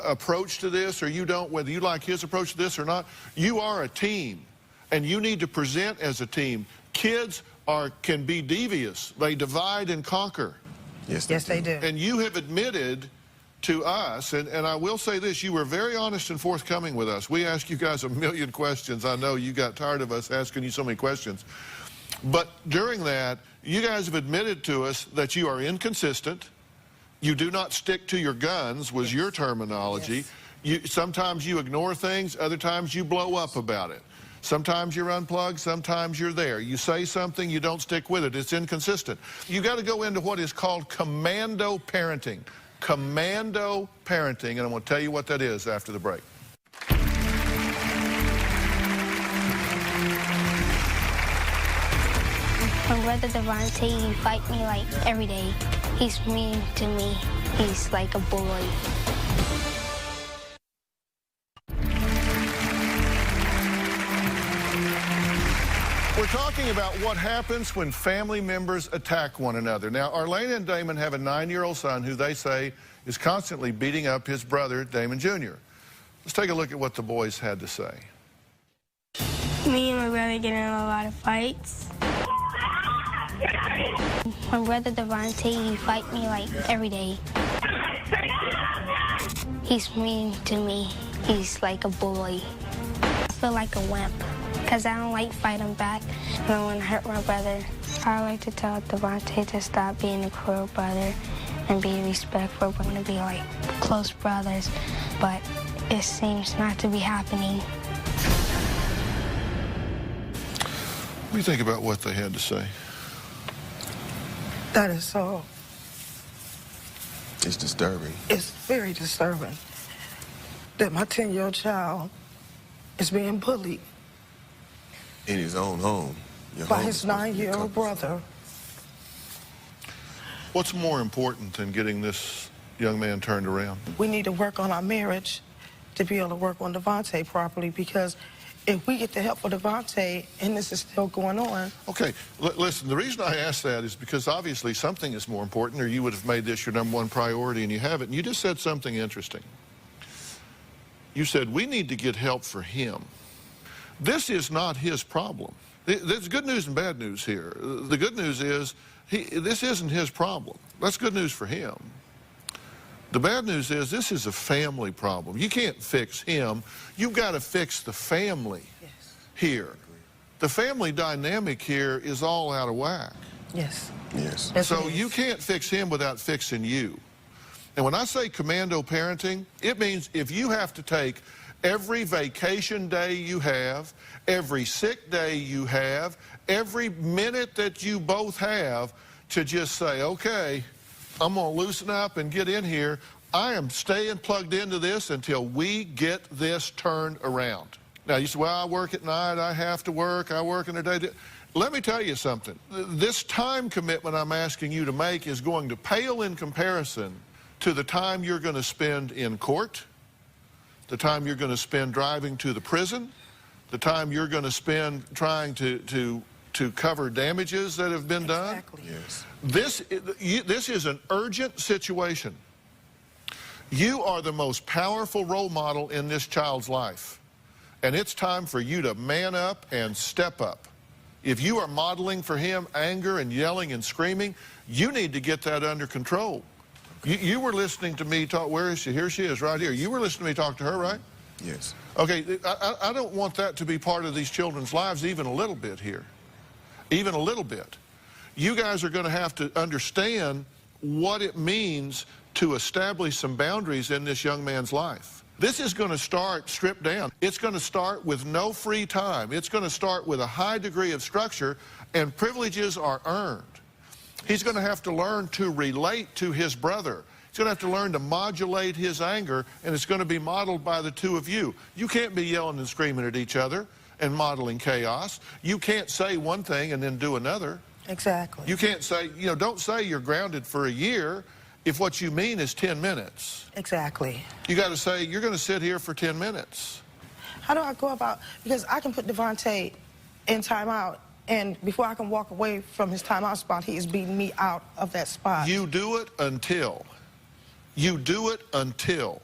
Speaker 1: approach to this or you don't, whether you like his approach to this or not, you are a team, and you need to present as a team. Kids can be devious. They divide and conquer.
Speaker 20: Yes, they do.
Speaker 1: And you have admitted to us, and I will say this, you were very honest and forthcoming with us. We asked you guys a million questions. I know you got tired of us asking you so many questions. But during that, you guys have admitted to us that you are inconsistent. You do not stick to your guns, was your terminology. Sometimes you ignore things, other times you blow up about it. Sometimes you're unplugged, sometimes you're there. You say something, you don't stick with it. It's inconsistent. You got to go into what is called commando parenting. Commando parenting, and I'm going to tell you what that is after the break.
Speaker 12: My brother Devontae, he fight me like every day. He's mean to me. He's like a bully.
Speaker 1: We're talking about what happens when family members attack one another. Now, Arlena and Damon have a 9-year-old son who they say is constantly beating up his brother, Damon Jr. Let's take a look at what the boys had to say.
Speaker 12: Me and my brother get in a lot of fights. My brother Devontae, he fight me like every day. He's mean to me. He's like a bully. I feel like a wimp because I don't like fighting back. I don't want to hurt my brother. I like to tell Devontae to stop being a cruel brother and be respectful. We're going to be like close brothers, but it seems not to be happening.
Speaker 1: What do you think about what they had to say?
Speaker 20: That is so...
Speaker 4: It's disturbing.
Speaker 20: It's very disturbing that my 10-year-old child is being bullied
Speaker 4: in his own home.
Speaker 20: By his 9-year-old brother.
Speaker 1: What's more important than getting this young man turned around?
Speaker 20: We need to work on our marriage to be able to work on Devontae properly, because if we get the help for Devontae and this is still going on...
Speaker 1: Okay, listen, the reason I ask that is because obviously something is more important, or you would have made this your #1 priority, and you haven't. And you just said something interesting. You said, we need to get help for him. This is not his problem. There's good news and bad news here. The good news is this isn't his problem. That's good news for him. The bad news is this is a family problem. You can't fix him. You've got to fix the family here. The family dynamic here is all out of whack.
Speaker 20: Yes.
Speaker 4: Yes.
Speaker 1: So you can't fix him without fixing you. And when I say commando parenting, it means if you have to take every vacation day you have, every sick day you have, every minute that you both have to just say, okay, I'm going to loosen up and get in here. I am staying plugged into this until we get this turned around. Now, you say, well, I work at night, I have to work, I work in the day. Let me tell you something. This time commitment I'm asking you to make is going to pale in comparison to the time you're going to spend in court, the time you're going to spend driving to the prison, the time you're going to spend trying to cover damages that have been done.
Speaker 20: Exactly.
Speaker 1: Yes. This is an urgent situation. You are the most powerful role model in this child's life, and it's time for you to man up and step up. If you are modeling for him anger and yelling and screaming, you need to get that under control. You were listening to me talk. Where is she? Here she is, right here. You were listening to me talk to her, right?
Speaker 4: Yes.
Speaker 1: Okay, I don't want that to be part of these children's lives even a little bit here. Even a little bit. You guys are going to have to understand what it means to establish some boundaries in this young man's life. This is going to start stripped down. It's going to start with no free time. It's going to start with a high degree of structure, and privileges are earned. He's going to have to learn to relate to his brother. He's going to have to learn to modulate his anger, and it's going to be modeled by the two of you. You can't be yelling and screaming at each other and modeling chaos. You can't say one thing and then do another.
Speaker 20: Exactly.
Speaker 1: You can't say, you know, don't say you're grounded for a year if what you mean is 10 minutes.
Speaker 20: Exactly.
Speaker 1: You got to say, you're going to sit here for 10 minutes.
Speaker 20: How do I go about, because I can put Devontae in timeout, and before I can walk away from his timeout spot, he is beating me out of that spot.
Speaker 1: You do it until. You do it until.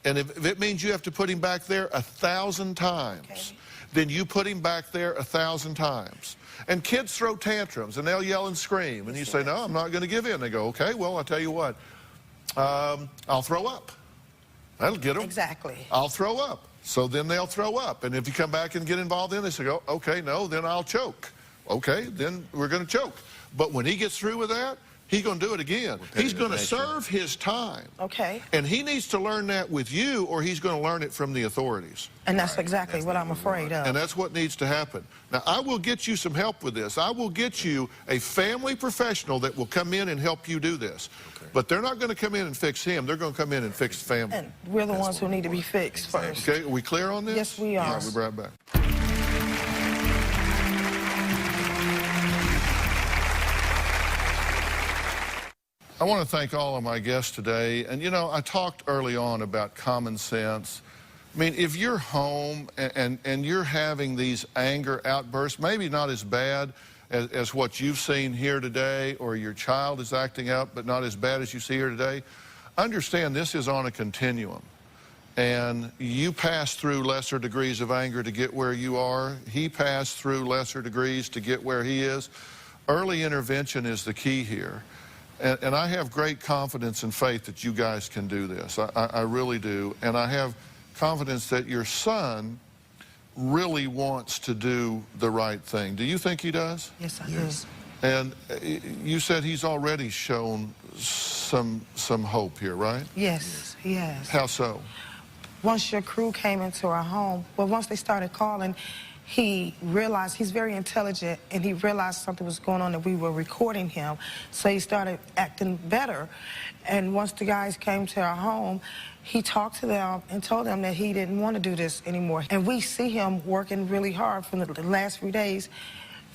Speaker 1: And if it means you have to put him back there 1,000 times, okay, then you put him back there 1,000 times. And kids throw tantrums, and they'll yell and scream. And you say, no, I'm not going to give in. They go, okay, well, I'll tell you what. I'll throw up. That'll get them.
Speaker 20: Exactly.
Speaker 1: I'll throw up. So then they'll throw up. And if you come back and get involved in this, they go, okay, no, then I'll choke. Okay, then we're going to choke. But when he gets through with that, he's going to do it again. He's going to serve his time.
Speaker 20: Okay.
Speaker 1: And he needs to learn that with you, or he's going to learn it from the authorities.
Speaker 20: And that's exactly what I'm afraid of.
Speaker 1: And that's what needs to happen. Now, I will get you some help with this. I will get you a family professional that will come in and help you do this. Okay. But they're not going to come in and fix him. They're going to come in and fix the family.
Speaker 20: And we're the ones who need to be fixed first.
Speaker 1: Okay, are we clear on this?
Speaker 20: Yes, we are.
Speaker 1: All right, we'll be right back. I want to thank all of my guests today. And, you know, I talked early on about common sense. I mean, if you're home and you're having these anger outbursts, maybe not as bad as what you've seen here today, or your child is acting out, but not as bad as you see here today, understand this is on a continuum. And you pass through lesser degrees of anger to get where you are. He passed through lesser degrees to get where he is. Early intervention is the key here. And I have great confidence and faith that you guys can do this. I really do. And I have confidence that your son really wants to do the right thing. Do you think he does?
Speaker 20: Yes, I do.
Speaker 1: And you said he's already shown some hope here, right?
Speaker 20: Yes, he has.
Speaker 1: How so?
Speaker 20: Once your crew came into our home, well, once they started calling, he realized, he's very intelligent, and he realized something was going on, that we were recording him. So he started acting better. And once the guys came to our home, he talked to them and told them that he didn't want to do this anymore. And we see him working really hard from the last few days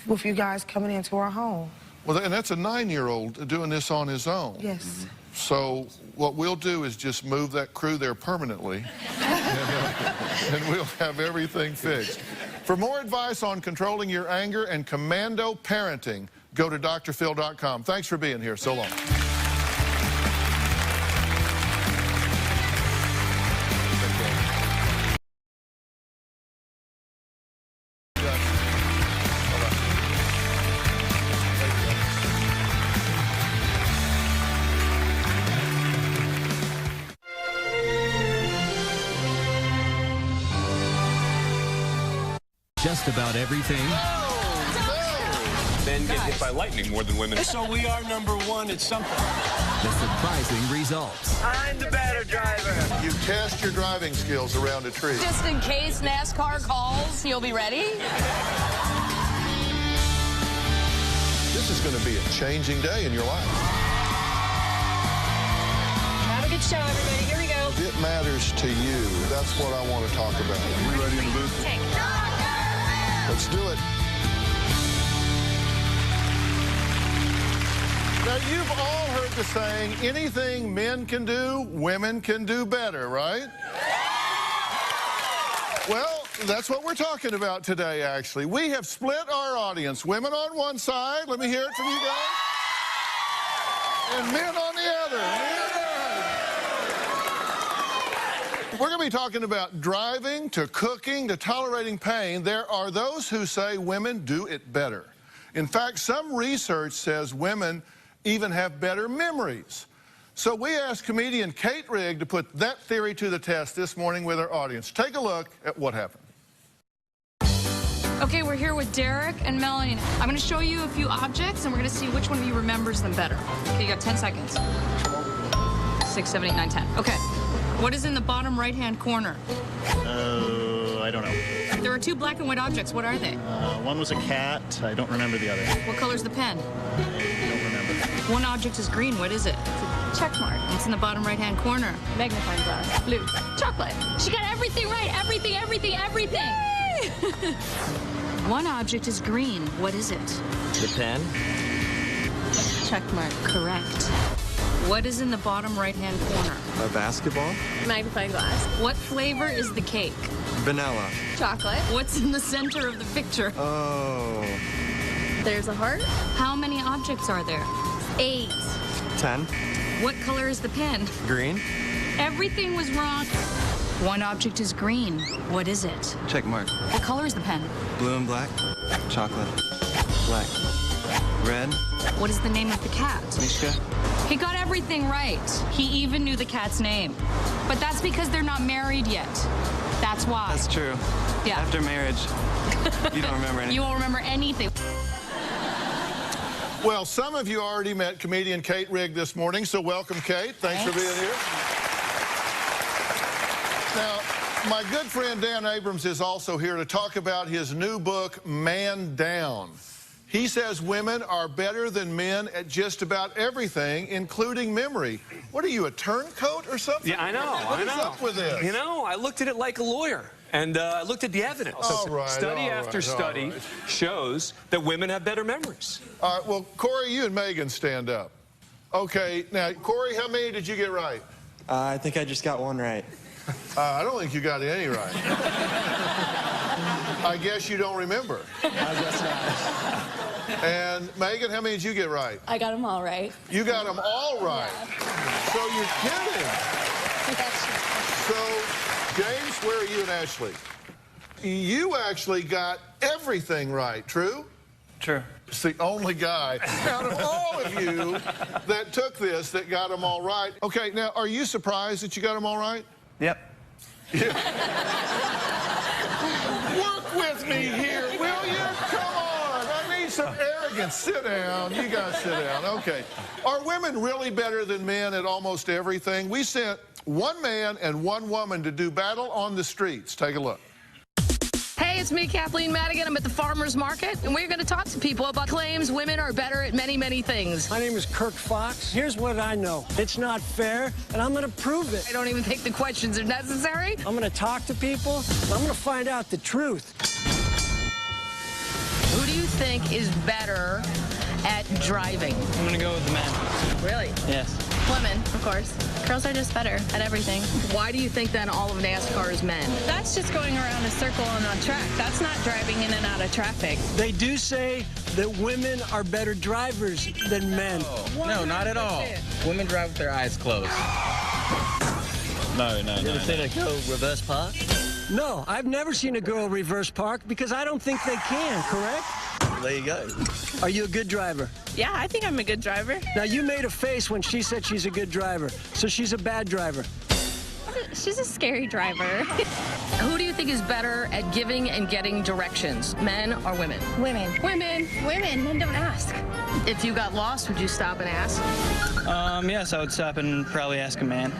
Speaker 20: with you guys coming into our home.
Speaker 1: Well, and that's a 9-year-old doing this on his own.
Speaker 20: Yes.
Speaker 1: So what we'll do is just move that crew there permanently, and we'll have everything fixed. For more advice on controlling your anger and commando parenting, go to drphil.com. Thanks for being here. So long.
Speaker 3: Just about everything.
Speaker 13: Men get hit by lightning more than women.
Speaker 14: So we are #1 at something.
Speaker 3: The surprising results.
Speaker 14: I'm the better driver.
Speaker 1: You test your driving skills around a tree.
Speaker 21: Just in case NASCAR calls, you'll be ready?
Speaker 1: This is going to be a changing day in your life.
Speaker 21: Have a good show, everybody. Here we go.
Speaker 1: It matters to you. That's what I want to talk about. Are we ready in the booth? Let's do it. Now, you've all heard the saying, anything men can do, women can do better, right? Well, that's what we're talking about today, actually. We have split our audience. Women on one side, let me hear it from you guys, and men on the other. We're going to be talking about driving, to cooking, to tolerating pain. There are those who say women do it better. In fact, some research says women even have better memories. So we asked comedian Kate Rigg to put that theory to the test this morning with our audience. Take a look at what happened.
Speaker 21: Okay, we're here with Derek and Melanie. I'm going to show you a few objects, and we're going to see which one of you remembers them better. Okay, you got 10 seconds. 6, 7, 8, 9, 10. Okay. What is in the bottom right-hand corner?
Speaker 15: I don't know.
Speaker 21: There are 2 black and white objects. What are they?
Speaker 15: One was a cat. I don't remember the other.
Speaker 21: What color's the pen?
Speaker 15: I don't remember.
Speaker 21: One object is green. What is it? It's a check mark. It's in the bottom right-hand corner. Magnifying glass. Blue. Chocolate. She got everything right. Everything, everything, everything. Yay! One object is green. What is it?
Speaker 19: The pen?
Speaker 21: Check mark. Correct. What is in the bottom right-hand corner?
Speaker 19: A basketball?
Speaker 21: Magnifying glass. What flavor is the cake?
Speaker 19: Vanilla.
Speaker 21: Chocolate. What's in the center of the picture?
Speaker 19: Oh.
Speaker 21: There's a heart. How many objects are there? 8.
Speaker 19: 10.
Speaker 21: What color is the pen?
Speaker 19: Green.
Speaker 21: Everything was wrong. One object is green. What is it?
Speaker 19: Check mark.
Speaker 21: What color is the pen?
Speaker 19: Blue and black. Chocolate. Black. Red.
Speaker 21: What is the name of the cat?
Speaker 19: Mishka.
Speaker 21: He got everything right. He even knew the cat's name. But that's because they're not married yet. That's why.
Speaker 19: That's true.
Speaker 21: Yeah.
Speaker 19: After marriage, you don't remember anything.
Speaker 21: You won't remember anything.
Speaker 1: Well, some of you already met comedian Kate Rigg this morning, so welcome, Kate. Thanks for being here. Now, my good friend Dan Abrams is also here to talk about his new book, Man Down. He says women are better than men at just about everything, including memory. What are you, a turncoat or something?
Speaker 17: Yeah, I know.
Speaker 1: What is up with this?
Speaker 17: You know, I looked at it like a lawyer. And I looked at the evidence. Study after study shows that women have better memories.
Speaker 1: All right, well, Corey, you and Megan stand up. Okay, now, Corey, how many did you get right?
Speaker 19: I think I just got one right.
Speaker 1: I don't think you got any right. I guess you don't remember.
Speaker 19: I guess not.
Speaker 1: And Megan, how many did you get right?
Speaker 21: I got them all right.
Speaker 1: You got them all right. Yeah. So you're kidding. So, James, where are you and Ashley? You actually got everything right, true?
Speaker 19: True.
Speaker 1: It's the only guy out of all of you that took this that got them all right. Okay, now, are you surprised that you got them all right?
Speaker 19: Yep.
Speaker 1: Yeah. Work with me here, will you? Come on. I need some arrogance. Sit down. You guys sit down. Okay. Are women really better than men at almost everything? We sent one man and one woman to do battle on the streets. Take a look.
Speaker 21: Hey, it's me, Kathleen Madigan. I'm at the farmer's market, and we're going to talk to people about claims women are better at many, many things.
Speaker 18: My name is Kirk Fox. Here's what I know. It's not fair, and I'm going to prove it.
Speaker 21: I don't even think the questions are necessary.
Speaker 18: I'm going to talk to people, and I'm going to find out the truth.
Speaker 21: Who do you think is better at driving?
Speaker 19: I'm going to go with the men.
Speaker 21: Really?
Speaker 19: Yes.
Speaker 21: Women, of course. Girls are just better at everything. Why do you think then all of NASCAR is men?
Speaker 24: That's just going around a circle on a track. That's not driving in and out of traffic.
Speaker 18: They do say that women are better drivers than men.
Speaker 19: No, not at all. Women drive with their eyes closed. No. You ever seen a girl reverse park?
Speaker 18: No, I've never seen a girl reverse park because I don't think they can, correct?
Speaker 19: There you go.
Speaker 18: Are you a good driver?
Speaker 24: Yeah, I think I'm a good driver.
Speaker 18: Now, you made a face when she said she's a good driver, so she's a bad driver.
Speaker 24: She's a scary driver.
Speaker 21: Who do you think is better at giving and getting directions, men or women?
Speaker 24: Women. Women. Women. Men don't ask.
Speaker 21: If you got lost, would you stop and ask?
Speaker 19: Yes, I would stop and probably ask a man.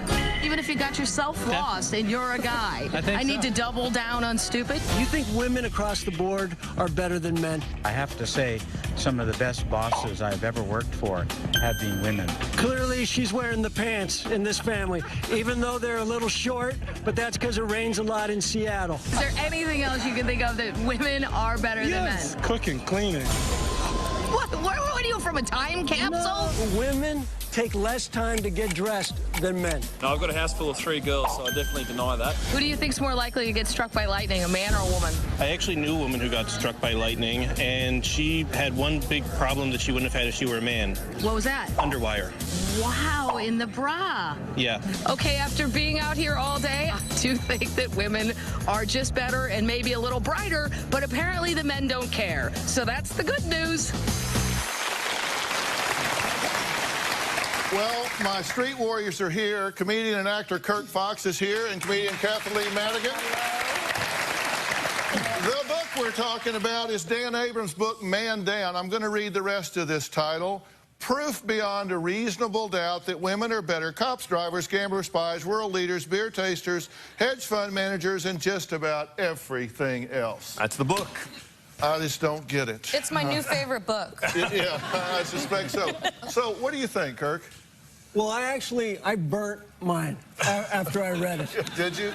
Speaker 21: Even if you got yourself lost and you're a guy,
Speaker 19: I
Speaker 21: need to double down on stupid?
Speaker 18: You think women across the board are better than men?
Speaker 25: I have to say, some of the best bosses I've ever worked for have been women.
Speaker 18: Clearly, she's wearing the pants in this family, even though they're a little short, but that's because it rains a lot in Seattle.
Speaker 21: Is there anything else you can think of that women are better than men?
Speaker 18: Cooking, cleaning.
Speaker 21: What are you, from from a time capsule?
Speaker 18: No, women take less time to get dressed than men.
Speaker 2: No, I've got a house full of 3 girls, so I definitely deny that.
Speaker 21: Who do you think's more likely to get struck by lightning, a man or a woman?
Speaker 2: I actually knew a woman who got struck by lightning, and she had one big problem that she wouldn't have had if she were a man.
Speaker 21: What was that?
Speaker 2: Underwire.
Speaker 21: Wow, in the bra.
Speaker 2: Yeah.
Speaker 21: Okay, after being out here all day, I do think that women are just better and maybe a little brighter, but apparently the men don't care. So that's the good news.
Speaker 1: Well, my street warriors are here. Comedian and actor Kirk Fox is here, and comedian Kathleen Madigan. The book we're talking about is Dan Abrams' book, Man Down. I'm going to read the rest of this title. Proof beyond a reasonable doubt that women are better cops, drivers, gamblers, spies, world leaders, beer tasters, hedge fund managers, and just about everything else.
Speaker 17: That's the book.
Speaker 1: I just don't get it.
Speaker 24: It's my new favorite book.
Speaker 1: Yeah, I suspect so. So, what do you think, Kirk?
Speaker 18: Well, I burnt mine after I read it.
Speaker 1: Did you?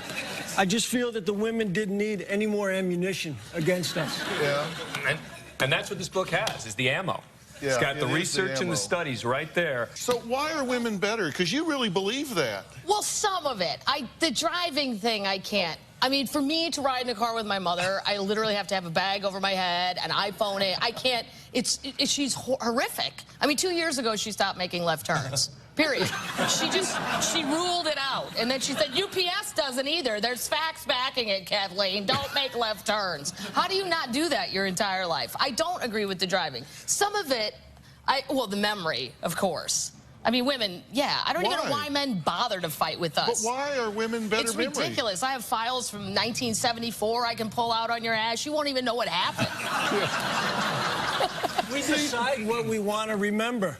Speaker 18: I just feel that the women didn't need any more ammunition against us.
Speaker 1: Yeah.
Speaker 17: And that's what this book has, is the ammo.
Speaker 1: Yeah,
Speaker 17: it's got the
Speaker 1: it is
Speaker 17: research and
Speaker 1: ammo.
Speaker 17: the studies right there.
Speaker 1: So why are women better? Because you really believe that.
Speaker 5: Well, some of it. The driving thing, I can't. I mean, for me to ride in a car with my mother, I literally have to have a bag over my head, an iPhone. I can't. She's horrific. I mean, 2 years ago, she stopped making left turns. Period. She ruled it out. And then she said, UPS doesn't either. There's facts backing it, Kathleen. Don't make left turns. How do you not do that your entire life? I don't agree with the driving. Some of it, well, the memory, of course. I mean, women, yeah. I don't even know why men bother to fight with us.
Speaker 1: But why are women better memory?
Speaker 5: It's ridiculous. I have files from 1974 I can pull out on your ass. You won't even know what happened.
Speaker 18: We decide what we want to remember.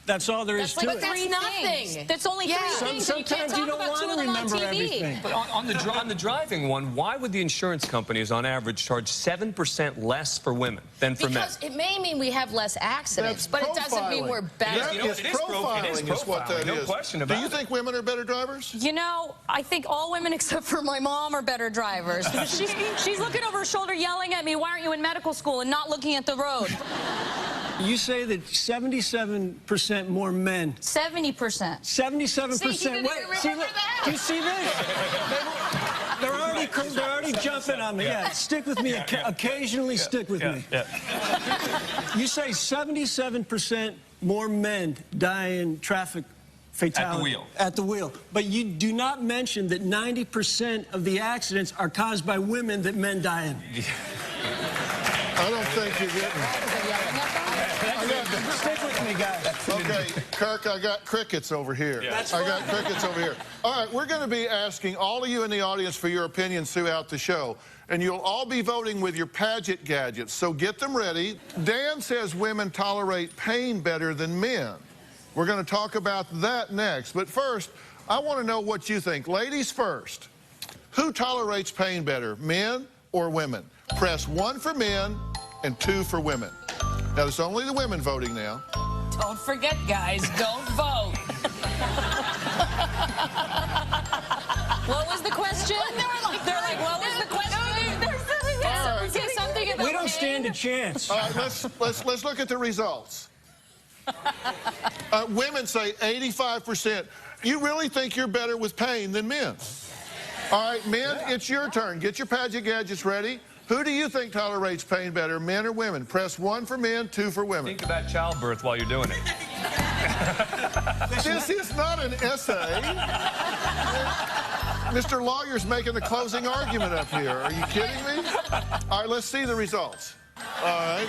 Speaker 18: That's all there is to it.
Speaker 5: But that's nothing.
Speaker 21: That's only 3 things.
Speaker 18: Sometimes you don't want to remember everything.
Speaker 17: But on the driving one, why would the insurance companies on average charge 7% less for women than for men?
Speaker 5: Because it may mean we have less accidents, but it doesn't mean we're better.
Speaker 1: That is profiling is what that
Speaker 17: no
Speaker 1: is.
Speaker 17: question about it.
Speaker 1: Do you think women are better drivers?
Speaker 24: You know, I think all women except for my mom are better drivers. She's looking over her shoulder yelling at me, why aren't you in medical school, and not looking at the road?
Speaker 18: You say that 77% more men.
Speaker 24: 70%.
Speaker 18: 77%. Wait, see, look, do you see this? They're already jumping on me. Yeah, stick with me. Occasionally stick with me. You say 77% more men die in traffic fatality.
Speaker 17: At the wheel.
Speaker 18: At the wheel. But you do not mention that 90% of the accidents are caused by women that men die in.
Speaker 1: I don't think you're getting
Speaker 18: Stick with me, guys.
Speaker 1: Okay, Kirk, I got crickets over here.
Speaker 18: Yeah.
Speaker 1: I got crickets over here. All right, we're going to be asking all of you in the audience for your opinions throughout the show. And you'll all be voting with your Paget gadgets, so get them ready. Dan says women tolerate pain better than men. We're going to talk about that next. But first, I want to know what you think. Ladies first. Who tolerates pain better, men or women? Press 1 for men and 2 for women. Now, it's only the women voting now.
Speaker 5: Don't forget, guys, don't vote.
Speaker 24: What was the question? They're like, what was the question? Say something about
Speaker 18: We don't stand a chance.
Speaker 1: All right, let's look at the results. Women say 85%. You really think you're better with pain than men? All right, men, it's your turn. Get your Paget gadgets ready. Who do you think tolerates pain better, men or women? Press 1 for men, 2 for women.
Speaker 17: Think about childbirth while you're doing it.
Speaker 1: This is not an essay. Mr. Lawyer's making the closing argument up here. Are you kidding me? All right, let's see the results. All right.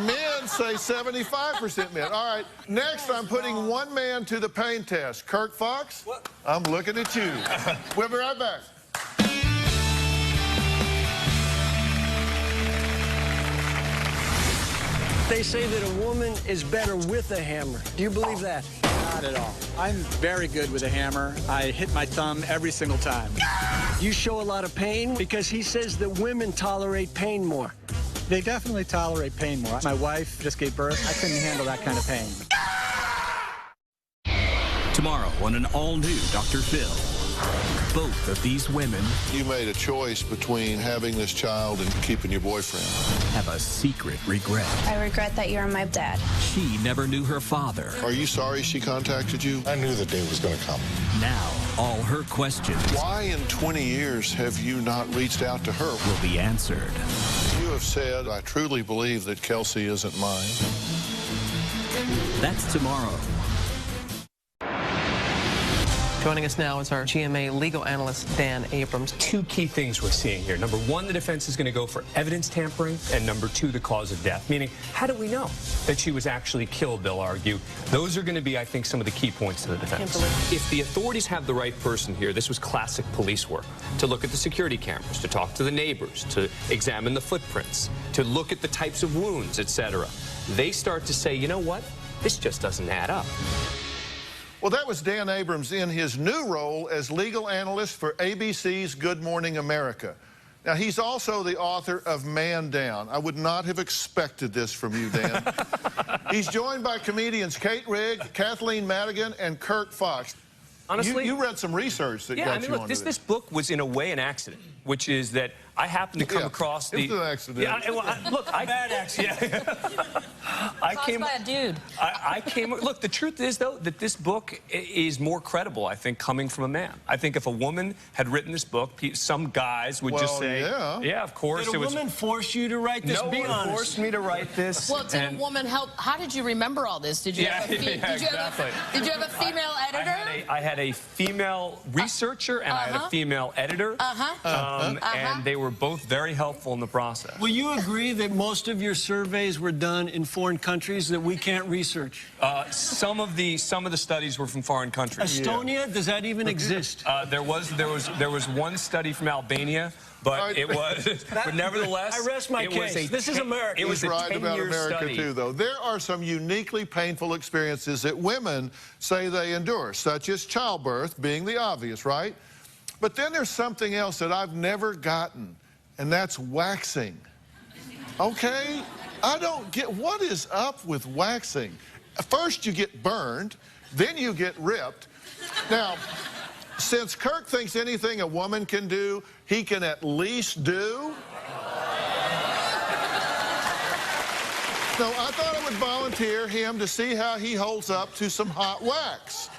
Speaker 1: Men say 75% men. All right, next I'm putting one man to the pain test. Kirk Fox, I'm looking at you. We'll be right back.
Speaker 18: They say that a woman is better with a hammer. Do you believe that?
Speaker 6: Not at all. I'm very good with a hammer. I hit my thumb every single time.
Speaker 18: You show a lot of pain because he says that women tolerate pain more.
Speaker 6: They definitely tolerate pain more. My wife just gave birth. I couldn't handle that kind of pain.
Speaker 3: Tomorrow on an all-new Dr. Phil. Both of these women
Speaker 1: You made a choice between having this child and keeping your boyfriend.
Speaker 3: have a secret regret.
Speaker 12: I regret that you're my dad.
Speaker 3: she never knew her father.
Speaker 1: Are you sorry she contacted you?
Speaker 8: I knew the day was going to come.
Speaker 3: Now, all her questions
Speaker 1: Why in 20 years have you not reached out to her?
Speaker 3: will be answered.
Speaker 1: You have said, I truly believe that Kelsey isn't mine.
Speaker 3: That's tomorrow.
Speaker 9: Joining us now is our GMA legal analyst, Dan Abrams.
Speaker 17: Two key things we're seeing here. Number one, the defense is going to go for evidence tampering, and number two, the cause of death. Meaning, how do we know that she was actually killed, they'll argue. Those are going to be, I think, some of the key points to the defense. If the authorities have the right person here, this was classic police work, to look at the security cameras, to talk to the neighbors, to examine the footprints, to look at the types of wounds, etc. They start to say, you know what? This just doesn't add up.
Speaker 1: Well, that was Dan Abrams in his new role as legal analyst for ABC's Good Morning America. Now, he's also the author of Man Down. I would not have expected this from you, Dan. He's joined by comedians Kate Rigg, Kathleen Madigan, and Kirk Fox.
Speaker 17: Honestly,
Speaker 1: you read some research that got you
Speaker 17: look,
Speaker 1: onto
Speaker 17: this book was in a way an accident, which is that I happened to come across the...
Speaker 1: It was an accident.
Speaker 17: Bad accident.
Speaker 24: Caused by a dude.
Speaker 17: Look, the truth is, though, that this book is more credible, I think, coming from a man. I think if a woman had written this book, some guys would just say, yeah, of course.
Speaker 18: Did a woman force you to write this?
Speaker 17: No one forced me to write this.
Speaker 5: Well, did a woman help? How did you remember all this? Did you have a did you have a female editor?
Speaker 17: I had a female researcher and I had a female editor. And they were both very helpful in the process.
Speaker 18: Will you agree that most of your surveys were done in foreign countries that we can't research?
Speaker 17: Some of the studies were from foreign countries.
Speaker 18: Estonia, does that even exist?
Speaker 17: There was one study from Albania, but it was. But nevertheless,
Speaker 18: I rest my case. This is America.
Speaker 17: It was
Speaker 1: He's right about America
Speaker 17: study.
Speaker 1: too, though. There are some uniquely painful experiences that women say they endure, such as childbirth being the obvious, right? But then there's something else that I've never gotten, and that's waxing. Okay? I don't get, what is up with waxing? First you get burned, then you get ripped. Now, since Kirk thinks anything a woman can do, he can at least do. So I thought I would volunteer him to see how he holds up to some hot wax.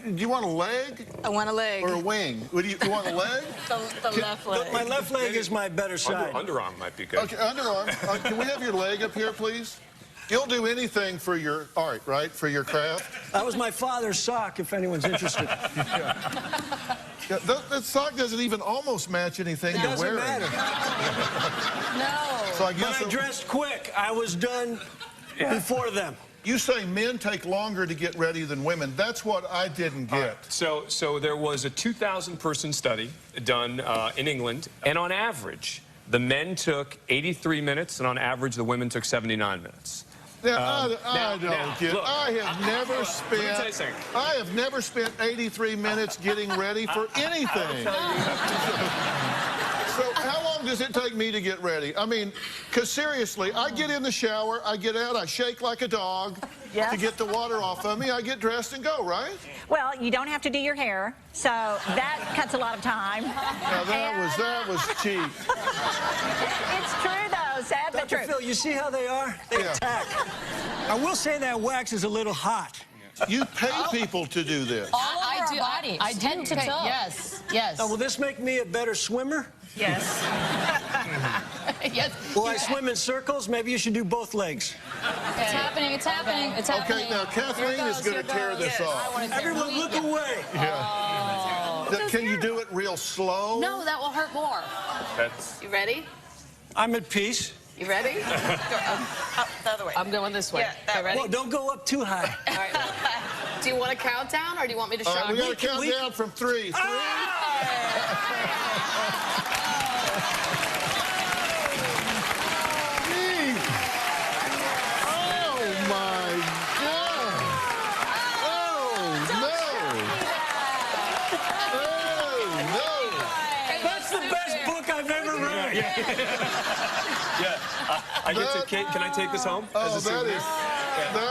Speaker 1: Do you want a leg?
Speaker 23: I want a leg.
Speaker 1: Or a wing? What do you want a leg?
Speaker 23: The left leg.
Speaker 18: My left leg is my better side.
Speaker 17: Underarm might be good.
Speaker 1: Okay, underarm. Can we have your leg up here, please? You'll do anything for your art, right? For your craft?
Speaker 18: That was my father's sock, if anyone's interested.
Speaker 1: Yeah, that sock doesn't even almost match anything you're wearing.
Speaker 18: It doesn't matter.
Speaker 23: No.
Speaker 1: So I guess
Speaker 18: but I dressed quick. I was done before them.
Speaker 1: You say men take longer to get ready than women. That's what I didn't get.
Speaker 17: So there was a 2,000-person study done in England, and on average, the men took 83 minutes, and on average, the women took 79 minutes.
Speaker 1: Now, I don't get it. I have never spent 83 minutes getting ready for anything. So how long does it take me to get ready? I mean, because seriously, I get in the shower, I get out, I shake like a dog to get the water off of me. I get dressed and go, right?
Speaker 10: Well, you don't have to do your hair, so that cuts a lot of time.
Speaker 1: Now that was cheap.
Speaker 10: It's true, though, sad but true.
Speaker 18: Dr. Phil, you see how they are? They attack. I will say that wax is a little hot.
Speaker 1: You pay people to do this.
Speaker 24: All over our bodies.
Speaker 5: I
Speaker 24: Head to toe.
Speaker 5: Yes, yes.
Speaker 18: Now, will this make me a better swimmer?
Speaker 24: Yes.
Speaker 5: Yes.
Speaker 18: Will I swim in circles? Maybe you should do both legs.
Speaker 24: It's happening. It's happening. It's happening.
Speaker 1: Okay, now Kathleen is going to tear this off.
Speaker 18: Everyone, look away.
Speaker 1: Can you do it real slow?
Speaker 23: No, that will hurt more. You ready?
Speaker 18: I'm at peace.
Speaker 23: You ready? Go, the other way.
Speaker 5: I'm going this way.
Speaker 23: Yeah, that ready?
Speaker 18: Well, don't go up too high.
Speaker 23: All right. Do you want a countdown, or do you want me to show you?
Speaker 1: We got to count down from 3. 3.
Speaker 17: Can I take this home?
Speaker 1: Oh, that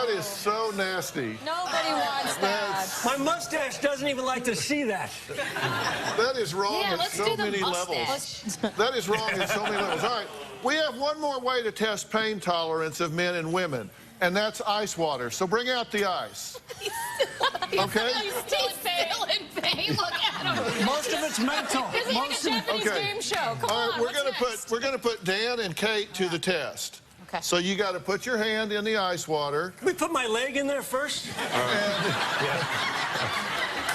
Speaker 1: is so nasty.
Speaker 24: Nobody wants that.
Speaker 18: My mustache doesn't even like to see that.
Speaker 1: That is wrong at so many levels. That is wrong at so many levels. All right, we have one more way to test pain tolerance of men and women. and that's ice water. So bring out the ice. Okay?
Speaker 5: He's still in pain. Look at him.
Speaker 18: Most of it's mental.
Speaker 5: This is like a Japanese game show. Come on,
Speaker 1: we're gonna put Dan and Kate to the test.
Speaker 5: Okay.
Speaker 1: So you got to put your hand in the ice water.
Speaker 18: Can we put my leg in there first?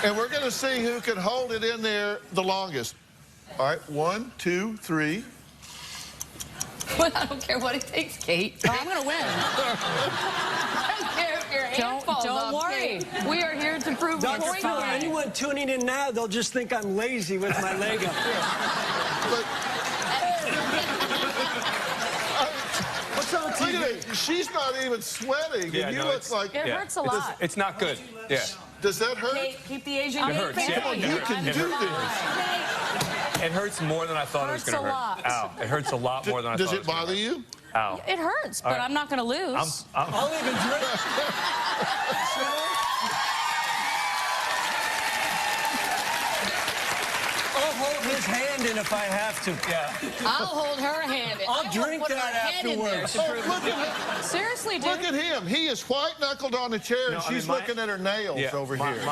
Speaker 1: And we're going to see who can hold it in there the longest. All right, 1, 2, 3.
Speaker 5: But I don't care what it takes, Kate.
Speaker 24: I'm going to win.
Speaker 5: I don't care if your hand falls
Speaker 24: Don't
Speaker 5: off,
Speaker 24: worry.
Speaker 5: Kate. We are here to prove
Speaker 18: Dr.
Speaker 5: your
Speaker 18: Phil,
Speaker 5: point.
Speaker 18: anyone tuning in now, they'll just think I'm lazy with my leg up. What's on TV?
Speaker 1: Look at it. She's not even sweating, and you look like...
Speaker 24: It hurts a lot.
Speaker 17: It's not good. Yeah.
Speaker 1: Does that hurt?
Speaker 5: Kate, keep the Asian
Speaker 17: It hurts.
Speaker 1: Come on, you can do this.
Speaker 17: It hurts more than I thought it was going to hurt.
Speaker 24: Hurts a lot.
Speaker 17: Ow. It hurts a lot more than I thought.
Speaker 1: Does it bother you?
Speaker 17: Ow.
Speaker 24: It hurts, but I'm not going to lose.
Speaker 18: I'll even drink. I'll hold his hand in if I have to.
Speaker 17: Yeah.
Speaker 5: I'll hold her hand.
Speaker 18: I'll drink that afterwards.
Speaker 1: Look at him.
Speaker 24: Seriously, dude.
Speaker 1: Look at him. He is white-knuckled on the chair, and she's looking at her nails over here.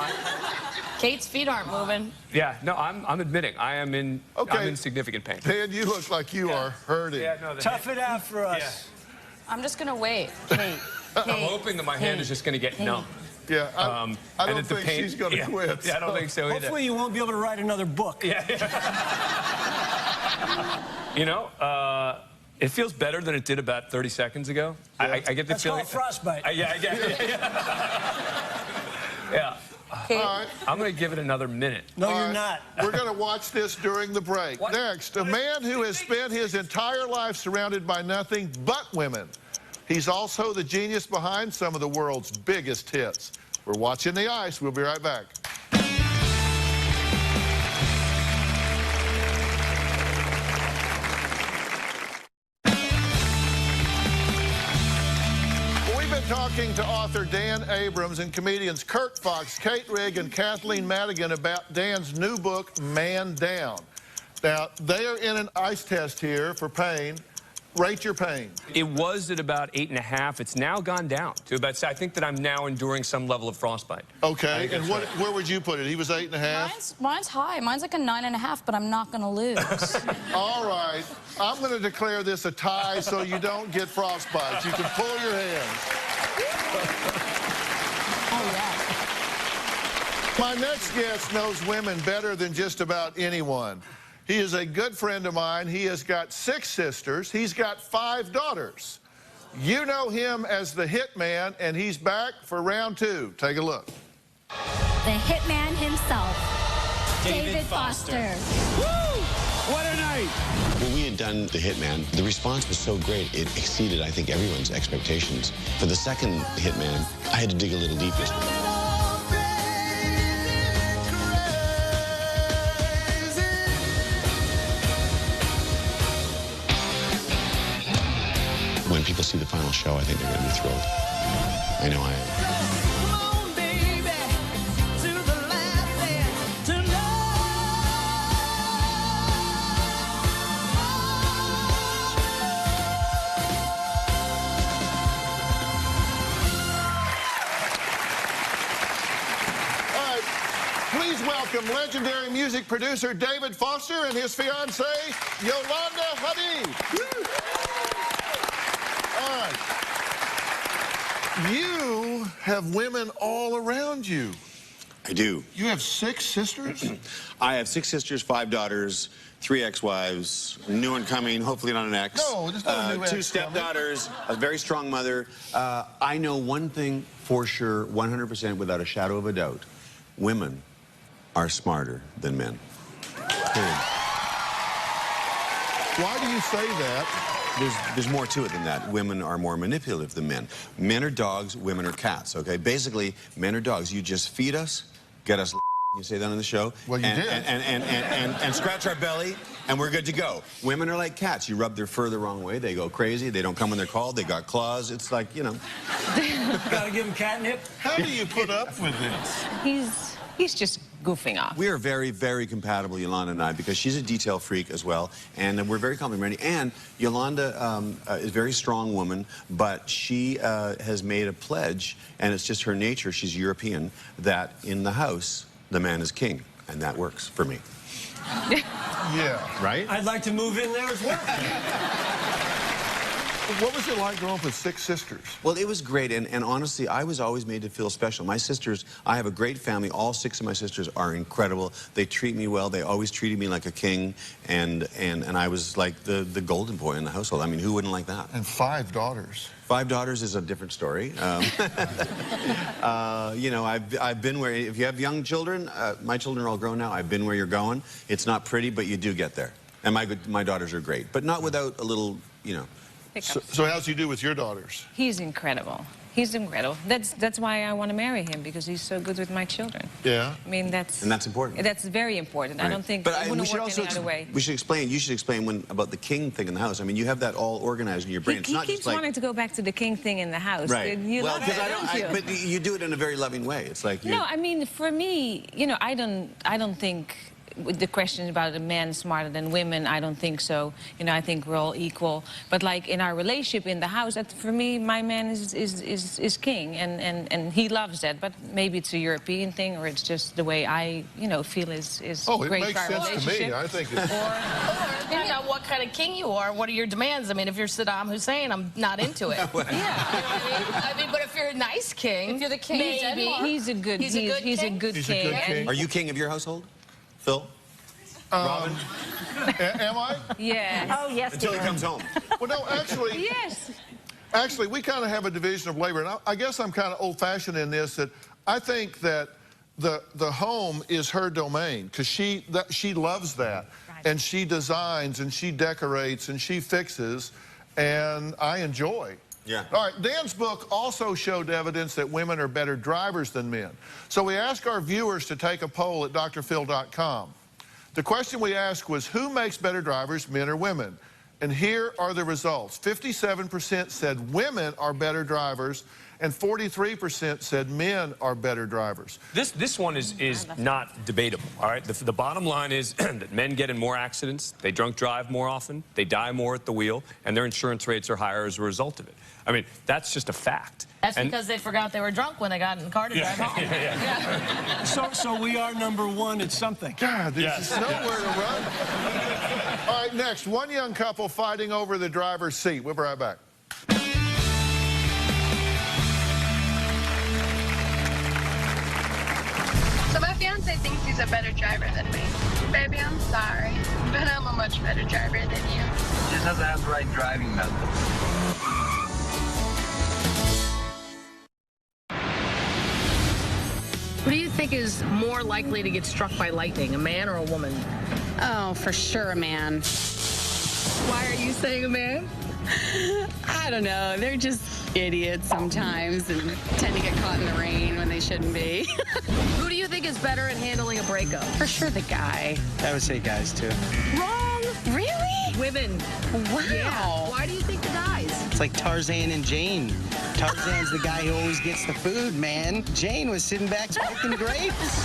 Speaker 5: Kate's feet aren't moving.
Speaker 17: Yeah, no, I'm admitting I'm in significant pain.
Speaker 1: Dan, you look like you are hurting.
Speaker 17: Yeah, no,
Speaker 18: Tough it out for us.
Speaker 17: Yeah.
Speaker 24: I'm just going to wait. Kate.
Speaker 17: I'm hoping that my hand is just going to get numb.
Speaker 1: Yeah, I don't think she's going to quit.
Speaker 17: Yeah, I don't think so either.
Speaker 18: Hopefully you won't be able to write another book.
Speaker 17: Yeah. You know, it feels better than it did about 30 seconds ago.
Speaker 1: Yeah.
Speaker 17: I get the
Speaker 18: That's
Speaker 17: feeling.
Speaker 18: called frostbite.
Speaker 17: Yeah, I get it. Yeah.
Speaker 1: All right.
Speaker 17: I'm going to give it another minute.
Speaker 18: No, you're not.
Speaker 1: We're going to watch this during the break. Next, a man who has spent his entire life surrounded by nothing but women. He's also the genius behind some of the world's biggest hits. We're watching the ice. We'll be right back. We've been talking to author Dan Abrams and comedians Kirk Fox, Kate Rigg, and Kathleen Madigan about Dan's new book, Man Down. Now, they are in an ice test here for pain. Rate your pain.
Speaker 17: It was at about 8.5. It's now gone down to about, I think that I'm now enduring some level of frostbite.
Speaker 1: Okay, and where would you put it? He was 8.5?
Speaker 24: Mine's high. Mine's like a 9.5, but I'm not going to lose.
Speaker 1: All right, I'm going to declare this a tie so you don't get frostbite. You can pull your hands.
Speaker 24: Oh, yeah.
Speaker 1: My next guest knows women better than just about anyone. He is a good friend of mine. He has got 6 sisters. He's got 5 daughters. You know him as the Hitman, and he's back for round 2. Take a look.
Speaker 7: The Hitman himself, David Foster.
Speaker 14: Woo! What a night!
Speaker 8: When we had done The Hitman, the response was so great, it exceeded, I think, everyone's expectations. For the second Hitman, I had to dig a little deeper. When people see the final show, I think they're going to be thrilled. I know I am.
Speaker 1: All right, please welcome legendary music producer David Foster and his fiancée, Yolanda Hadid. All right. You have women all around you.
Speaker 8: I do.
Speaker 1: You have 6 sisters?
Speaker 8: I have 6 sisters, 5 daughters, 3 ex-wives, a new one coming, hopefully not an ex.
Speaker 1: No, there's not a new
Speaker 8: 2
Speaker 1: ex
Speaker 8: stepdaughters, a very strong mother. I know one thing for sure, 100% without a shadow of a doubt. Women are smarter than men. Period.
Speaker 1: Why do you say that?
Speaker 8: There's more to it than that. Women are more manipulative than men. Men are dogs, women are cats, okay? Basically, men are dogs. You just feed us, get us, you say that on the show.
Speaker 1: Well, you did.
Speaker 8: And scratch our belly, and we're good to go. Women are like cats. You rub their fur the wrong way, they go crazy. They don't come when they're called. They got claws. It's like, you know.
Speaker 18: Gotta give him catnip.
Speaker 1: How do you put up with this?
Speaker 11: He's just
Speaker 4: goofing off.
Speaker 8: We are very, very compatible, Yolanda and I, because she's a detail freak as well, and we're very complimentary. And Yolanda is a very strong woman, but she has made a pledge, and it's just her nature, she's European, that in the house, the man is king, and that works for me.
Speaker 1: Yeah.
Speaker 8: Right?
Speaker 18: I'd like to move in there as well.
Speaker 1: What was it like growing up with 6 sisters?
Speaker 8: Well, it was great, and honestly, I was always made to feel special. My sisters, I have a great family. All 6 of my sisters are incredible. They treat me well. They always treated me like a king, and I was like the golden boy in the household. I mean, who wouldn't like that?
Speaker 1: And 5 daughters.
Speaker 8: 5 daughters is a different story. You know, I've been where, if you have young children, my children are all grown now, I've been where you're going. It's not pretty, but you do get there. And my daughters are great, but not without a little, you know.
Speaker 1: So how's he do with your daughters?
Speaker 4: He's incredible. He's incredible. That's why I want to marry him, because he's so good with my children.
Speaker 1: Yeah.
Speaker 4: I mean, that's
Speaker 8: important.
Speaker 4: That's very important.
Speaker 8: Right.
Speaker 4: I don't think
Speaker 8: but
Speaker 4: it wouldn't work any other way.
Speaker 8: We should explain. You should explain about the king thing in the house. I mean, you have that all organized in your brain.
Speaker 4: He keeps wanting to go back to the king thing in the house.
Speaker 8: Right.
Speaker 4: You
Speaker 8: well,
Speaker 4: love that, don't you?
Speaker 8: but you do it in a very loving way. It's like
Speaker 4: no. I mean, for me, you know, I don't think. With the question about a man smarter than women, I don't think so. You know, I think we're all equal. But like in our relationship in the house, for me, my man is king, and he loves that. But maybe it's a European thing, or it's just the way I, you know, feel is great for our relationship.
Speaker 1: To me. I think it's...
Speaker 5: Or depending on what kind of king you are, what are your demands? I mean, if you're Saddam Hussein, I'm not into it. Yeah. You know what I mean, but if you're a nice king, if you're the king, maybe
Speaker 4: he's a good king.
Speaker 8: Are you king of your household? Phil? Robin?
Speaker 1: Am I?
Speaker 4: Yeah.
Speaker 10: Oh, yes.
Speaker 8: Until he comes home.
Speaker 1: Well, no, actually...
Speaker 4: Yes.
Speaker 1: Actually, we kind of have a division of labor, and I guess I'm kind of old-fashioned in this, that I think that the home is her domain, because she loves that, and she designs, and she decorates, and she fixes, and I enjoy.
Speaker 8: Yeah.
Speaker 1: All right, Dan's book also showed evidence that women are better drivers than men. So we asked our viewers to take a poll at drphil.com. The question we asked was, who makes better drivers, men or women? And here are the results. 57% said women are better drivers, and 43% said men are better drivers.
Speaker 11: This one is not debatable, all right? The bottom line is that men get in more accidents, they drunk drive more often, they die more at the wheel, and their insurance rates are higher as a result of it. I mean, that's just a fact.
Speaker 5: That's because they forgot they were drunk when they got in the car to drive home.
Speaker 18: Yeah. So we are #1 at something.
Speaker 1: God, there's nowhere to run. All right, next, one young couple fighting over the driver's seat. We'll be right back.
Speaker 16: So my fiance thinks he's a better driver than me. Baby, I'm sorry, but I'm a much better driver than you.
Speaker 20: Just doesn't have the right driving methods.
Speaker 5: Who do you think is more likely to get struck by lightning, a man or a woman?
Speaker 22: Oh, for sure a man.
Speaker 5: Why are you saying a man?
Speaker 22: I don't know. They're just idiots sometimes and tend to get caught in the rain when they shouldn't be.
Speaker 5: Who do you think is better at handling a breakup?
Speaker 22: For sure the guy.
Speaker 25: I would say guys, too.
Speaker 22: Wrong. Really?
Speaker 5: Women.
Speaker 22: Wow.
Speaker 5: Yeah. Why do you think the guys?
Speaker 25: It's like Tarzan and Jane. Tarzan's the guy who always gets the food, man. Jane was sitting back smoking grapes.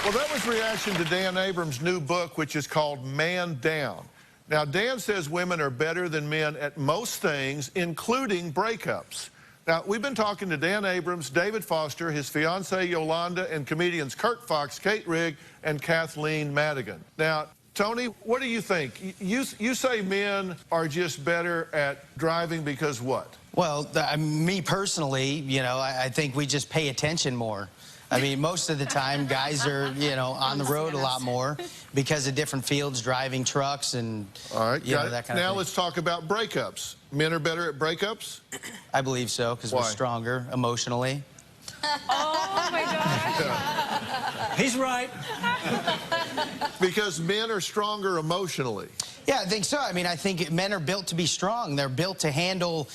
Speaker 1: Well, that was reaction to Dan Abrams' new book, which is called Man Down. Now, Dan says women are better than men at most things, including breakups. Now, we've been talking to Dan Abrams, David Foster, his fiancée Yolanda, and comedians Kurt Fox, Kate Rigg, and Kathleen Madigan. Now, Tony, what do you think? You say men are just better at driving because what?
Speaker 26: Well, me personally, you know, I think we just pay attention more. I mean, most of the time, guys are, you know, on the road a lot more because of different fields, driving trucks and,
Speaker 1: all right,
Speaker 26: you know, that kind of thing.
Speaker 1: Now let's talk about breakups. Men are better at breakups?
Speaker 26: I believe so, because we're stronger emotionally.
Speaker 4: Oh, my gosh.
Speaker 18: He's right.
Speaker 1: Because men are stronger emotionally.
Speaker 26: Yeah, I think so. I mean, I think men are built to be strong. They're built to handle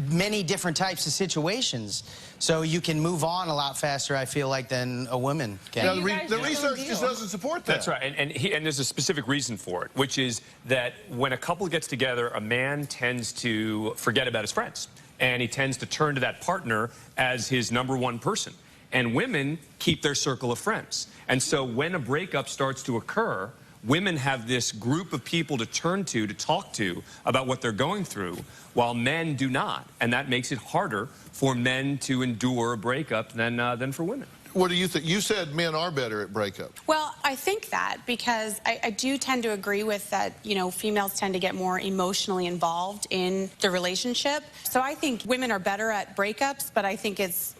Speaker 26: many different types of situations. So you can move on a lot faster, I feel like, than a woman can.
Speaker 1: Now, the research just doesn't support that.
Speaker 11: That's right, and there's a specific reason for it, which is that when a couple gets together, a man tends to forget about his friends, and he tends to turn to that partner as his #1 person. and women keep their circle of friends. And so when a breakup starts to occur, women have this group of people to turn to talk to about what they're going through, while men do not. And that makes it harder for men to endure a breakup than for women.
Speaker 1: What do you think? You said men are better at breakup.
Speaker 2: Well, I think that because I do tend to agree with that, you know, females tend to get more emotionally involved in the relationship. So I think women are better at breakups, but I think it's,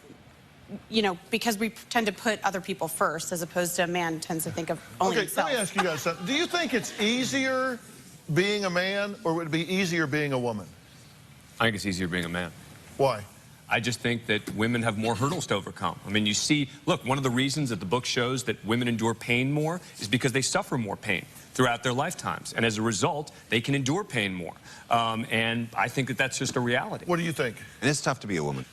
Speaker 2: you know, because we tend to put other people first as opposed to a man tends to think of only himself.
Speaker 1: Let me ask you guys something. Do you think it's easier being a man or would it be easier being a woman?
Speaker 11: I think it's easier being a man.
Speaker 1: Why?
Speaker 11: I just think that women have more hurdles to overcome. I mean, you see, look, one of the reasons that the book shows that women endure pain more is because they suffer more pain throughout their lifetimes. And as a result, they can endure pain more. And I think that that's just a reality.
Speaker 1: What do you think?
Speaker 8: And it's tough to be a woman.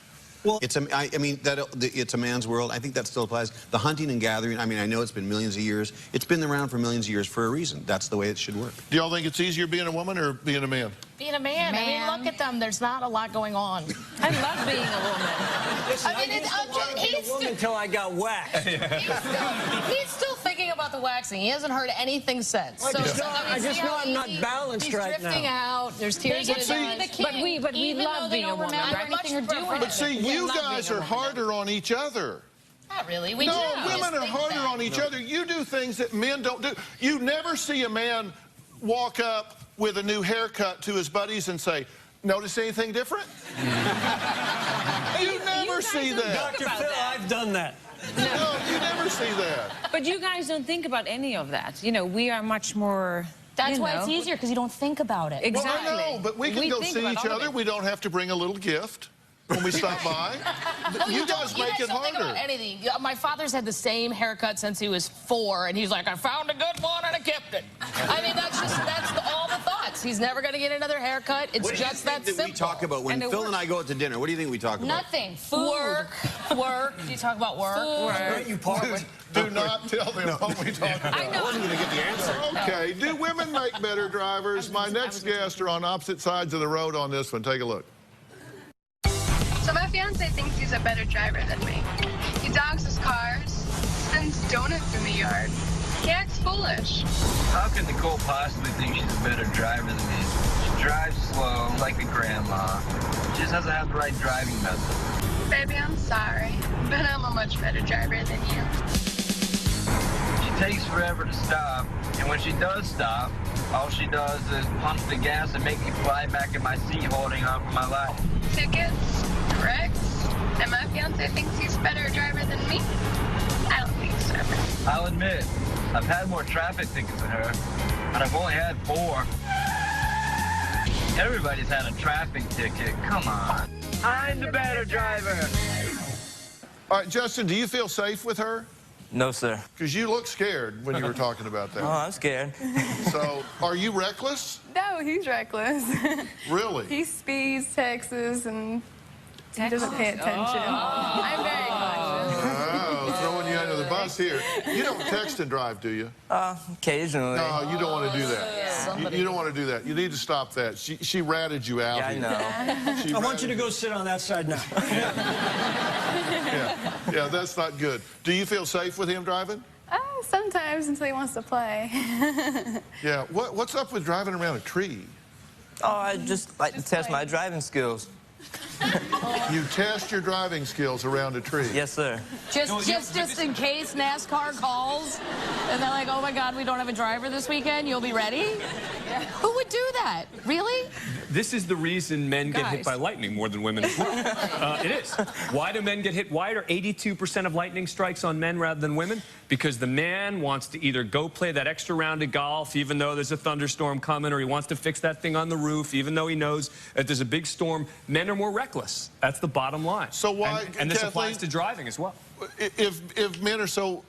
Speaker 8: Well, it's a man's world. I think that still applies. The hunting and gathering, I mean, I know it's been millions of years. It's been around for millions of years for a reason. That's the way it should work.
Speaker 1: Do y'all think it's easier being a woman or being a man?
Speaker 5: Being a man. I mean, look at them. There's not a lot going on.
Speaker 4: I love being a woman.
Speaker 5: I mean, he's still,
Speaker 18: until I got waxed.
Speaker 5: he's still thinking about the waxing. He hasn't heard anything since.
Speaker 18: I just know I'm not balanced right now.
Speaker 5: He's drifting out. There's tears in his eyes.
Speaker 4: But we love being a woman, right?
Speaker 1: But see, you guys are harder on each other.
Speaker 5: Not really.
Speaker 1: No, women are harder on each other. You do things that men don't do. You never see a man walk up with a new haircut to his buddies and say, notice anything different? You never see that.
Speaker 18: Dr. Phil, I've done that.
Speaker 1: No, you never see that.
Speaker 4: But you guys don't think about any of that. You know, we are much more...
Speaker 24: That's why it's easier, because you don't think about it.
Speaker 4: Exactly.
Speaker 1: Well, I know, but we can go see each other. We don't have to bring a little gift when we stop by. You guys make it
Speaker 5: don't think
Speaker 1: harder.
Speaker 5: about anything. My father's had the same haircut since he was 4, and he's like, I found a good one and I kept it. I mean, that's all the thoughts. He's never going to get another haircut. It's just that simple.
Speaker 8: We talk about when Phil and I go out to dinner. What do you think we talk about?
Speaker 5: Nothing. Food. Work. Do you talk about work?
Speaker 18: Don't you part?
Speaker 1: Do not tell them what we talk about.
Speaker 8: I wasn't going to get the answer.
Speaker 1: Okay. Do women make better drivers? My next guests are on opposite sides of the road on this one. Take a look.
Speaker 16: So my fiance thinks he's a better driver than me. He dogs his cars, spins donuts in the yard. He acts foolish.
Speaker 20: How can Nicole possibly think she's a better driver than me? She drives slow, like a grandma. She just doesn't have the right driving method.
Speaker 16: Baby, I'm sorry, but I'm a much better driver than you.
Speaker 20: She takes forever to stop, and when she does stop, all she does is pump the gas and make me fly back in my seat holding on for my life.
Speaker 16: Tickets, wrecks, and my fiance thinks he's a better driver than me? I don't think so.
Speaker 20: I'll admit, I've had more traffic tickets than her, and I've only had 4. Everybody's had a traffic ticket. Come on. I'm the better driver.
Speaker 1: All right, Justin, do you feel safe with her?
Speaker 6: No, sir.
Speaker 1: Because you look scared when you were talking about that.
Speaker 6: Oh, I'm scared.
Speaker 1: So, are you reckless?
Speaker 13: No, he's reckless.
Speaker 1: Really?
Speaker 13: He speeds, texts, and he doesn't pay attention. I'm very cautious.
Speaker 1: Oh, throwing you under the bus here. You don't text and drive, do you?
Speaker 6: Occasionally.
Speaker 1: No, you don't want to do that. You don't want to do that. You need to stop that. She ratted you out.
Speaker 6: Yeah, I know.
Speaker 18: I want you to go sit on that side now.
Speaker 1: Yeah, that's not good. Do you feel safe with him driving?
Speaker 13: Sometimes until he wants to play.
Speaker 1: Yeah. What's up with driving around a tree?
Speaker 6: Oh, I just like to test my driving skills.
Speaker 1: You test your driving skills around a tree?
Speaker 6: Yes, sir.
Speaker 5: Just in case NASCAR calls, and they're like, oh my God, we don't have a driver this weekend, you'll be ready? Who would do that? Really?
Speaker 11: This is the reason men get hit by lightning more than women as well. It is. Why do men get hit? Why are 82% of lightning strikes on men rather than women? Because the man wants to either go play that extra round of golf, even though there's a thunderstorm coming, or he wants to fix that thing on the roof, even though he knows that there's a big storm. Men are more reckless. That's the bottom line.
Speaker 1: So why?
Speaker 11: And this applies to driving as well.
Speaker 1: If women are so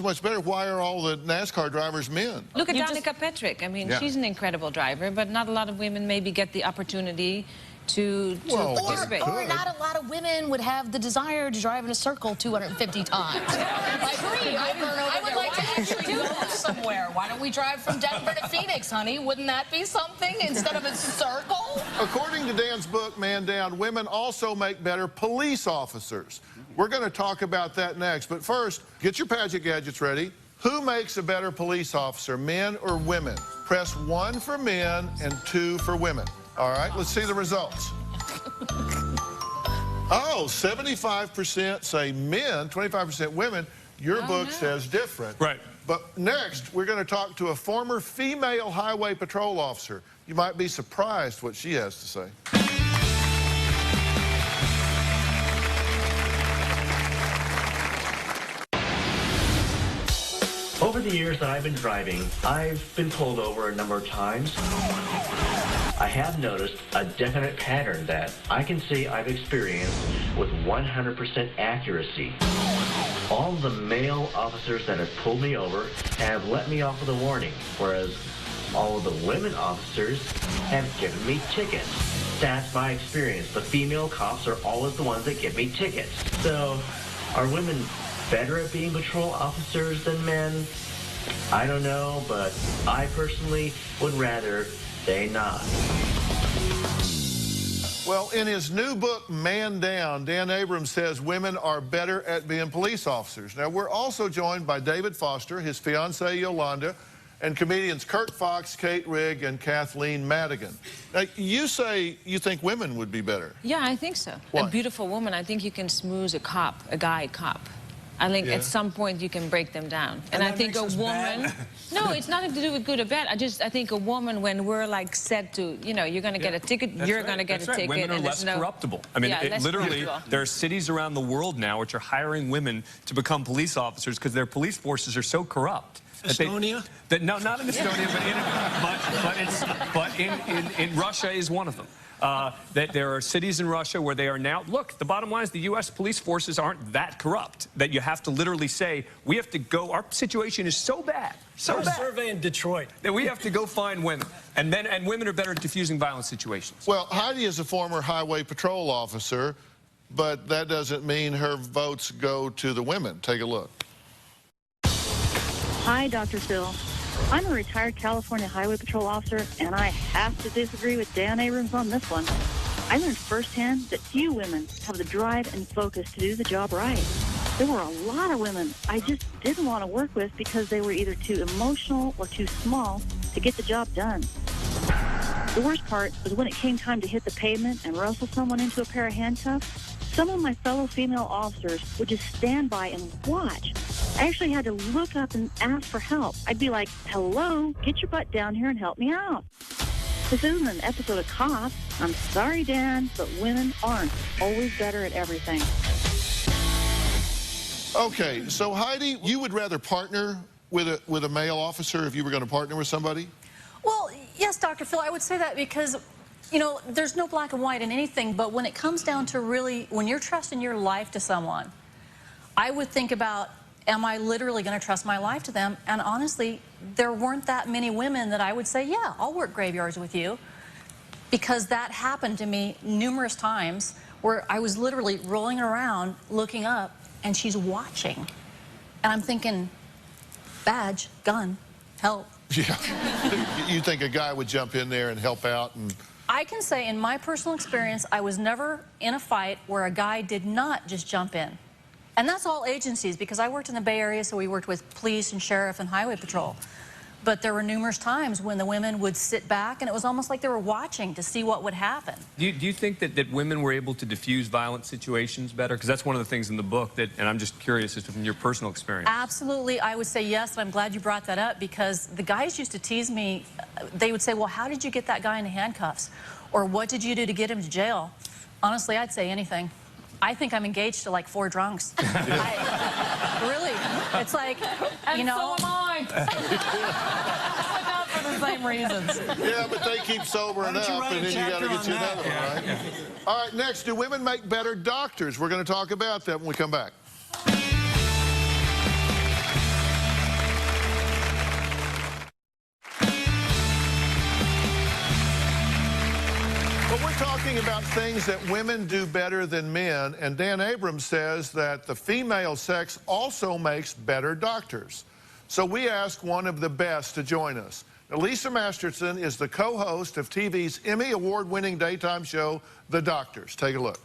Speaker 1: much better, why are all the NASCAR drivers men?
Speaker 4: Look at Danica Patrick. I mean, she's an incredible driver, but not a lot of women maybe get the opportunity to participate.
Speaker 5: Or not a lot of women would have the desire to drive in a circle 250 times. I would like to actually do that somewhere. Why don't we drive from Denver to Phoenix, honey? Wouldn't that be something instead of a circle?
Speaker 1: According to Dan's book, Man Down, women also make better police officers. We're going to talk about that next. But first, get your Paget gadgets ready. Who makes a better police officer, men or women? Press 1 for men and 2 for women. All right, let's see the results. Oh, 75% say men, 25% women. Your book says different.
Speaker 11: Right.
Speaker 1: But next, we're going to talk to a former female highway patrol officer. You might be surprised what she has to say.
Speaker 3: Over the years that I've been driving, I've been pulled over a number of times. I have noticed a definite pattern that I can say I've experienced with 100% accuracy. All the male officers that have pulled me over have let me off with a warning, whereas all of the women officers have given me tickets. That's my experience. The female cops are always the ones that give me tickets. So, are women better at being patrol officers than men? I don't know, but I personally would rather they not.
Speaker 1: Well, in his new book, Man Down, Dan Abrams says women are better at being police officers. Now, we're also joined by David Foster, his fiancée Yolanda, and comedians Kurt Fox, Kate Rigg, and Kathleen Madigan. Now, you say you think women would be better.
Speaker 4: Yeah, I think so.
Speaker 1: Why?
Speaker 4: A beautiful woman, I think you can smooth a guy cop. I think at some point you can break them down. And I think a woman... No, it's nothing to do with good or bad. I think a woman, when we're like said to, you know, you're going to get a ticket, you're going to get a ticket.
Speaker 11: Women are less corruptible. I mean, literally, there are cities around the world now which are hiring women to become police officers because their police forces are so corrupt.
Speaker 18: Estonia?
Speaker 11: No, not in Estonia, but in Russia is one of them. That there are cities in Russia where they are now, look, the bottom line is the U.S. police forces aren't that corrupt that you have to literally say, we have to go, our situation is so bad, so bad.
Speaker 18: Survey in Detroit.
Speaker 11: That we have to go find women. And women are better at diffusing violent situations.
Speaker 1: Well, Heidi is a former highway patrol officer, but that doesn't mean her votes go to the women. Take a look.
Speaker 9: Hi, Dr. Phil. I'm a retired California Highway Patrol officer, and I have to disagree with Dan Abrams on this one. I learned firsthand that few women have the drive and focus to do the job right. There were a lot of women I just didn't want to work with because they were either too emotional or too small to get the job done. The worst part was when it came time to hit the pavement and wrestle someone into a pair of handcuffs. Some of my fellow female officers would just stand by and watch. I actually had to look up and ask for help. I'd be like, hello, get your butt down here and help me out. This isn't an episode of Cops. I'm sorry, Dan, but women aren't always better at everything.
Speaker 1: Okay, so Heidi, you would rather partner with a male officer if you were going to partner with somebody?
Speaker 24: Well, yes, Dr. Phil, I would say that because, you know, there's no black and white in anything, but when it comes down to really, when you're trusting your life to someone, I would think about, am I literally going to trust my life to them? And honestly, there weren't that many women that I would say, yeah, I'll work graveyards with you. Because that happened to me numerous times where I was literally rolling around, looking up, and she's watching. And I'm thinking, badge, gun, help.
Speaker 1: Yeah. You think a guy would jump in there and help out? And
Speaker 24: I can say in my personal experience, I was never in a fight where a guy did not just jump in. And that's all agencies, because I worked in the Bay Area, so we worked with police and sheriff and highway patrol. But there were numerous times when the women would sit back, and it was almost like they were watching to see what would happen.
Speaker 11: Do you think that women were able to diffuse violent situations better? Because that's one of the things in the book that, and I'm just curious as to from your personal experience.
Speaker 24: Absolutely, I would say yes, and I'm glad you brought that up, because the guys used to tease me. They would say, well, how did you get that guy into handcuffs? Or what did you do to get him to jail? Honestly, I'd say anything. I think I'm engaged to like 4 drunks. Really, it's like, you know.
Speaker 4: So am I. Not for the same reasons.
Speaker 1: Yeah, but they keep sobering up, and then you got to get you another one, right? Yeah. All right, next, do women make better doctors? We're going to talk about that when we come back. Well, we're talking about things that women do better than men, and Dan Abrams says that the female sex also makes better doctors. So we asked one of the best to join us. Now, Lisa Masterson is the co-host of TV's Emmy Award-winning daytime show, The Doctors. Take a look.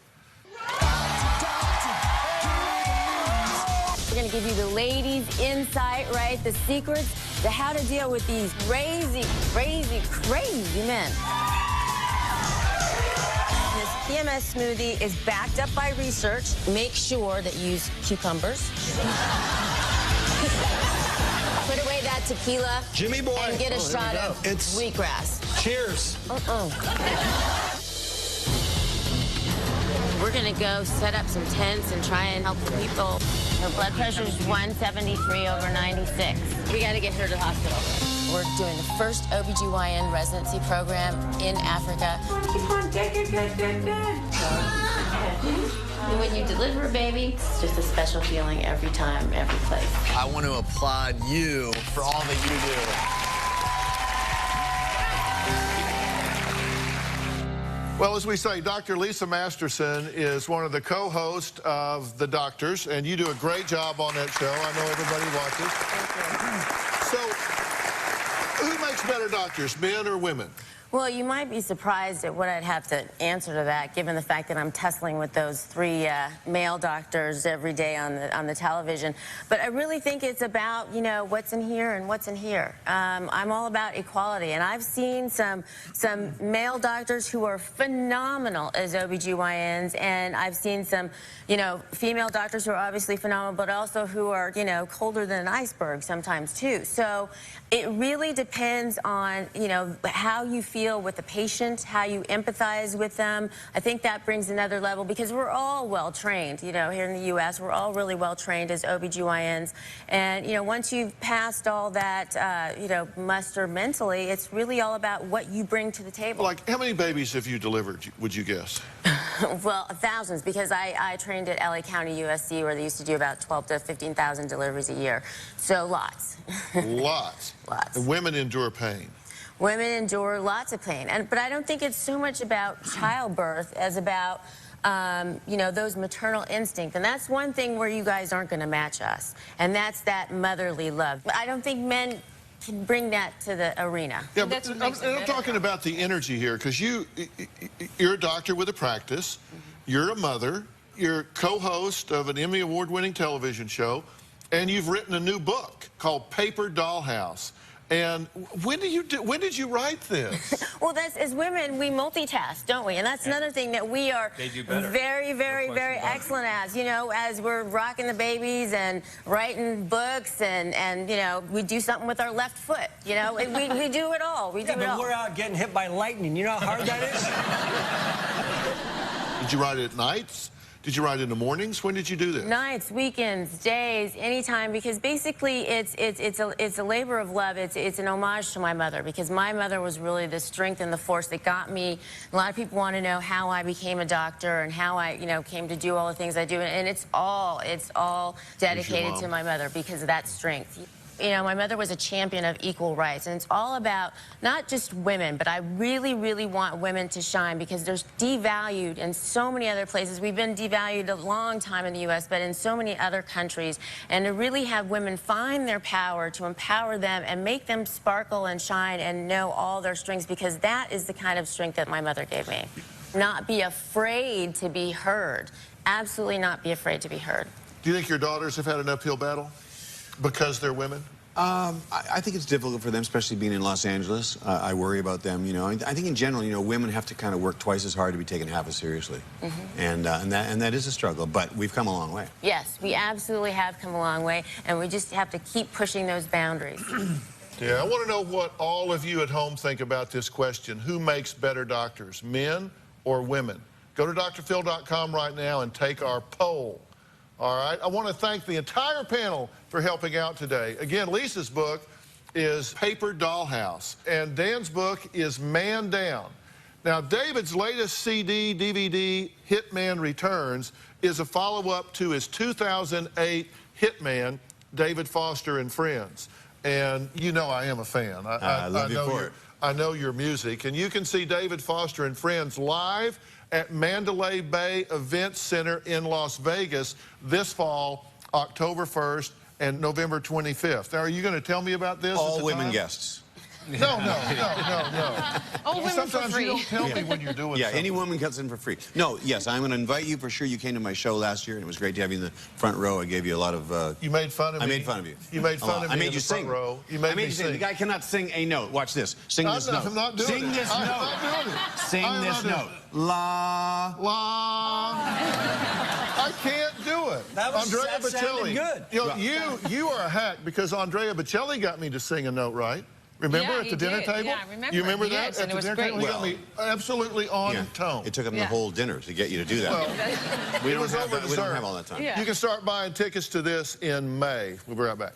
Speaker 12: We're going to give you the ladies' insight, right? The secrets to how to deal with these crazy, crazy, crazy men. This PMS smoothie is backed up by research. Make sure that you use cucumbers. Put away that tequila.
Speaker 18: Jimmy boy.
Speaker 12: And get a shot of wheatgrass.
Speaker 18: Cheers.
Speaker 12: We're going to go set up some tents and try and help the people. Her blood pressure is 173/96. We got to get her to the hospital. We're doing the first OBGYN residency program in Africa. Keep on taking good. And when you deliver a baby, it's just a special feeling every time, every place.
Speaker 15: I want to applaud you for all that you do.
Speaker 1: Well, as we say, Dr. Lisa Masterson is one of the co-hosts of The Doctors, and you do a great job on that show. I know everybody watches. So, who makes better doctors, men or women?
Speaker 12: Well, you might be surprised at what I'd have to answer to that, given the fact that I'm tussling with those three male doctors every day on the television. But I really think it's about, you know, what's in here and what's in here. I'm all about equality, and I've seen some male doctors who are phenomenal as OBGYNs, and I've seen some, you know, female doctors who are obviously phenomenal, but also who are, you know, colder than an iceberg sometimes too. So it really depends on, you know, how you feel with the patient, how you empathize with them. I think that brings another level, because we're all well trained, you know, here in the U.S. We're all really well trained as OBGYNs. And, you know, once you've passed all that, you know, muster mentally, it's really all about what you bring to the table.
Speaker 1: Like, how many babies have you delivered, would you guess?
Speaker 12: Well, thousands, because I trained at LA County USC, where they used to do about 12,000 to 15,000 deliveries a year. So lots.
Speaker 1: Lots.
Speaker 12: Lots.
Speaker 1: And women endure pain.
Speaker 12: Women endure lots of pain, but I don't think it's so much about childbirth as about, you know, those maternal instincts. And that's one thing where you guys aren't going to match us, and that's that motherly love. But I don't think men can bring that to the arena.
Speaker 1: Yeah, but I'm talking about the energy here, because you're a doctor with a practice, you're a mother, you're co-host of an Emmy Award-winning television show, and you've written a new book called Paper Dollhouse. And when did you write this?
Speaker 12: Well, as women, we multitask, don't we? And that's another thing that we are very, very, very excellent at. You know, as we're rocking the babies and writing books, and you know, we do something with our left foot. You know, we do it all. We do it all.
Speaker 18: But we're out getting hit by lightning. You know how hard that is?
Speaker 1: Did you write it at nights? Did you write in the mornings? When did you do this?
Speaker 12: Nights, weekends, days, anytime, because basically it's a labor of love. It's an homage to my mother, because my mother was really the strength and the force that got me. A lot of people want to know how I became a doctor and how I, you know, came to do all the things I do, and it's all dedicated to my mother because of that strength. You know, my mother was a champion of equal rights, and it's all about not just women, but I really, really want women to shine, because they're devalued in so many other places. We've been devalued a long time in the U.S., but in so many other countries. And to really have women find their power, to empower them and make them sparkle and shine and know all their strengths, because that is the kind of strength that my mother gave me. Not be afraid to be heard. Absolutely not be afraid to be heard.
Speaker 1: Do you think your daughters have had an uphill battle because they're women?
Speaker 8: I think it's difficult for them, especially being in Los Angeles. I worry about them, you know. I think in general, you know, women have to kind of work twice as hard to be taken half as seriously. And that is a struggle, but we've come a long way.
Speaker 12: Yes, we absolutely have come a long way, and we just have to keep pushing those boundaries.
Speaker 1: Yeah, I want to know what all of you at home think about this question. Who makes better doctors, men or women? Go to drphil.com right now and take our poll. All right, I want to thank the entire panel for helping out today. Again, Lisa's book is Paper Dollhouse, and Dan's book is Man Down. Now, David's latest CD, DVD, Hitman Returns, is a follow-up to his 2008 Hitman, David Foster and Friends. And you know I am a fan.
Speaker 8: I love you for it.
Speaker 1: I Know Your Music. And you can see David Foster and friends live at Mandalay Bay Event Center in Las Vegas this fall, October 1st and November 25th. Now, are you going to tell me about this?
Speaker 8: All women guests.
Speaker 1: No.
Speaker 5: All women
Speaker 1: Sometimes
Speaker 5: for free.
Speaker 1: you don't tell me when you're doing something.
Speaker 8: Any woman cuts in for free. No, yes, I'm going to invite you for sure. You came to my show last year, and it was great to have you in the front row. I gave you a lot of...
Speaker 1: You made fun of me?
Speaker 8: I made fun of you.
Speaker 1: You made fun of me
Speaker 8: I made
Speaker 1: in
Speaker 8: you
Speaker 1: the front
Speaker 8: sing.
Speaker 1: row. You made me sing.
Speaker 8: The guy cannot sing a note. Watch this. Sing this note.
Speaker 1: I'm not doing it.
Speaker 8: Sing this
Speaker 1: I'm
Speaker 8: note.
Speaker 1: not doing it.
Speaker 8: Sing this note. La.
Speaker 1: La. I can't do it.
Speaker 18: That
Speaker 1: Andrea
Speaker 18: sounded
Speaker 1: Bocelli.
Speaker 18: good.
Speaker 1: You are a hack because Andrea Bocelli got me to sing a note, right? Remember
Speaker 4: Yeah,
Speaker 1: at the
Speaker 4: he
Speaker 1: dinner
Speaker 4: did.
Speaker 1: table?
Speaker 4: Yeah, I remember.
Speaker 1: You remember
Speaker 4: He
Speaker 1: that?
Speaker 4: did,
Speaker 1: At
Speaker 4: and
Speaker 1: the
Speaker 4: it was
Speaker 1: dinner table, he got me absolutely on tone.
Speaker 8: It took him the whole dinner to get you to do that.
Speaker 1: Well,
Speaker 8: we
Speaker 1: it
Speaker 8: don't
Speaker 1: was
Speaker 8: have
Speaker 1: over
Speaker 8: that. We don't have all that time.
Speaker 1: You can start buying tickets to this in May. We'll be right back.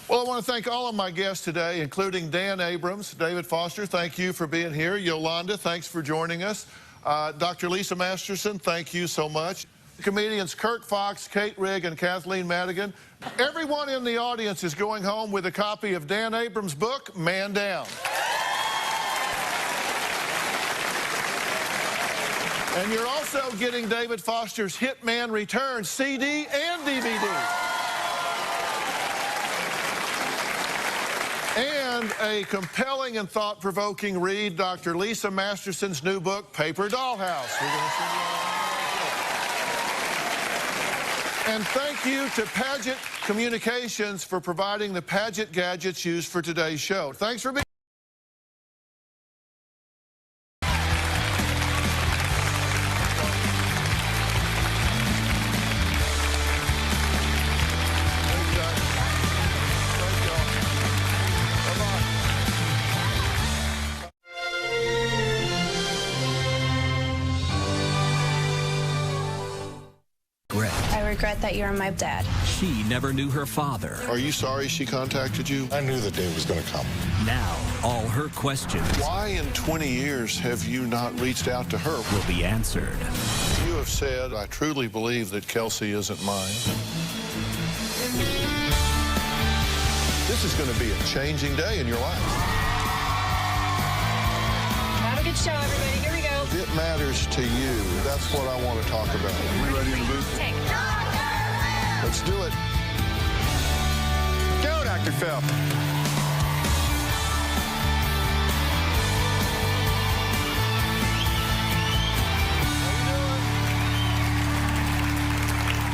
Speaker 1: Well, I want to thank all of my guests today, including Dan Abrams, David Foster, thank you for being here. Yolanda, thanks for joining us. Dr. Lisa Masterson, thank you so much. Comedians Kirk Fox, Kate Rigg, and Kathleen Madigan. Everyone in the audience is going home with a copy of Dan Abrams' book, Man Down. And you're also getting David Foster's Hitman Returns CD and DVD. And a compelling and thought-provoking read, Dr. Lisa Masterson's new book, Paper Dollhouse. We're going to see you all. And thank you to Paget Communications for providing the Paget gadgets used for today's show. Thanks for being
Speaker 2: I regret that you're my dad.
Speaker 7: She never knew her father.
Speaker 1: Are you sorry she contacted you?
Speaker 14: I knew the day was going to come.
Speaker 7: Now, all her questions
Speaker 1: Why in 20 years have you not reached out to her?
Speaker 7: will be answered.
Speaker 1: You have said, I truly believe that Kelsey isn't mine. This is going to be a changing day in your life.
Speaker 13: Have a good show, everybody. Here we go.
Speaker 1: If it matters to you, that's what I want to talk about. Are we ready in the booth? Let's do it.
Speaker 8: Go, Dr. Phil.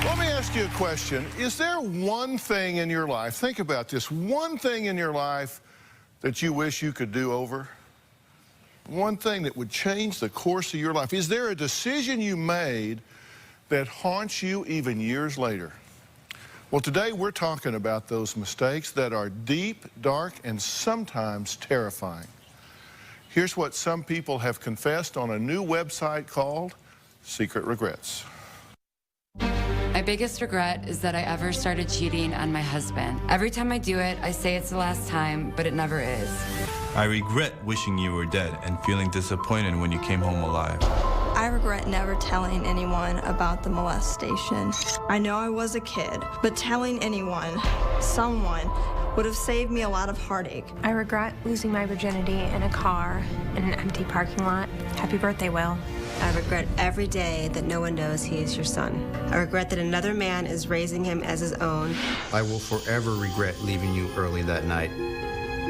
Speaker 1: Let me ask you a question. Is there one thing in your life, think about this, one thing in your life that you wish you could do over? One thing that would change the course of your life. Is there a decision you made that haunts you even years later? Well, today we're talking about those mistakes that are deep, dark, and sometimes terrifying. Here's what some people have confessed on a new website called Secret Regrets.
Speaker 17: My biggest regret is that I ever started cheating on my husband. Every time I do it, I say it's the last time, but it never is.
Speaker 19: I regret wishing you were dead and feeling disappointed when you came home alive.
Speaker 21: I regret never telling anyone about the molestation. I know I was a kid, but telling anyone, someone, would have saved me a lot of heartache.
Speaker 23: I regret losing my virginity in a car in an empty parking lot. Happy birthday, Will.
Speaker 27: I regret every day that no one knows he is your son. I regret that another man is raising him as his own.
Speaker 28: I will forever regret leaving you early that night,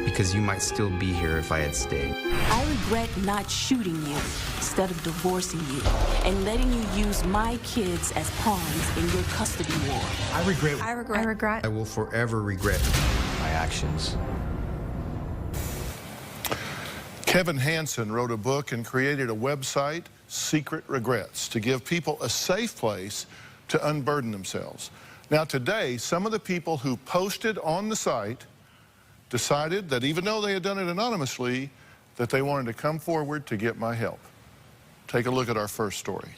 Speaker 28: because you might still be here if I had stayed.
Speaker 29: I regret not shooting you instead of divorcing you and letting you use my kids as pawns in your custody war.
Speaker 28: I regret.
Speaker 23: I regret.
Speaker 28: I will forever regret my actions.
Speaker 1: Kevin Hansen wrote a book and created a website, Secret Regrets, to give people a safe place to unburden themselves. Now today, some of the people who posted on the site decided that even though they had done it anonymously, that they wanted to come forward to get my help. Take a look at our first story.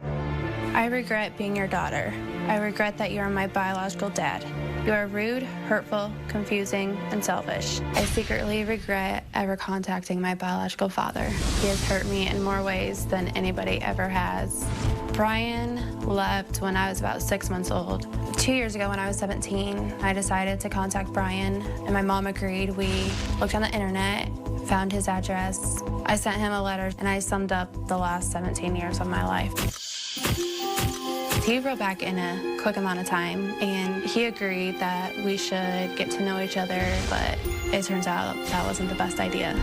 Speaker 2: I regret being your daughter. I regret that you're my biological dad.
Speaker 23: You are rude, hurtful, confusing, and selfish. I secretly regret ever contacting my biological father. He has hurt me in more ways than anybody ever has. Brian left when I was about 6 months old. 2 years ago when I was 17, I decided to contact Brian, and my mom agreed. We looked on the internet, found his address. I sent him a letter, and I summed up the last 17 years of my life. He wrote back in a quick amount of time, and he agreed that we should get to know each other, but it turns out that wasn't the best idea.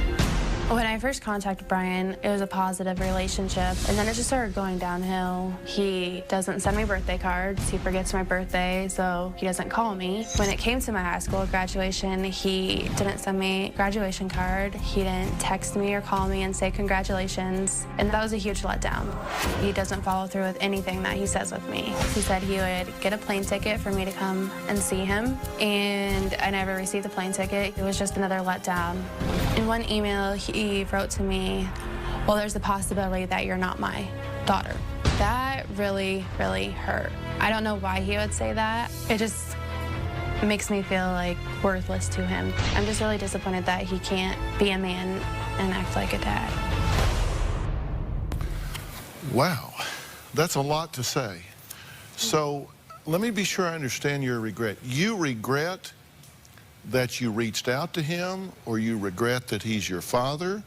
Speaker 23: When I first contacted Brian, it was a positive relationship, and then it just started going downhill. He doesn't send me birthday cards. He forgets my birthday, so he doesn't call me. When it came to my high school graduation, he didn't send me a graduation card. He didn't text me or call me and say congratulations, and that was a huge letdown. He doesn't follow through with anything that he says with me. He said he would get a plane ticket for me to come and see him, and I never received the plane ticket. It was just another letdown. In one email, he wrote to me, well, there's a possibility that you're not my daughter. That really, really hurt. I don't know why he would say that. It just makes me feel like worthless to him. I'm just really disappointed that he can't be a man and act like a dad.
Speaker 1: Wow, that's a lot to say. So let me be sure I understand your regret. You regret that you reached out to him, or you regret that he's your father,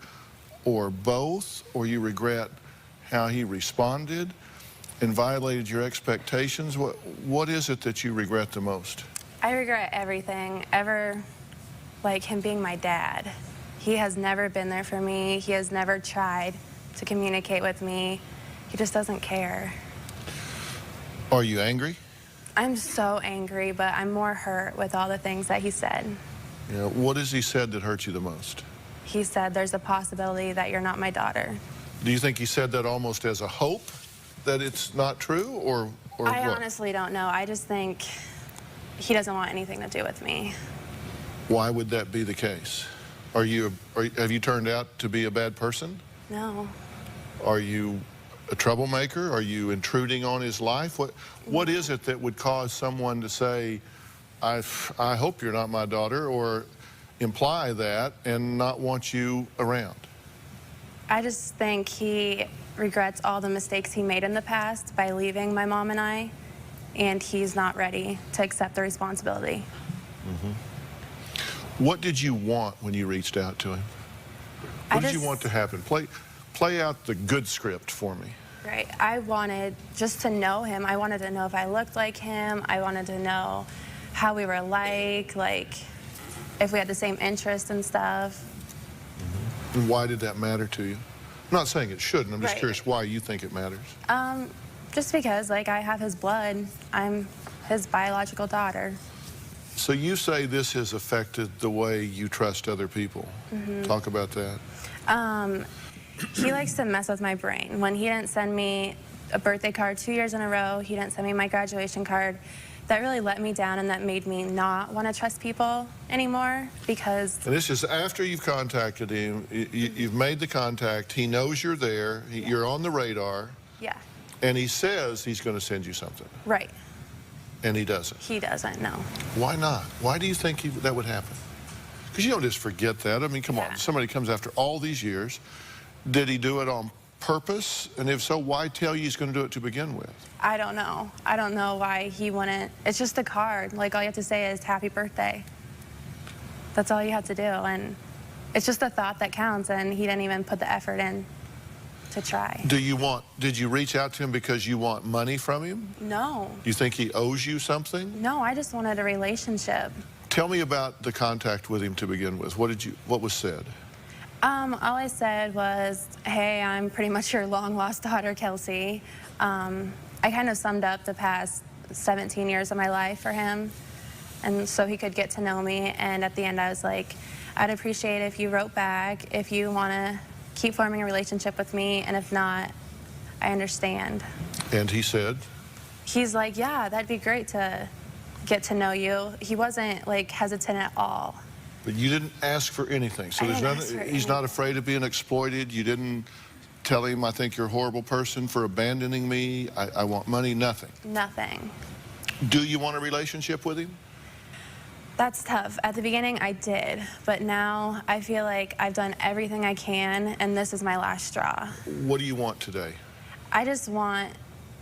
Speaker 1: or both, or you regret how he responded and violated your expectations? What is it that you regret the most?
Speaker 23: I regret everything, like him being my dad. He has never been there for me. He has never tried to communicate with me. He just doesn't care.
Speaker 1: Are you angry?
Speaker 23: I'm so angry, but I'm more hurt with all the things that he said.
Speaker 1: Yeah, what has he said that hurt you the most?
Speaker 23: He said there's a possibility that you're not my daughter.
Speaker 1: Do you think he said that almost as a hope that it's not true, or
Speaker 23: I
Speaker 1: what?
Speaker 23: honestly don't know. I just think he doesn't want anything to do with me.
Speaker 1: Why would that be the case? Have you turned out to be a bad person?
Speaker 23: No.
Speaker 1: Are you a troublemaker? Are you intruding on his life? What is it that would cause someone to say, I hope you're not my daughter, or imply that and not want you around?
Speaker 23: I just think he regrets all the mistakes he made in the past by leaving my mom and I, and he's not ready to accept the responsibility.
Speaker 1: Mm-hmm. What did you want when you reached out to him? What did you want to happen? Play out the good script for me.
Speaker 23: Right. I wanted just to know him. I wanted to know if I looked like him. I wanted to know how we were like if we had the same interests and stuff.
Speaker 1: Mm-hmm. And why did that matter to you? I'm not saying it shouldn't. I'm just curious why you think it matters.
Speaker 23: Just because, like, I have his blood. I'm his biological daughter.
Speaker 1: So you say this has affected the way you trust other people.
Speaker 23: Mm-hmm.
Speaker 1: Talk about that.
Speaker 23: He likes to mess with my brain. When he didn't send me a birthday card 2 years in a row, he didn't send me my graduation card, that really let me down, and that made me not want to trust people anymore, because...
Speaker 1: And this is after you've contacted him, you've made the contact, he knows you're there, you're on the radar.
Speaker 23: Yeah.
Speaker 1: And he says he's going to send you something.
Speaker 23: Right.
Speaker 1: And he doesn't.
Speaker 23: He doesn't, no.
Speaker 1: Why not? Why do you think that would happen? Because you don't just forget that. I mean, come on. Somebody comes after all these years. Did he do it on purpose? And if so, why tell you he's going to do it to begin with?
Speaker 23: I don't know. I don't know why he wouldn't. It's just a card. Like, all you have to say is happy birthday. That's all you have to do. And it's just a thought that counts, and he didn't even put the effort in to try.
Speaker 1: Did you reach out to him because you want money from him?
Speaker 23: No.
Speaker 1: Do you think he owes you something?
Speaker 23: No, I just wanted a relationship.
Speaker 1: Tell me about the contact with him to begin with. What was said?
Speaker 23: All I said was, hey, I'm pretty much your long-lost daughter, Kelsey. I kind of summed up the past 17 years of my life for him, and so he could get to know me. And at the end, I was like, I'd appreciate it if you wrote back, if you want to keep forming a relationship with me, and if not, I understand.
Speaker 1: And he said?
Speaker 23: He's like, yeah, that'd be great to get to know you. He wasn't, like, hesitant at all.
Speaker 1: But you didn't ask for anything. So there's nothing, he's not afraid of being exploited. You didn't tell him, I think you're a horrible person for abandoning me. I want money, nothing.
Speaker 23: Nothing.
Speaker 1: Do you want a relationship with him?
Speaker 23: That's tough. At the beginning, I did, but now I feel like I've done everything I can, and this is my last straw.
Speaker 1: What do you want today?
Speaker 23: I just want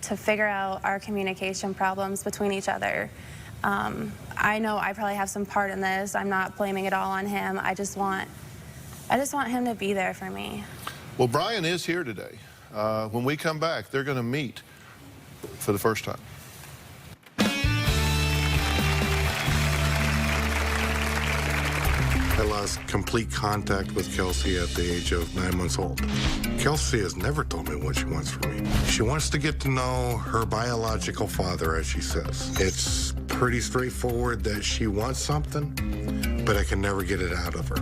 Speaker 23: to figure out our communication problems between each other. I know I probably have some part in this. I'm not blaming it all on him. I just want him to be there for me.
Speaker 1: Well, Brian is here today. When we come back, they're going to meet for the first time.
Speaker 3: I lost complete contact with Kelsey at the age of 9 months old. Kelsey has never told me what she wants from me. She wants to get to know her biological father, as she says. It's pretty straightforward that she wants something, but I can never get it out of her.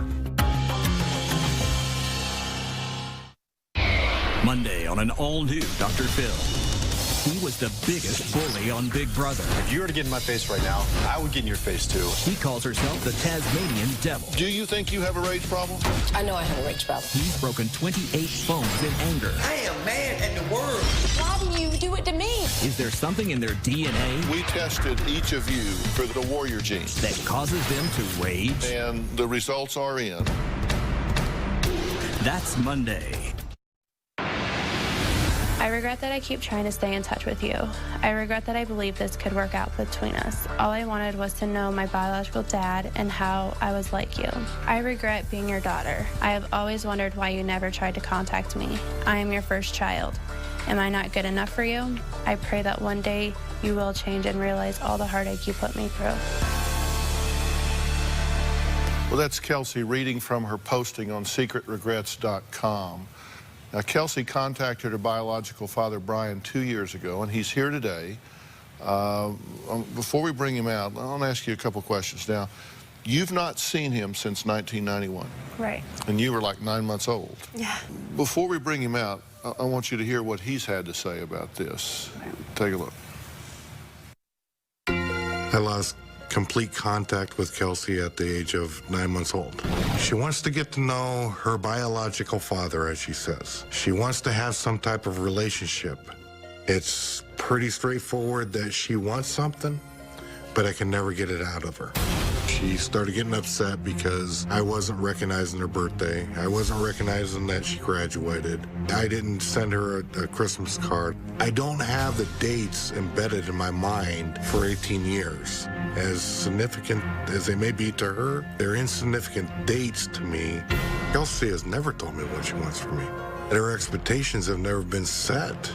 Speaker 7: Monday on an all-new Dr. Phil. He was the biggest bully on Big Brother.
Speaker 15: If you were to get in my face right now, I would get in your face too.
Speaker 7: He calls herself the Tasmanian Devil.
Speaker 1: Do you think you have a rage problem?
Speaker 6: I know I have a rage problem.
Speaker 7: He's broken 28 phones in anger.
Speaker 6: I am mad at the world. Why do you do it to me?
Speaker 7: Is there something in their DNA?
Speaker 1: We tested each of you for the warrior gene
Speaker 7: that causes them to rage?
Speaker 1: And the results are in.
Speaker 7: That's Monday.
Speaker 23: I regret that I keep trying to stay in touch with you. I regret that I believed this could work out between us. All I wanted was to know my biological dad and how I was like you. I regret being your daughter. I have always wondered why you never tried to contact me. I am your first child. Am I not good enough for you? I pray that one day you will change and realize all the heartache you put me through.
Speaker 1: Well, that's Kelsey reading from her posting on secretregrets.com. Now, Kelsey contacted her biological father, Brian, 2 years ago, and he's here today. Before we bring him out, I want to ask you a couple questions. Now, you've not seen him since 1991.
Speaker 23: Right.
Speaker 1: And you were like 9 months old.
Speaker 23: Yeah.
Speaker 1: Before we bring him out, I want you to hear what he's had to say about this. Take a look.
Speaker 3: I lost complete contact with Kelsey at the age of 9 months old. She wants to get to know her biological father, as she says. She wants to have some type of relationship. It's pretty straightforward that she wants something, but I can never get it out of her. She started getting upset because I wasn't recognizing her birthday. I wasn't recognizing that she graduated. I didn't send her a Christmas card. I don't have the dates embedded in my mind for 18 years. As significant as they may be to her, they're insignificant dates to me. Kelsey has never told me what she wants from me. And her expectations have never been set.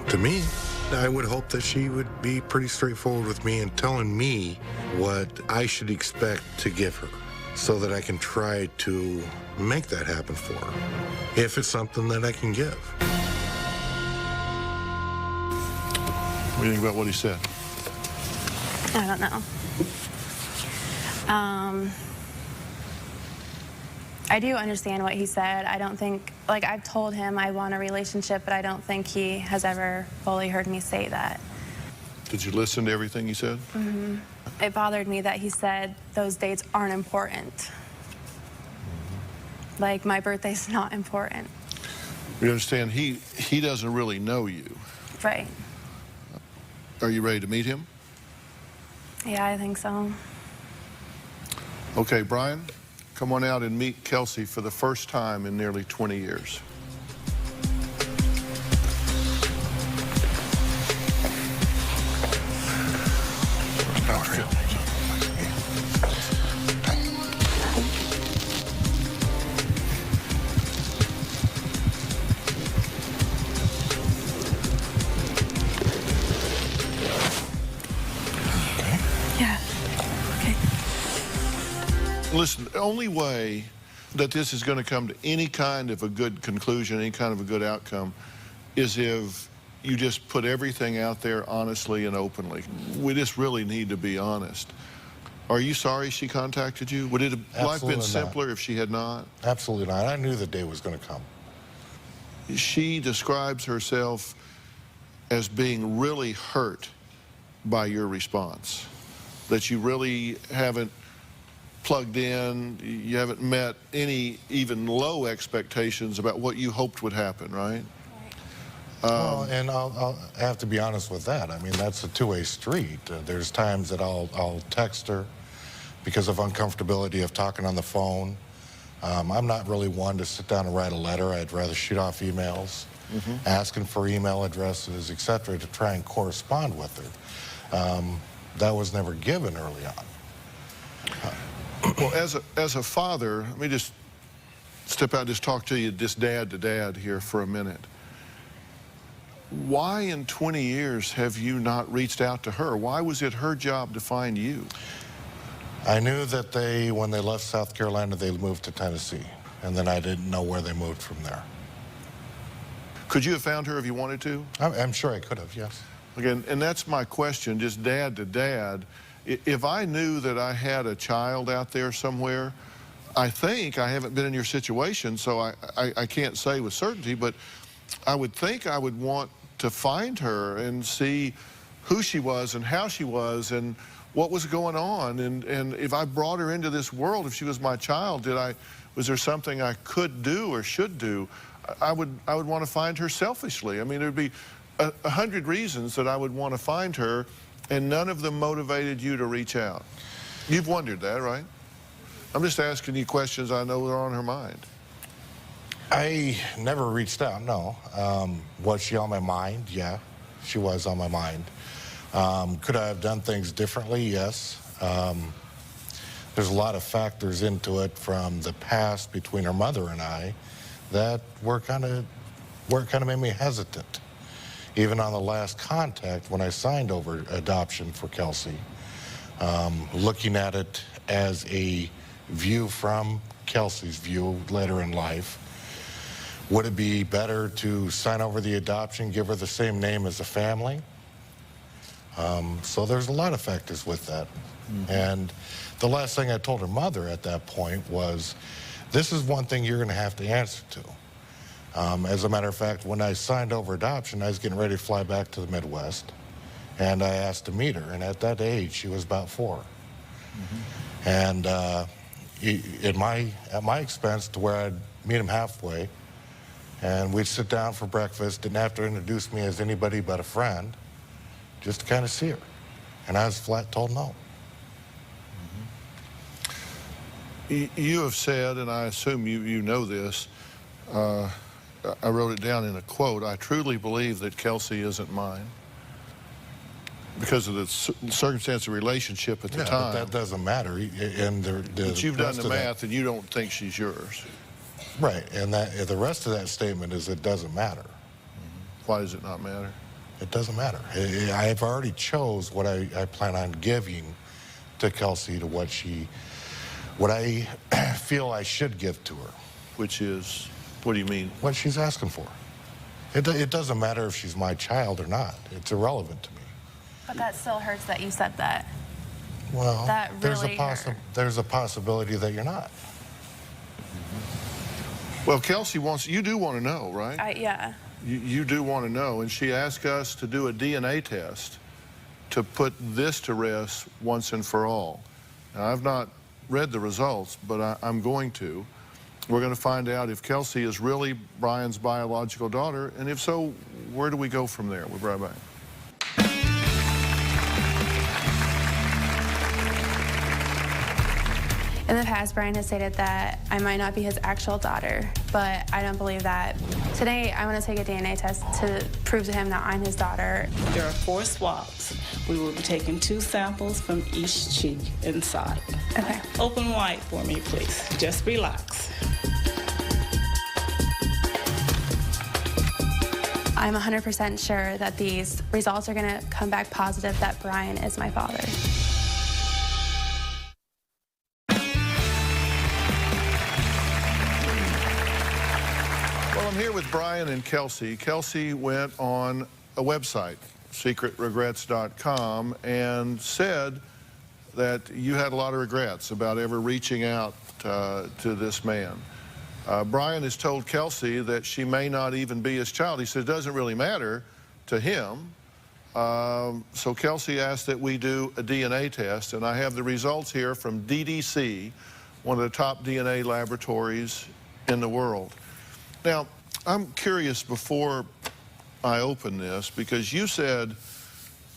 Speaker 3: To me, I would hope that she would be pretty straightforward with me and telling me what I should expect to give her so that I can try to make that happen for her, if it's something that I can give.
Speaker 1: What do you think about what he said?
Speaker 23: I don't know. I do understand what he said. I don't think, like, I've told him I want a relationship, but I don't think he has ever fully heard me say that.
Speaker 1: Did you listen to everything he said?
Speaker 23: Mm-hmm. It bothered me that he said those dates aren't important. Like, my birthday's not important.
Speaker 1: You understand, he doesn't really know you.
Speaker 23: Right.
Speaker 1: Are you ready to meet him?
Speaker 23: Yeah, I think so.
Speaker 1: Okay, Brian, come on out and meet Kelsey for the first time in nearly 20 years. Listen, the only way that this is going to come to any kind of a good conclusion, any kind of a good outcome, is if you just put everything out there honestly and openly. We just really need to be honest. Are you sorry she contacted you? Would it have life been simpler if she had not?
Speaker 3: Absolutely not. I knew the day was going to come.
Speaker 1: She describes herself as being really hurt by your response, that you really haven't plugged in, you haven't met any even low expectations about what you hoped would happen, right?
Speaker 3: Well, and I'll have to be honest with that. I mean, that's a two-way street. There's times that I'll text her because of uncomfortability of talking on the phone. I'm not really one to sit down and write a letter. I'd rather shoot off emails, asking for email addresses, etc., to try and correspond with her. That was never given early on.
Speaker 1: Well, as a father, let me just step out and just talk to you, just dad to dad here for a minute. Why in 20 years have you not reached out to her? Why was it her job to find you?
Speaker 3: I knew that when they left South Carolina, they moved to Tennessee, and then I didn't know where they moved from there.
Speaker 1: Could you have found her if you wanted to?
Speaker 3: I'm sure I could have, yes.
Speaker 1: Again, and that's my question, just dad to dad. If I knew that I had a child out there somewhere, I think, I haven't been in your situation, so I can't say with certainty, but I would think I would want to find her and see who she was and how she was and what was going on. And if I brought her into this world, if she was my child, was there something I could do or should do? I would want to find her selfishly. I mean, there'd be 100 reasons that I would want to find her, and none of them motivated you to reach out. You've wondered that, right? I'm just asking you questions I know are on her mind.
Speaker 3: I never reached out, no. Was she on my mind? Yeah, she was on my mind. Could I have done things differently? Yes. There's a lot of factors into it from the past between her mother and I that were kind of made me hesitant. Even on the last contact, when I signed over adoption for Kelsey, looking at it as a view from Kelsey's view later in life, would it be better to sign over the adoption, give her the same name as the family? So there's a lot of factors with that. And the last thing I told her mother at that point was, this is one thing you're going to have to answer to. As a matter of fact, when I signed over adoption, I was getting ready to fly back to the Midwest, and I asked to meet her, and at that age, she was about 4. And at my expense, to where I'd meet him halfway, and we'd sit down for breakfast, didn't have to introduce me as anybody but a friend, just to kind of see her. And I was flat told no.
Speaker 1: You have said, and I assume you know this, I wrote it down in a quote, I truly believe that Kelsey isn't mine. Because of the circumstance of relationship at the time.
Speaker 3: But that doesn't matter. And
Speaker 1: but you've done the math and you don't think she's yours.
Speaker 3: Right, and the rest of that statement is it doesn't matter.
Speaker 1: Why does it not matter?
Speaker 3: It doesn't matter. I've already chose what I plan on giving to Kelsey, to what I feel I should give to her.
Speaker 1: Which is, what do you mean?
Speaker 3: What she's asking for. It doesn't matter if she's my child or not. It's irrelevant to me.
Speaker 23: But that still hurts that you said that.
Speaker 3: Well,
Speaker 23: that really
Speaker 3: there's a possibility that you're not.
Speaker 1: Well, Kelsey you do want to know, right?
Speaker 23: Yeah.
Speaker 1: You do want to know, and she asked us to do a DNA test to put this to rest once and for all. Now, I've not read the results, but I'm going to. We're going to find out if Kelsey is really Brian's biological daughter, and if so, where do we go from there? We'll be right back.
Speaker 23: In the past, Brian has stated that I might not be his actual daughter, but I don't believe that. Today, I want to take a DNA test to prove to him that I'm his daughter.
Speaker 9: There are 4 swabs. We will be taking 2 samples from each cheek inside.
Speaker 23: Okay.
Speaker 9: Open wide for me, please. Just relax.
Speaker 23: I'm 100% sure that these results are going to come back positive that Brian is my father.
Speaker 1: Well, I'm here with Brian and Kelsey. Kelsey went on a website, secretregrets.com, and said that you had a lot of regrets about ever reaching out to this man. Brian has told Kelsey that she may not even be his child. He said it doesn't really matter to him. So Kelsey asked that we do a DNA test, and I have the results here from DDC, one of the top DNA laboratories in the world. Now, I'm curious before I open this, because you said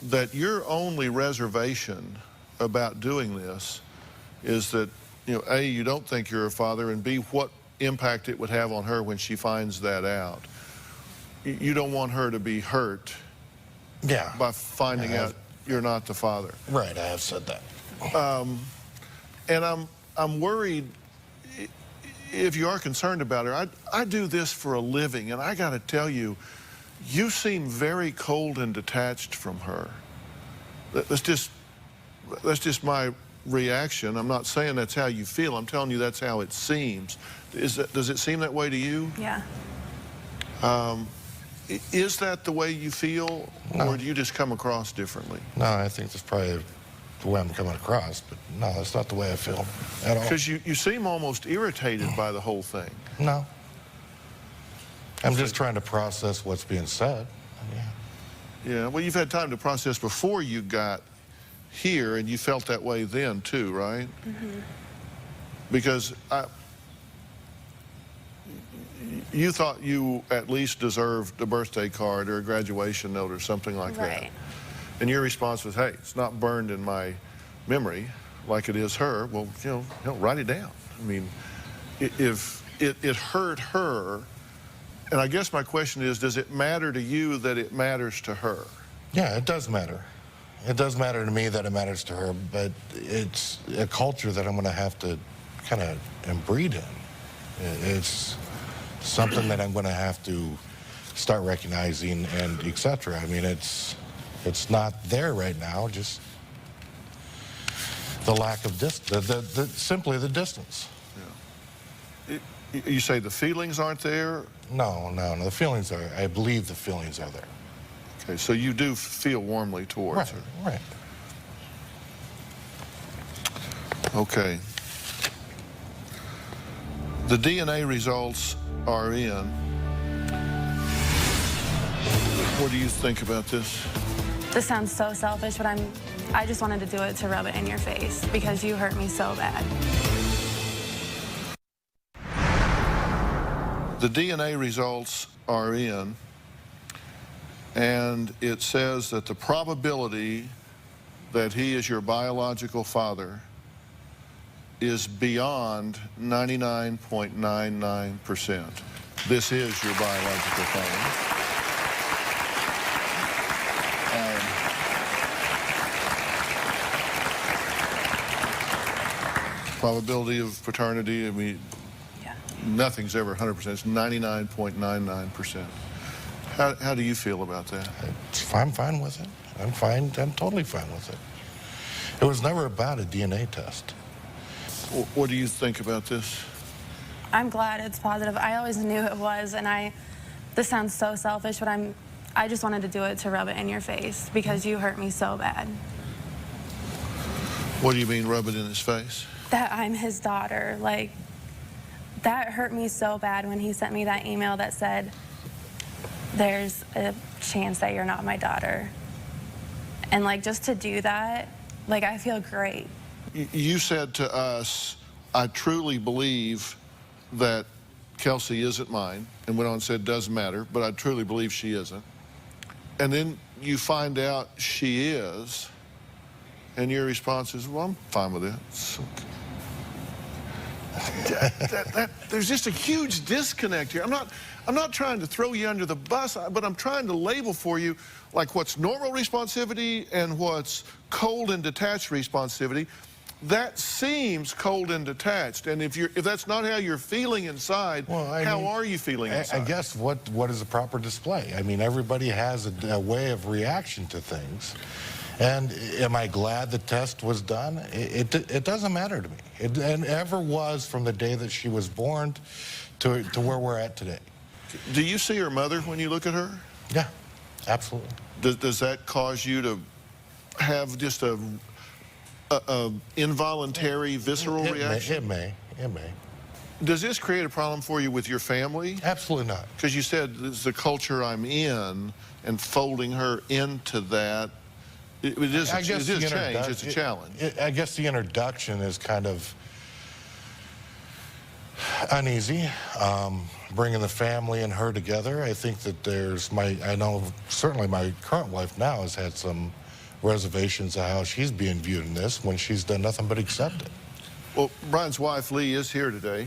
Speaker 1: that your only reservation about doing this is that, you know, A, you don't think you're a father, and B, what impact it would have on her when she finds that out. You don't want her to be hurt by finding out you're not the father.
Speaker 3: Right, I have said that.
Speaker 1: And I'm worried if you are concerned about her. I do this for a living, and I got to tell you, you seem very cold and detached from her. That's just my reaction. I'm not saying that's how you feel. I'm telling you that's how it seems. Does it seem that way to you?
Speaker 2: Yeah.
Speaker 1: Is that the way you feel, or do you just come across differently?
Speaker 3: No, I think that's probably the way I'm coming across, but no, that's not the way I feel at all.
Speaker 1: Because you seem almost irritated by the whole thing.
Speaker 3: No. I'm just trying to process what's being said.
Speaker 1: Yeah, well, you've had time to process before you got here, and you felt that way then, too, right?
Speaker 2: Mm-hmm.
Speaker 1: Because you thought you at least deserved a birthday card or a graduation note or something like that. And your response was, hey, it's not burned in my memory like it is her. Well, you know, write it down. I mean, if it hurt her, and I guess my question is, does it matter to you that it matters to her?
Speaker 3: Yeah, it does matter. It does matter to me that it matters to her, but it's a culture that I'm going to have to kind of breed in. It's something that I'm going to have to start recognizing and etc. I mean, it's not there right now, just the lack of distance, simply the distance.
Speaker 1: Yeah. You say the feelings aren't there?
Speaker 3: No, the feelings are, I believe the feelings are there.
Speaker 1: Okay, so you do feel warmly towards her.
Speaker 3: Right.
Speaker 1: Okay. The DNA results are in. What do you think about this?
Speaker 23: This sounds so selfish, but I just wanted to do it to rub it in your face because you hurt me so bad.
Speaker 1: The DNA results are in, and it says that the probability that he is your biological father is beyond 99.99%. This is your biological father. Probability of paternity, I mean, nothing's ever 100%. It's 99.99%. How do you feel about that?
Speaker 3: I'm fine with it. I'm totally fine with it. It was never about a DNA test.
Speaker 1: What do you think about this?
Speaker 23: I'm glad it's positive. I always knew it was, and this sounds so selfish, but I just wanted to do it to rub it in your face because you hurt me so bad.
Speaker 1: What do you mean, rub it in his face?
Speaker 23: That I'm his daughter. Like, that hurt me so bad when he sent me that email that said, there's a chance that you're not my daughter. And like, just to do that, like, I feel great.
Speaker 1: You said to us, I truly believe that Kelsey isn't mine, and went on and said, doesn't matter, but I truly believe she isn't. And then you find out she is, and your response is, well, I'm fine with it. There's just a huge disconnect here. I'm not trying to throw you under the bus, but I'm trying to label for you like what's normal responsivity and what's cold and detached responsivity. That seems cold and detached, and if that's not how you're feeling inside, how are you feeling inside?
Speaker 3: I guess what is a proper display? I mean, everybody has a way of reaction to things. And am I glad the test was done? It doesn't matter to me. It ever was from the day that she was born to where we're at today.
Speaker 1: Do you see her mother when you look at her?
Speaker 3: Yeah, absolutely.
Speaker 1: Does that cause you to have just a involuntary, visceral reaction?
Speaker 3: It may.
Speaker 1: Does this create a problem for you with your family?
Speaker 3: Absolutely not.
Speaker 1: Because you said this is the culture I'm in, and folding her into that, it is change, it's a challenge.
Speaker 3: I guess the introduction is kind of uneasy. Bringing the family and her together, I think that I know certainly my current wife now has had some reservations of how she's being viewed in this when she's done nothing but accept it.
Speaker 1: Well, Brian's wife, Lee, is here today,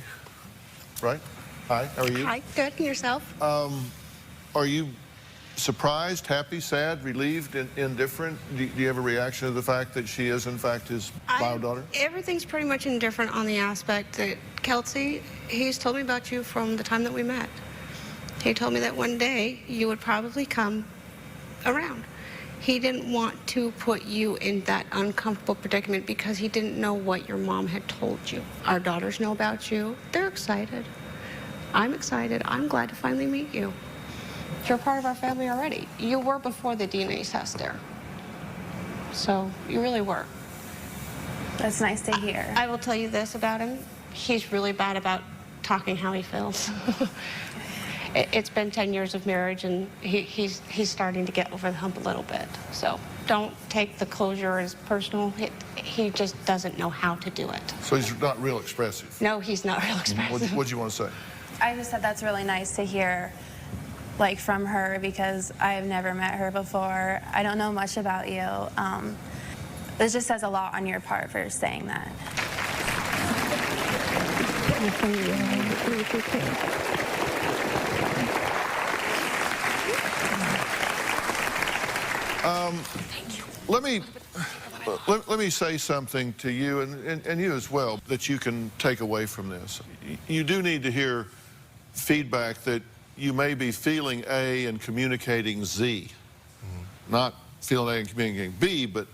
Speaker 1: right? Hi, how are you?
Speaker 10: Hi, good. And yourself?
Speaker 1: Are you surprised, happy, sad, relieved, indifferent? Do you have a reaction to the fact that she is, in fact, his bio daughter?
Speaker 10: Everything's pretty much indifferent on the aspect that Kelsey, he's told me about you from the time that we met. He told me that one day you would probably come around. He didn't want to put you in that uncomfortable predicament because he didn't know what your mom had told you. Our daughters know about you. They're excited. I'm excited. I'm glad to finally meet you. You're part of our family already. You were before the DNA test there. So you really were.
Speaker 23: That's nice to hear.
Speaker 10: I will tell you this about him. He's really bad about talking how he feels. It's been 10 years of marriage, and he's starting to get over the hump a little bit. So don't take the closure as personal. He just doesn't know how to do it.
Speaker 1: So he's not real expressive?
Speaker 10: No, he's not real expressive.
Speaker 1: What'd you want to say?
Speaker 23: I just said that's really nice to hear, like, from her, because I've never met her before. I don't know much about you. This just says a lot on your part for saying that. Let me say something to you and you as well that you can take away from this. You do need to hear feedback that you may be feeling A and communicating Z. Not feeling A and communicating B, but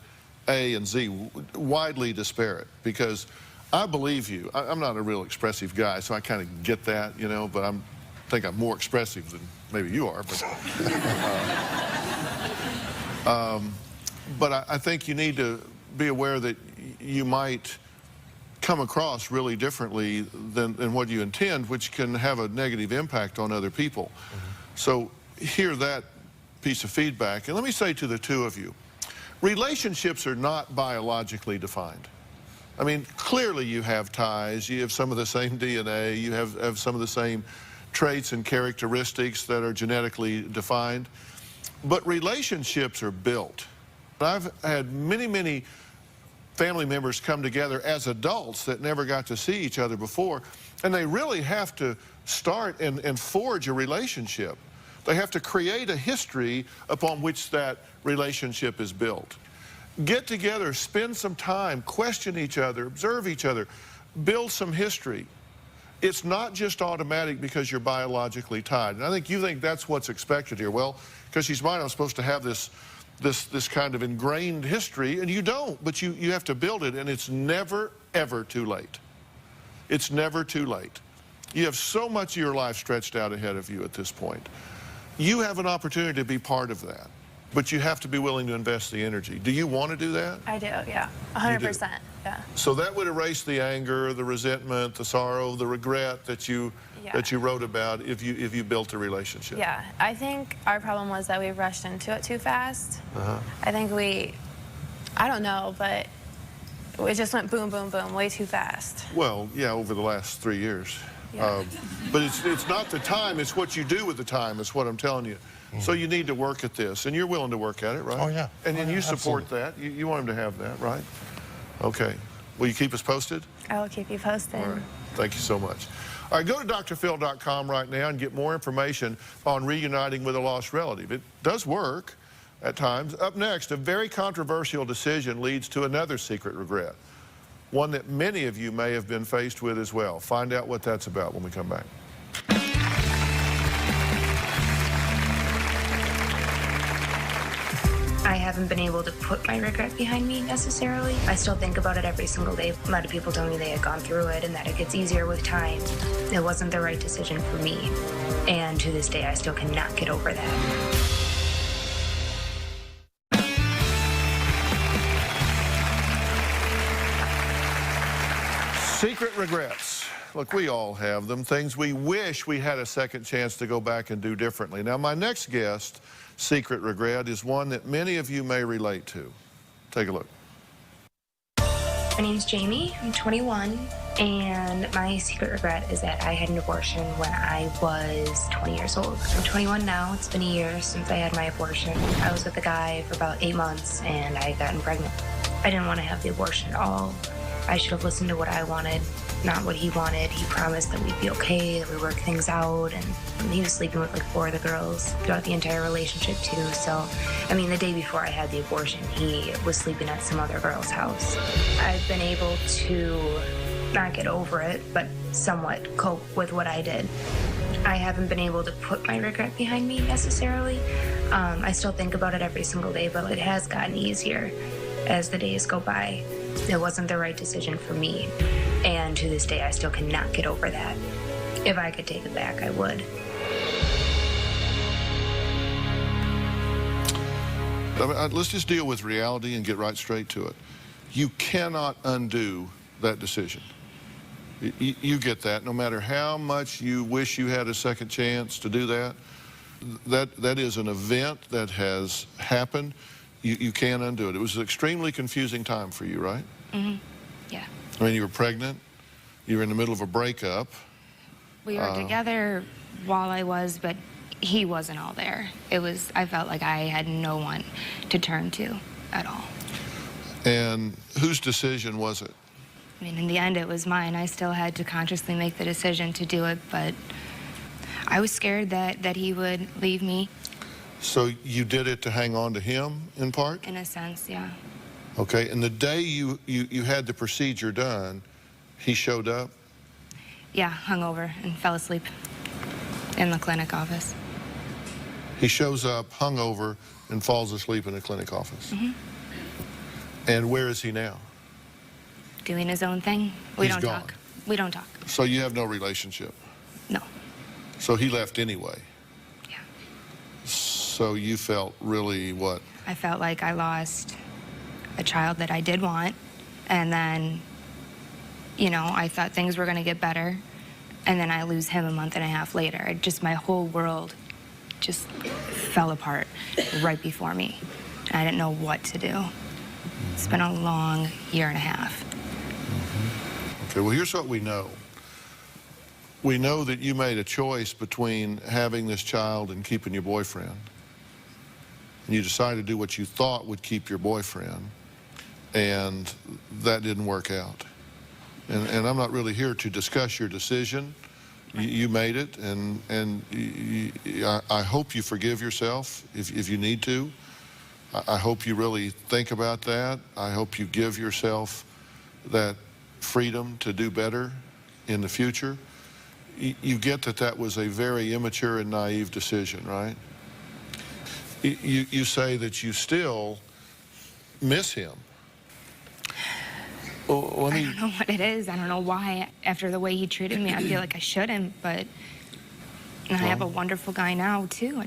Speaker 23: A and Z, widely disparate. Because I believe you. I'm not a real expressive guy, so I kind of get that, you know, but I think I'm more expressive than maybe you are. But I think you need to be aware that you might come across really differently than what you intend, which can have a negative impact on other people. So hear that piece of feedback. And let me say to the two of you, relationships are not biologically defined. I mean, clearly you have ties, you have some of the same DNA, you have some of the same traits and characteristics that are genetically defined, but relationships are built. I've had many family members come together as adults that never got to see each other before, and they really have to start and forge a relationship. They have to create a history upon which that relationship is built. Get together, spend some time, question each other, observe each other, build some history. It's not just automatic because you're biologically tied. And I think you think that's what's expected here. Well, because she's mine, I'm supposed to have this kind of ingrained history, and you don't, but you have to build it, and it's never, ever too late. It's never too late. You have so much of your life stretched out ahead of you at this point. You have an opportunity to be part of that, but you have to be willing to invest the energy. Do you want to do that? I do, yeah. 100%, yeah.
Speaker 1: So that would erase the anger, the resentment, the sorrow, the regret that you wrote about if you built a relationship.
Speaker 23: Yeah, I think our problem was that we rushed into it too fast. I think I don't know, but it just went boom, boom, boom, way too fast.
Speaker 1: Well, yeah, over the last 3 years. Yeah. But it's not the time, it's what you do with the time, is what I'm telling you. So you need to work at this, and you're willing to work at it, right?
Speaker 3: Oh, yeah.
Speaker 1: And you support that. You want him to have that, right? Okay. Will you keep us posted?
Speaker 23: I will keep you posted.
Speaker 1: All right. Thank you so much. All right, go to drphil.com right now and get more information on reuniting with a lost relative. It does work at times. Up next, a very controversial decision leads to another secret regret, one that many of you may have been faced with as well. Find out what that's about when we come back.
Speaker 11: I haven't been able to put my regret behind me necessarily. I still think about it every single day. A lot of people tell me they had gone through it and that it gets easier with time. It wasn't the right decision for me. And to this day, I still cannot get over that.
Speaker 1: Secret regrets. Look, we all have them. Things we wish we had a second chance to go back and do differently. Now, my next guest, secret regret, is one that many of you may relate to. Take a look.
Speaker 11: My name's Jamie. I'm 21. And my secret regret is that I had an abortion when I was 20 years old. I'm 21 now. It's been a year since I had my abortion. I was with a guy for about 8 months, and I had gotten pregnant. I didn't want to have the abortion at all. I should have listened to what I wanted, not what he wanted. He promised that we'd be okay, that we'd work things out, and he was sleeping with like 4 of the girls throughout the entire relationship too. So, I mean, the day before I had the abortion, he was sleeping at some other girl's house. I've been able to not get over it, but somewhat cope with what I did. I haven't been able to put my regret behind me necessarily. I still think about it every single day, but it has gotten easier as the days go by. It wasn't the right decision for me, and to this day I still cannot get over that. If I could take it back, I would.
Speaker 1: Let's just deal with reality and get right straight to it. You cannot undo that decision. You get that. No matter how much you wish you had a second chance to do that, that is an event that has happened. You can't undo it. It was an extremely confusing time for you, right?
Speaker 11: Mm-hmm. Yeah.
Speaker 1: I mean, you were pregnant. You were in the middle of a breakup.
Speaker 11: We were together while I was, but he wasn't all there. I felt like I had no one to turn to at all.
Speaker 1: And whose decision was it?
Speaker 11: I mean, in the end, it was mine. I still had to consciously make the decision to do it, but I was scared that he would leave me.
Speaker 1: So you did it to hang on to him, in part?
Speaker 11: In a sense, yeah.
Speaker 1: Okay, and the day you had the procedure done, he showed up?
Speaker 11: Yeah, hungover and fell asleep in the clinic office.
Speaker 1: He shows up hungover and falls asleep in the clinic office.
Speaker 11: Mm-hmm.
Speaker 1: And where is he now?
Speaker 11: Doing his own thing. We
Speaker 1: He's
Speaker 11: don't
Speaker 1: gone.
Speaker 11: talk. We don't talk.
Speaker 1: So you have no relationship?
Speaker 11: No.
Speaker 1: So he left anyway?
Speaker 11: Yeah.
Speaker 1: So you felt really what?
Speaker 11: I felt like I lost a child that I did want, and then, you know, I thought things were going to get better, and then I lose him a month and a half later. My whole world just fell apart right before me. I didn't know what to do. It's been a long year and a half.
Speaker 1: Okay, well, here's what we know. We know that you made a choice between having this child and keeping your boyfriend. And you decided to do what you thought would keep your boyfriend, and that didn't work out. And I'm not really here to discuss your decision. You made it, and I hope you forgive yourself if you need to. I hope you really think about that. I hope you give yourself that freedom to do better in the future. You get that was a very immature and naive decision, right? You say that you still miss him. Well,
Speaker 11: I don't know what it is. I don't know why. After the way he treated me, I feel like I shouldn't, but I have a wonderful guy now, too.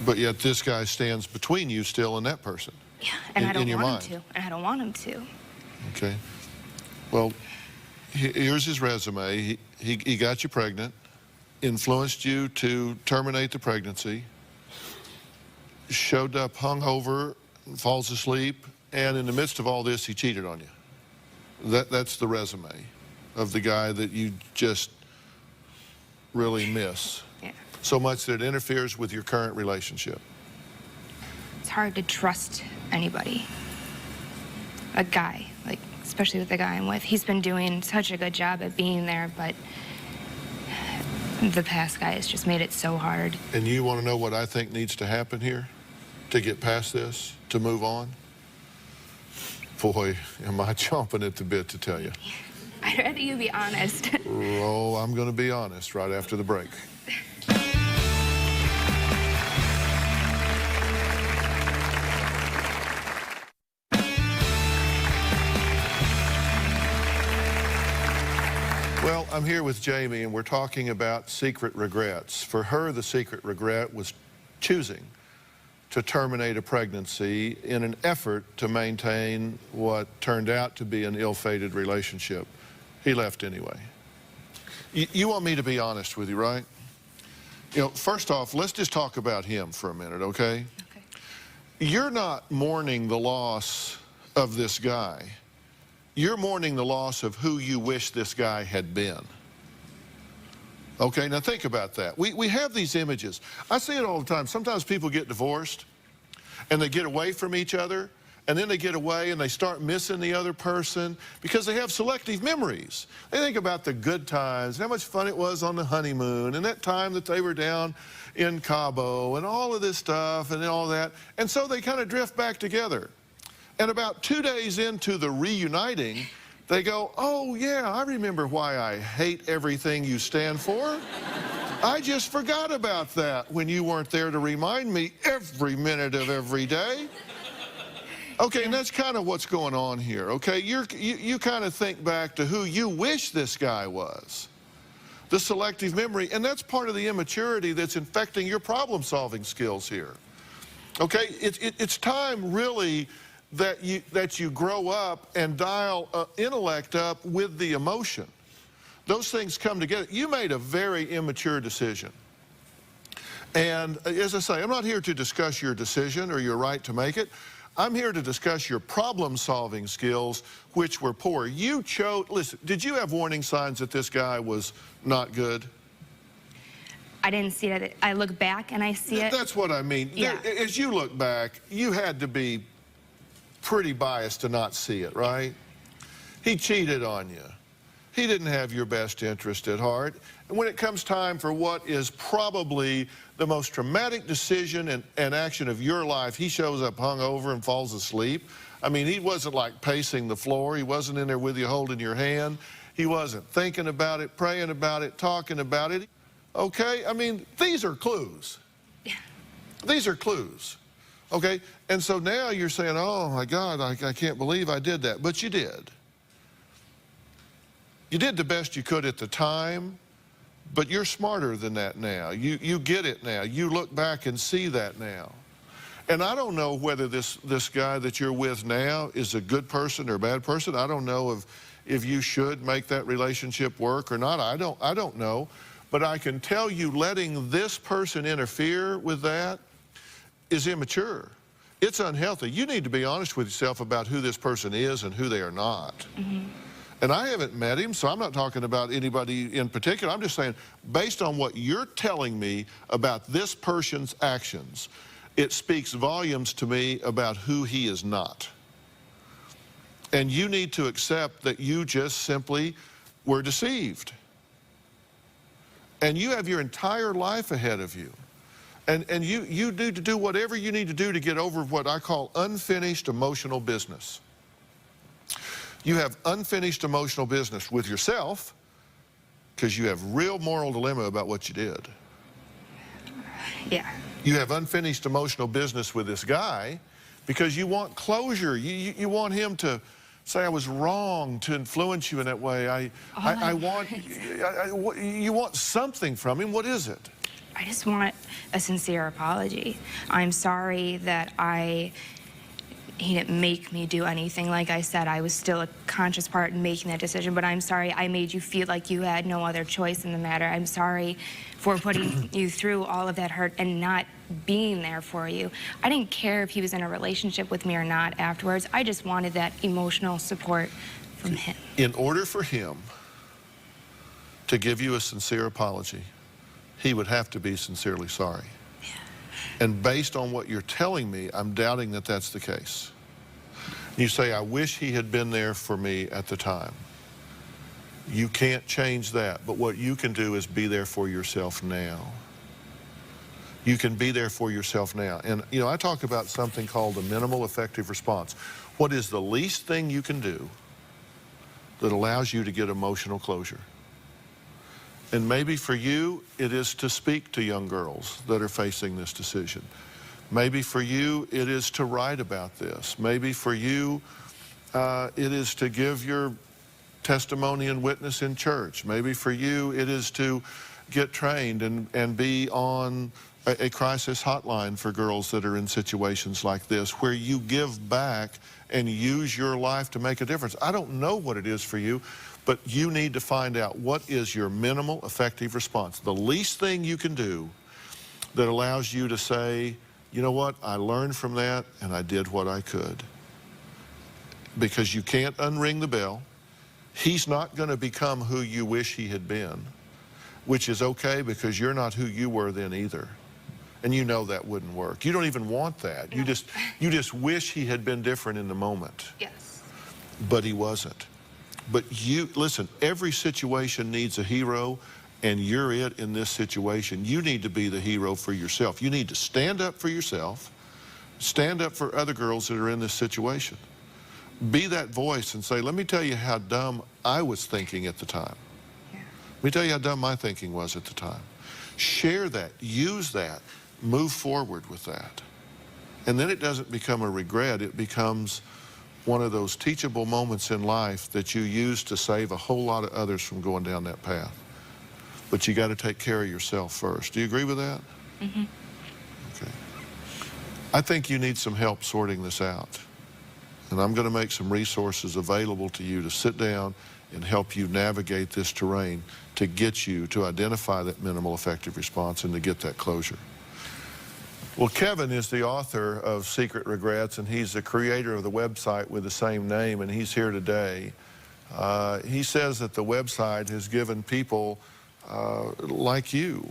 Speaker 1: But yet this guy stands between you still and that person.
Speaker 11: Yeah, and I don't
Speaker 1: your
Speaker 11: want
Speaker 1: mind.
Speaker 11: him to. And I don't want him to.
Speaker 1: Okay. Well, here's his resume. He got you pregnant, influenced you to terminate the pregnancy, showed up hungover, falls asleep, and in the midst of all this, he cheated on you. That's the resume of the guy that you just really miss.
Speaker 11: Yeah.
Speaker 1: So much that it interferes with your current relationship.
Speaker 11: It's hard to trust anybody. A guy, like, especially with the guy I'm with. He's been doing such a good job at being there, but the past guy has just made it so hard.
Speaker 1: And you want to know what I think needs to happen here to get past this, to move on? Boy, am I chomping at the bit to tell you.
Speaker 11: I'd rather you be honest.
Speaker 1: Oh, I'm going to be honest right after the break. Well, I'm here with Jamie, and we're talking about secret regrets. For her, the secret regret was choosing to terminate a pregnancy in an effort to maintain what turned out to be an ill-fated relationship. He left anyway. You want me to be honest with you, right? You know, first off, let's just talk about him for a minute, okay?
Speaker 11: Okay.
Speaker 1: You're not mourning the loss of this guy. You're mourning the loss of who you wish this guy had been. Okay, now think about that. We have these images. I see it all the time. Sometimes people get divorced and they get away from each other and then they get away and they start missing the other person because they have selective memories. They think about the good times, how much fun it was on the honeymoon, and that time that they were down in Cabo, and all of this stuff, and all that. And so they kind of drift back together. And about 2 days into the reuniting, they go, oh, yeah, I remember why I hate everything you stand for. I just forgot about that when you weren't there to remind me every minute of every day. Okay, and that's kind of what's going on here, okay? You kind of think back to who you wish this guy was. The selective memory, and that's part of the immaturity that's infecting your problem-solving skills here. Okay, it's time really that you grow up and dial intellect up with the emotion. Those things come together. You made a very immature decision. And as I say, I'm not here to discuss your decision or your right to make it. I'm here to discuss your problem-solving skills, which were poor. You chose, listen, did you have warning signs that this guy was not good?
Speaker 11: I didn't see it. I look back and I see it.
Speaker 1: That's what I mean.
Speaker 11: Yeah.
Speaker 1: As you look back, you had to be pretty biased to not see it, right? He cheated on you. He didn't have your best interest at heart. And when it comes time for what is probably the most traumatic decision and action of your life, he shows up hungover and falls asleep. I mean, he wasn't like pacing the floor. He wasn't in there with you holding your hand. He wasn't thinking about it, praying about it, talking about it. Okay? I mean, these are clues. These are clues. Okay? And so now you're saying, oh, my God, I can't believe I did that. But you did. You did the best you could at the time, but you're smarter than that now. You get it now. You look back and see that now. And I don't know whether this guy that you're with now is a good person or a bad person. I don't know if you should make that relationship work or not. I don't know. But I can tell you letting this person interfere with that is immature. It's unhealthy. You need to be honest with yourself about who this person is and who they are not. Mm-hmm. And I haven't met him, so I'm not talking about anybody in particular. I'm just saying, based on what you're telling me about this person's actions, it speaks volumes to me about who he is not. And you need to accept that you just simply were deceived. And you have your entire life ahead of you. And you need to do whatever you need to do to get over what I call unfinished emotional business. You have unfinished emotional business with yourself because you have real moral dilemma about what you did.
Speaker 11: Yeah.
Speaker 1: You have unfinished emotional business with this guy because you want closure. You want him to say, I was wrong to influence you in that way. You want something from him. What is it?
Speaker 11: I just want a sincere apology. I'm sorry that he didn't make me do anything. Like I said, I was still a conscious part in making that decision, but I'm sorry I made you feel like you had no other choice in the matter. I'm sorry for putting you through all of that hurt and not being there for you. I didn't care if he was in a relationship with me or not afterwards. I just wanted that emotional support from him.
Speaker 1: In order for him to give you a sincere apology, he would have to be sincerely sorry. And based on what you're telling me, I'm doubting that that's the case. You say, I wish he had been there for me at the time. You can't change that, but what you can do is be there for yourself now. You can be there for yourself now. And, you know, I talk about something called a minimal effective response. What is the least thing you can do that allows you to get emotional closure? And maybe for you, it is to speak to young girls that are facing this decision. Maybe for you, it is to write about this. Maybe for you, it is to give your testimony and witness in church. Maybe for you, it is to get trained and be on a crisis hotline for girls that are in situations like this, where you give back and use your life to make a difference. I don't know what it is for you, but you need to find out what is your minimal effective response. The least thing you can do that allows you to say, you know what, I learned from that and I did what I could. Because you can't unring the bell. He's not going to become who you wish he had been, which is okay because you're not who you were then either. And you know that wouldn't work. You don't even want that. You just wish he had been different in the moment.
Speaker 11: Yes.
Speaker 1: But he wasn't. But you, listen, every situation needs a hero, and you're it in this situation. You need to be the hero for yourself. You need to stand up for yourself, stand up for other girls that are in this situation. Be that voice and say, let me tell you how dumb I was thinking at the time. Yeah. Let me tell you how dumb my thinking was at the time. Share that, use that, move forward with that. And then it doesn't become a regret, it becomes one of those teachable moments in life that you use to save a whole lot of others from going down that path. But you got to take care of yourself first. Do you agree with that?
Speaker 11: Mm-hmm.
Speaker 1: Okay. I think you need some help sorting this out. And I'm going to make some resources available to you to sit down and help you navigate this terrain to get you to identify that minimal effective response and to get that closure. Well, Kevin is the author of Secret Regrets, and he's the creator of the website with the same name, and he's here today. He says that the website has given people like you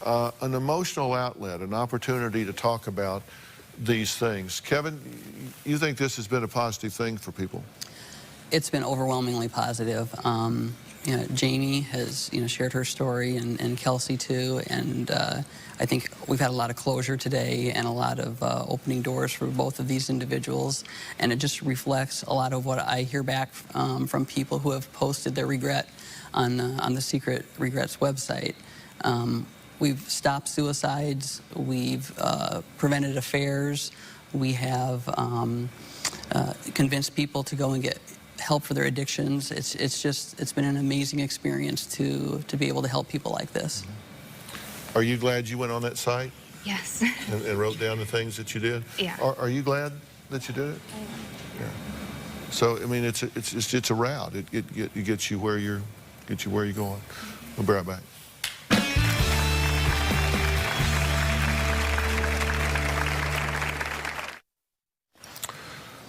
Speaker 1: an emotional outlet, an opportunity to talk about these things. Kevin, you think this has been a positive thing for people?
Speaker 5: It's been overwhelmingly positive. You know, Jamie has, shared her story, and Kelsey too, and I think we've had a lot of closure today and a lot of opening doors for both of these individuals, and it just reflects a lot of what I hear back from people who have posted their regret on the Secret Regrets website. We've stopped suicides, we've prevented affairs, we have convinced people to go and get help for their addictions. It's been an amazing experience to be able to help people like this.
Speaker 1: Are you glad you went on that site?
Speaker 11: Yes.
Speaker 1: and wrote down the things that you did?
Speaker 11: Yeah.
Speaker 1: Are you glad that you did it? Yeah. So I mean, it's a route. It gets you where you're going. We'll be right back.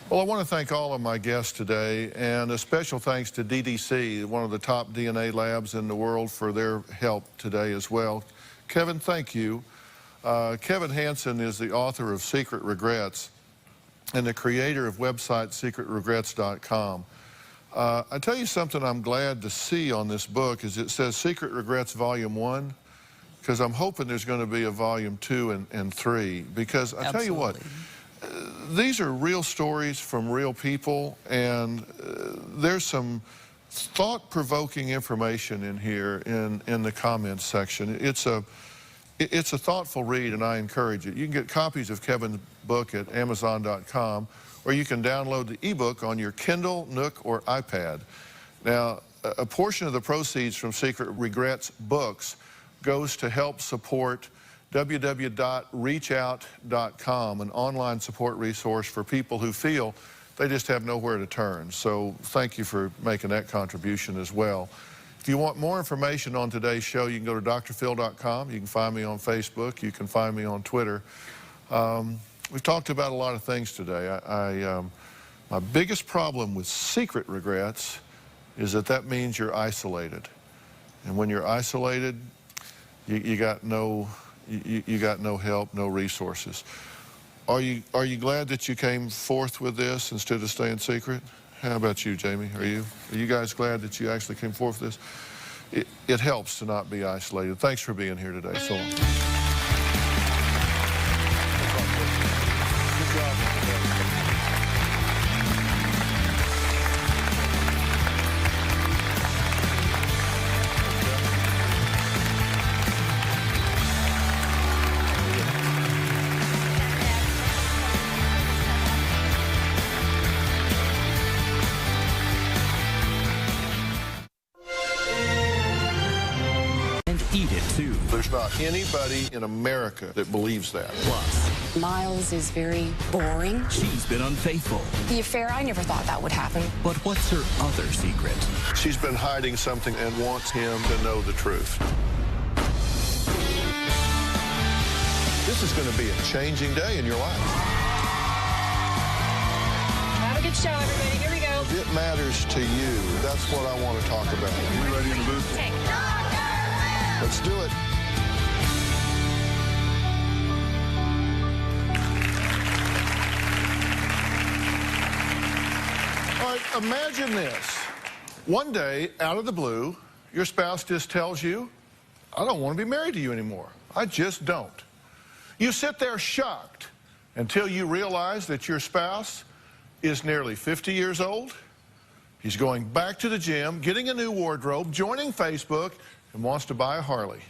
Speaker 1: Well, I want to thank all of my guests today, and a special thanks to DDC, one of the top DNA labs in the world, for their help today as well. Kevin, thank you. Kevin Hansen is the author of Secret Regrets and the creator of website secretregrets.com. I tell you something I'm glad to see on this book is it says Secret Regrets Volume 1, because I'm hoping there's going to be a Volume 2 and 3, because I tell you what, these are real stories from real people, and there's some thought-provoking information in here in the comments section. It's a thoughtful read, and I encourage it. You can get copies of Kevin's book at Amazon.com, or you can download the ebook on your Kindle, Nook, or iPad. Now, a portion of the proceeds from Secret Regrets books goes to help support www.reachout.com, an online support resource for people who feel they just have nowhere to turn. So thank you for making that contribution as well. If you want more information on today's show, you can go to drphil.com. You can find me on Facebook. You can find me on Twitter. We've talked about a lot of things today. My biggest problem with Secret Regrets is that means you're isolated. And when you're isolated, you got no help, no resources. Are you glad that you came forth with this instead of staying secret? How about you, Jamie? Are you guys glad that you actually came forth with this? It helps to not be isolated. Thanks for being here today. So long.
Speaker 7: Eat it too.
Speaker 1: There's not anybody in America that believes that.
Speaker 7: Plus,
Speaker 6: Miles is very boring.
Speaker 7: she's been unfaithful.
Speaker 6: The affair, I never thought that would happen.
Speaker 7: But what's her other secret?
Speaker 1: She's been hiding something and wants him to know the truth. This is going to be a changing day in your life.
Speaker 6: Have a good show, everybody. Here we go.
Speaker 1: If it matters to you, that's what I want to talk about. Are you ready in the booth? Let's do it. imagine this. One day, out of the blue, your spouse just tells you, I don't want to be married to you anymore. I just don't. You sit there shocked until you realize that your spouse is nearly 50 years old. He's going back to the gym, getting a new wardrobe, joining Facebook, and wants to buy a Harley.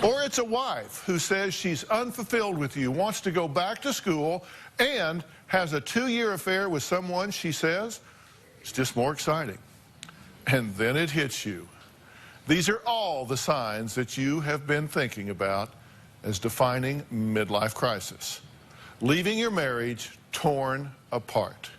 Speaker 1: Or it's a wife who says she's unfulfilled with you, wants to go back to school, and has a 2-year affair with someone she says is just more exciting. And then it hits you. These are all the signs that you have been thinking about as defining midlife crisis. Leaving your marriage torn apart.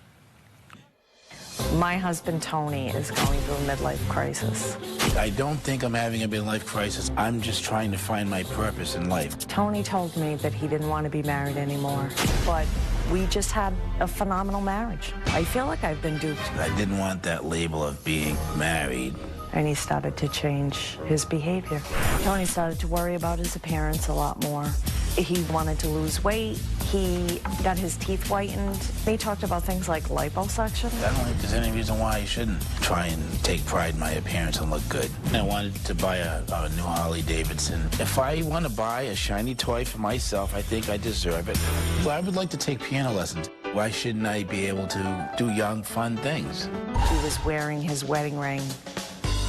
Speaker 12: My husband, Tony, is going through a midlife crisis.
Speaker 14: I don't think I'm having a midlife crisis. I'm just trying to find my purpose in life.
Speaker 12: Tony told me that he didn't want to be married anymore, but we just had a phenomenal marriage. I feel like I've been duped.
Speaker 14: I didn't want that label of being married.
Speaker 12: And he started to change his behavior. Tony started to worry about his appearance a lot more. He wanted to lose weight. He got his teeth whitened. They talked about things like liposuction.
Speaker 14: I don't think there's any reason why I shouldn't try and take pride in my appearance and look good. I wanted to buy a new Harley Davidson. If I want to buy a shiny toy for myself, I think I deserve it. Well, I would like to take piano lessons. Why shouldn't I be able to do young, fun things?
Speaker 12: He was wearing his wedding ring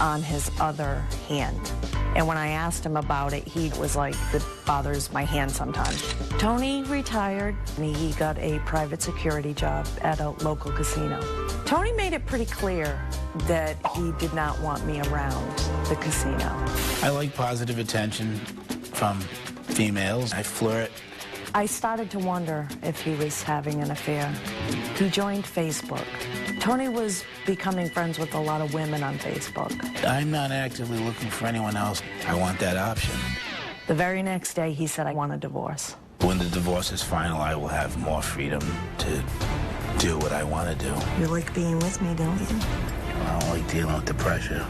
Speaker 12: on his other hand. And when I asked him about it, he was like, it bothers my hand sometimes. Tony retired, and he got a private security job at a local casino. Tony made it pretty clear that he did not want me around the casino.
Speaker 14: I like positive attention from females. I flirt.
Speaker 12: I started to wonder if he was having an affair. He joined Facebook. Tony was becoming friends with a lot of women on Facebook.
Speaker 14: I'm not actively looking for anyone else. I want that option.
Speaker 12: The very next day, he said, I want a divorce.
Speaker 14: When the divorce is final, I will have more freedom to do what I want to do.
Speaker 16: You like being with me, don't you?
Speaker 14: I don't like dealing with the pressure.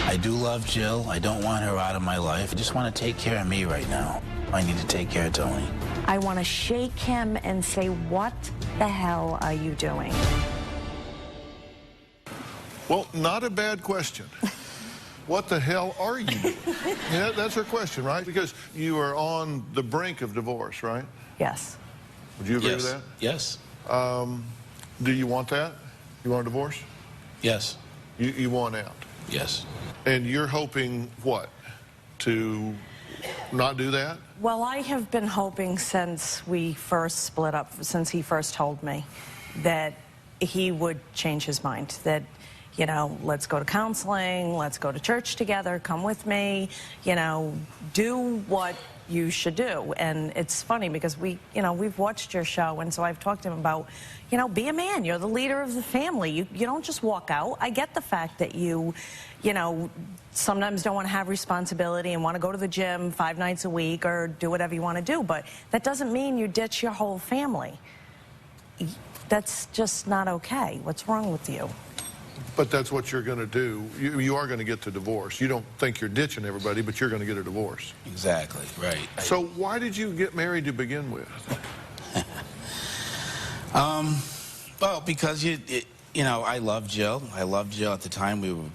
Speaker 14: I do love Jill. I don't want her out of my life. I just want to take care of me right now. I need to take care of Tony.
Speaker 12: I want to shake him and say, what the hell are you doing?
Speaker 1: Well, not a bad question. What the hell are you doing? Yeah, that's her question, right? Because you are on the brink of divorce, right?
Speaker 12: Yes.
Speaker 1: Would you agree with that?
Speaker 14: Yes.
Speaker 1: Do you want that? You want a divorce?
Speaker 14: Yes.
Speaker 1: You want out?
Speaker 14: Yes.
Speaker 1: And you're hoping what? To not do that?
Speaker 12: Well, I have been hoping since we first split up, since he first told me, that he would change his mind, that, you know, let's go to counseling, let's go to church together, come with me, you know, do what you should do. And it's funny because we've watched your show, and so I've talked to him about, you know, be a man. You're the leader of the family. You don't just walk out. I get the fact that you know, sometimes don't want to have responsibility and want to go to the gym 5 nights a week or do whatever you want to do, but that doesn't mean you ditch your whole family. That's just not okay. What's wrong with you?
Speaker 1: But that's what you're going to do. You are going to get the divorce. You don't think you're ditching everybody, but you're going to get a divorce.
Speaker 14: Exactly, right.
Speaker 1: So why did you get married to begin with?
Speaker 14: Well, because, you know, I love Jill. I loved Jill at the time.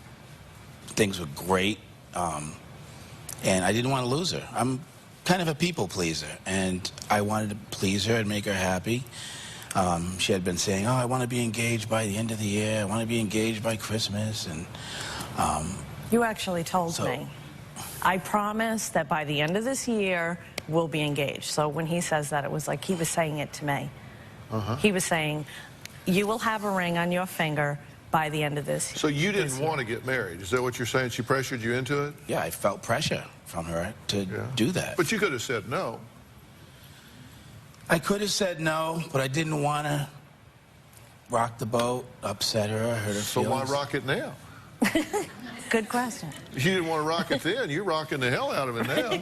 Speaker 14: Things were great. And I didn't want to lose her. I'm kind of a people pleaser, and I wanted to please her and make her happy. She had been saying, oh, I want to be engaged by the end of the year. I want to be engaged by Christmas. And
Speaker 12: you actually told me. I promise that by the end of this year, we'll be engaged. So when he says that, it was like he was saying it to me. He was saying, you will have a ring on your finger by the end of this year.
Speaker 1: So you didn't want to get married. Is that what you're saying? She pressured you into it?
Speaker 14: Yeah, I felt pressure from her to do that.
Speaker 1: But you could have said no.
Speaker 14: I could have said no, but I didn't want to rock the boat, upset her, hurt her feelings.
Speaker 1: So why rock it now?
Speaker 12: Good question.
Speaker 1: You didn't want to rock it then. You're rocking the hell out of it now.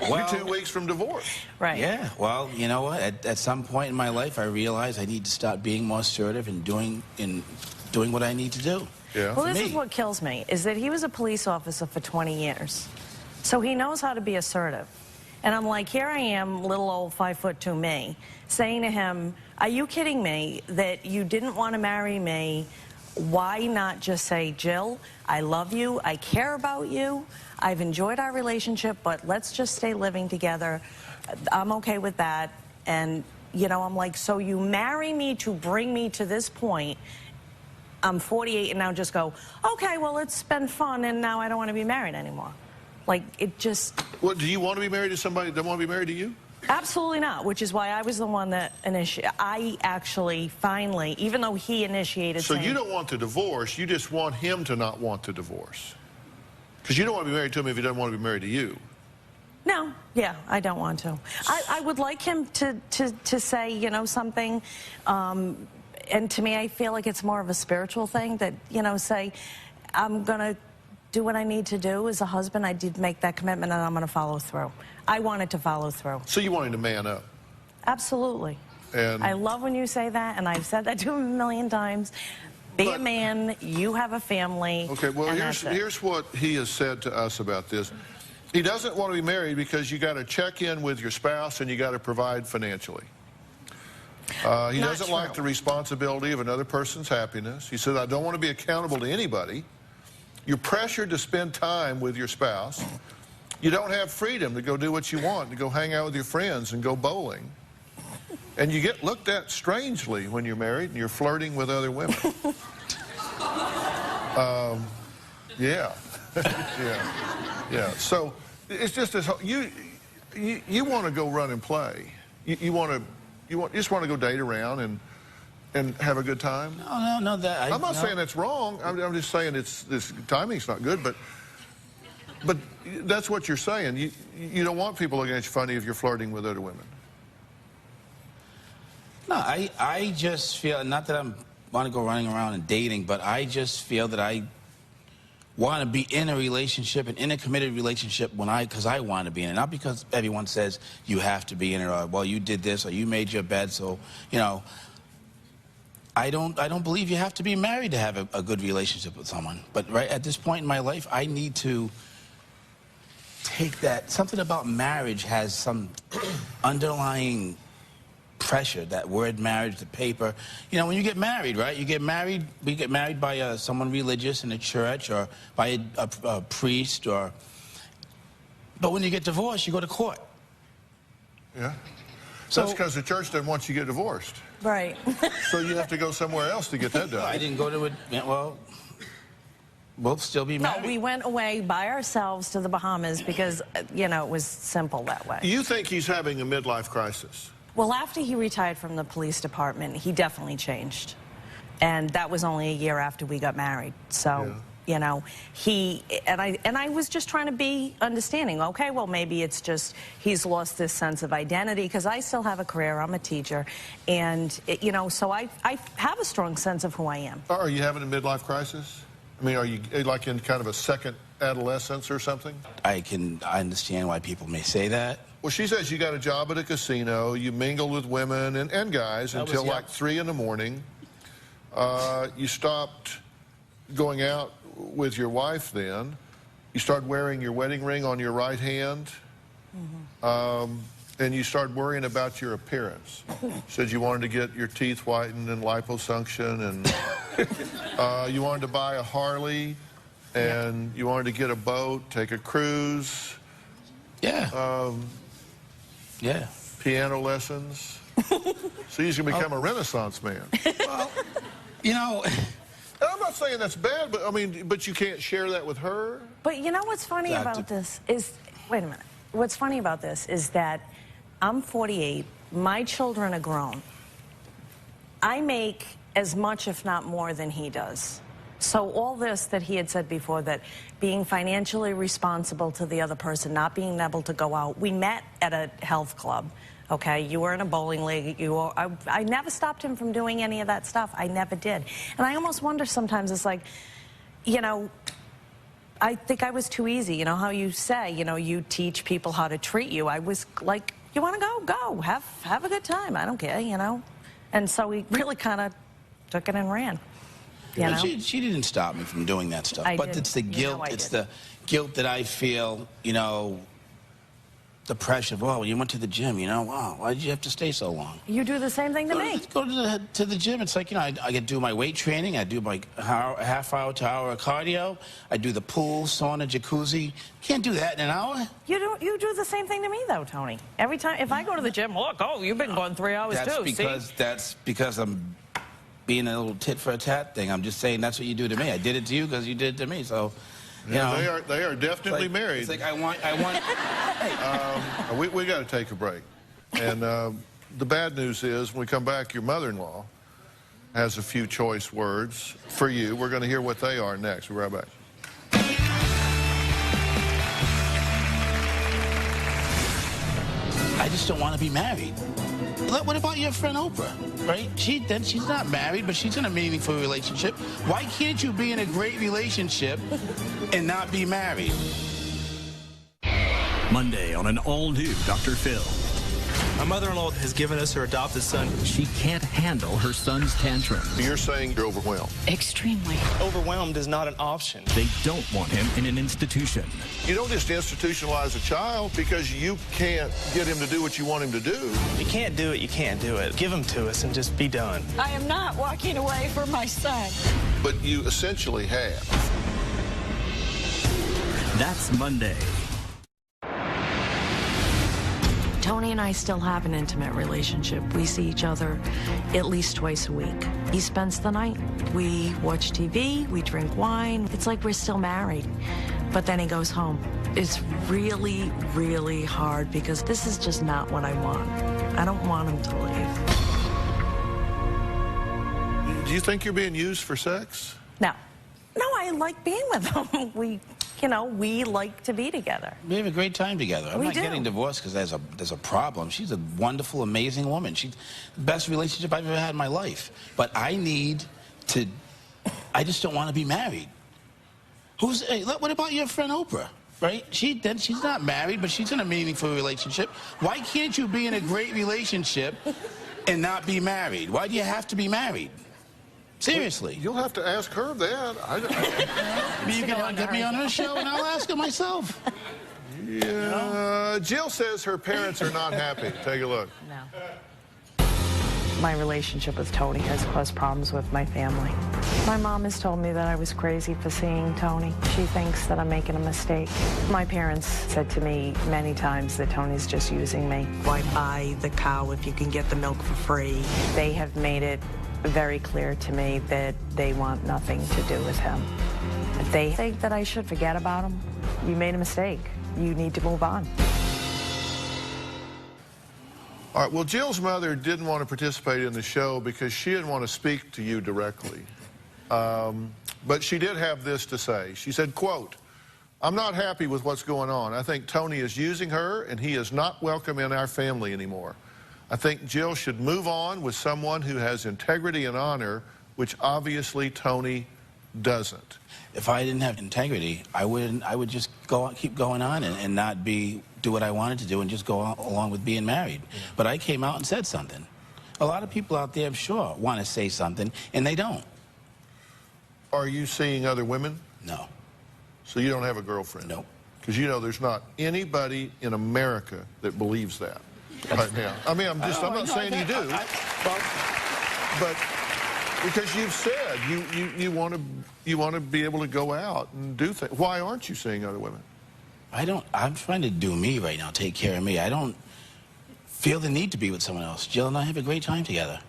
Speaker 1: You're 2 weeks from divorce.
Speaker 12: Right.
Speaker 14: Yeah. Well, you know what? At some point in my life, I realized I need to start being more assertive and doing what I need to do.
Speaker 1: Yeah.
Speaker 12: Well, this is what kills me, is that he was a police officer for 20 years. So he knows how to be assertive. And I'm like, here I am, little old 5'2" me, saying to him, are you kidding me that you didn't want to marry me? Why not just say, Jill, I love you, I care about you, I've enjoyed our relationship, but let's just stay living together. I'm okay with that. And, you know, I'm like, so you marry me to bring me to this point. I'm 48 and now just go, okay, well, it's been fun and now I don't want to be married anymore. Like, it just...
Speaker 1: Well, do you want to be married to somebody that doesn't want to be married to you?
Speaker 12: Absolutely not, which is why I was the one that initiated. I actually finally, even though he initiated...
Speaker 1: So
Speaker 12: saying,
Speaker 1: you don't want the divorce, you just want him to not want the divorce. Because you don't want to be married to him if he doesn't want to be married to you.
Speaker 12: No, yeah, I don't want to. I would like him to say, you know, something, and to me, I feel like it's more of a spiritual thing that, you know, say, I'm going to do what I need to do as a husband. I did make that commitment, and I'm going to follow through. I wanted to follow through.
Speaker 1: So you wanted to man up?
Speaker 12: Absolutely.
Speaker 1: And
Speaker 12: I love when you say that, and I've said that to him a million times. Be a man, you have a family.
Speaker 1: Okay, well, here's what he has said to us about this. He doesn't want to be married because you got to check in with your spouse and you got to provide financially. He doesn't like the responsibility of another person's happiness. He said, I don't want to be accountable to anybody. You're pressured to spend time with your spouse. You don't have freedom to go do what you want, to go hang out with your friends and go bowling. And you get looked at strangely when you're married and you're flirting with other women. Yeah. Yeah. So it's just this. You want to go run and play. You just want to go date around and have a good time.
Speaker 14: No.
Speaker 1: I'm not saying that's wrong. I'm just saying this timing's not good. But that's what you're saying. You don't want people looking at you funny if you're flirting with other women.
Speaker 14: No, I just feel, not that I want to go running around and dating, but I just feel that I want to be in a relationship, an in a committed relationship, because I want to be in it, not because everyone says you have to be in it, or well, you did this, or you made your bed, so you know. I don't believe you have to be married to have a good relationship with someone. But right at this point in my life, I need to take that. Something about marriage has some underlying pressure, that word marriage, the paper. You know, when you get married, right? You get married, we get married by someone religious in a church or by a priest or... But when you get divorced, you go to court.
Speaker 1: Yeah.
Speaker 14: So,
Speaker 1: that's because the church doesn't want you to get divorced.
Speaker 12: Right.
Speaker 1: So you have to go somewhere else to get that done.
Speaker 14: I didn't go to it, well... We'll still be married.
Speaker 12: No, we went away by ourselves to the Bahamas because, you know, it was simple that way.
Speaker 1: You think he's having a midlife crisis?
Speaker 12: Well, after he retired from the police department, he definitely changed. And that was only a year after we got married. So, you know, I was just trying to be understanding. Okay, well, maybe it's just he's lost this sense of identity, because I still have a career. I'm a teacher. And, you know, so I have a strong sense of who I am.
Speaker 1: Are you having a midlife crisis? I mean, are you like in kind of a second adolescence or something?
Speaker 14: I understand why people may say that.
Speaker 1: Well, she says you got a job at a casino, you mingled with women and guys until like 3 in the morning. You stopped going out with your wife then. You started wearing your wedding ring on your right hand. And you started worrying about your appearance. Said you wanted to get your teeth whitened and liposuction, and you wanted to buy a Harley, and you wanted to get a boat, take a cruise.
Speaker 14: Yeah. Yeah.
Speaker 1: Piano lessons. So he's going to become a Renaissance man.
Speaker 14: Well, you know...
Speaker 1: I'm not saying that's bad, but I mean, but you can't share that with her.
Speaker 12: But you know what's funny about this is, wait a minute. What's funny about this is that I'm 48. My children are grown. I make as much, if not more, than he does. So all this that he had said before, that being financially responsible to the other person, not being able to go out. We met at a health club. Okay, you were in a bowling league. I never stopped him from doing any of that stuff. I never did. And I almost wonder sometimes, it's like, you know, I think I was too easy. You know how you say, you know, you teach people how to treat you. I was like, you want to go? Go. Have a good time. I don't care, you know. And so he really kind of took it and ran. You know?
Speaker 14: She didn't stop me from doing that stuff.
Speaker 12: I
Speaker 14: but
Speaker 12: did.
Speaker 14: it's the guilt.
Speaker 12: You know,
Speaker 14: it's the guilt that I feel, you know, the pressure of, oh, you went to the gym, you know, wow, why did you have to stay so long?
Speaker 12: You do the same thing to me.
Speaker 14: Go to the gym. It's like, you know, I can do my weight training. I do my half hour to hour of cardio. I do the pool, sauna, jacuzzi. Can't do that in an hour.
Speaker 12: You do the same thing to me, though, Tony. Every time, if I go to the gym, look, oh, you've been going 3 hours, too.
Speaker 14: That's because I'm being a little tit for a tat thing. I'm just saying that's what you do to me. I did it to you because you did it to me, so...
Speaker 1: Yeah, they are definitely married.
Speaker 14: It's like I want.
Speaker 1: We got to take a break, and the bad news is when we come back, your mother-in-law has a few choice words for you. We're going to hear what they are next. We'll be right back.
Speaker 14: I just don't want to be married. What about your friend Oprah, right? She's not married, but she's in a meaningful relationship. Why can't you be in a great relationship and not be married?
Speaker 7: Monday on an all-new Dr. Phil.
Speaker 4: My mother-in-law has given us her adopted son.
Speaker 7: She can't handle her son's tantrums.
Speaker 1: You're saying you're overwhelmed.
Speaker 29: Extremely.
Speaker 4: Overwhelmed is not an option.
Speaker 7: They don't want him in an institution.
Speaker 1: You don't just institutionalize a child because you can't get him to do what you want him to do.
Speaker 4: You can't do it, you can't do it. Give him to us and just be done.
Speaker 29: I am not walking away from my son.
Speaker 1: But you essentially have.
Speaker 7: That's Monday.
Speaker 12: Tony and I still have an intimate relationship. We see each other at least twice a week. He spends the night. We watch TV, we drink wine. It's like we're still married. But then he goes home. It's really, really hard because this is just not what I want. I don't want him to leave.
Speaker 1: Do you think you're being used for sex?
Speaker 12: No. No, I like being with him. We like to be together.
Speaker 14: We have a great time together. I'm not
Speaker 12: do.
Speaker 14: getting divorced because there's a problem. She's a wonderful, amazing woman. She's the best relationship I've ever had in my life. But I just don't want to be married. Hey, what about your friend Oprah? Right? She's not married, but she's in a meaningful relationship. Why can't you be in a great relationship and not be married? Why do you have to be married? Seriously.
Speaker 1: You'll have to ask her that.
Speaker 14: You can get me on her show and I'll ask her myself.
Speaker 1: Yeah. Jill says her parents are not happy. Take a look.
Speaker 12: No. My relationship with Tony has caused problems with my family. My mom has told me that I was crazy for seeing Tony. She thinks that I'm making a mistake. My parents said to me many times that Tony's just using me. Why buy the cow if you can get the milk for free? They have made it very clear to me that they want nothing to do with him. If they think that I should forget about him, you made a mistake. You need to move on.
Speaker 1: All right, well, Jill's mother didn't want to participate in the show because she didn't want to speak to you directly. But she did have this to say. She said, quote, "I'm not happy with what's going on. I think Tony is using her and he is not welcome in our family anymore. I think Jill should move on with someone who has integrity and honor, which obviously Tony doesn't."
Speaker 14: If I didn't have integrity, I would just keep going on and not do what I wanted to do and just go along with being married. Yeah. But I came out and said something. A lot of people out there, I'm sure, want to say something, and they don't.
Speaker 1: Are you seeing other women?
Speaker 14: No.
Speaker 1: So you don't have a girlfriend?
Speaker 14: No.
Speaker 1: Because you know there's not anybody in America that believes that. Right now. I mean, I'm not saying you do, but because you've said you want to be able to go out and do things. Why aren't you seeing other women?
Speaker 14: I'm trying to do me right now, take care of me. I don't feel the need to be with someone else. Jill and I have a great time together.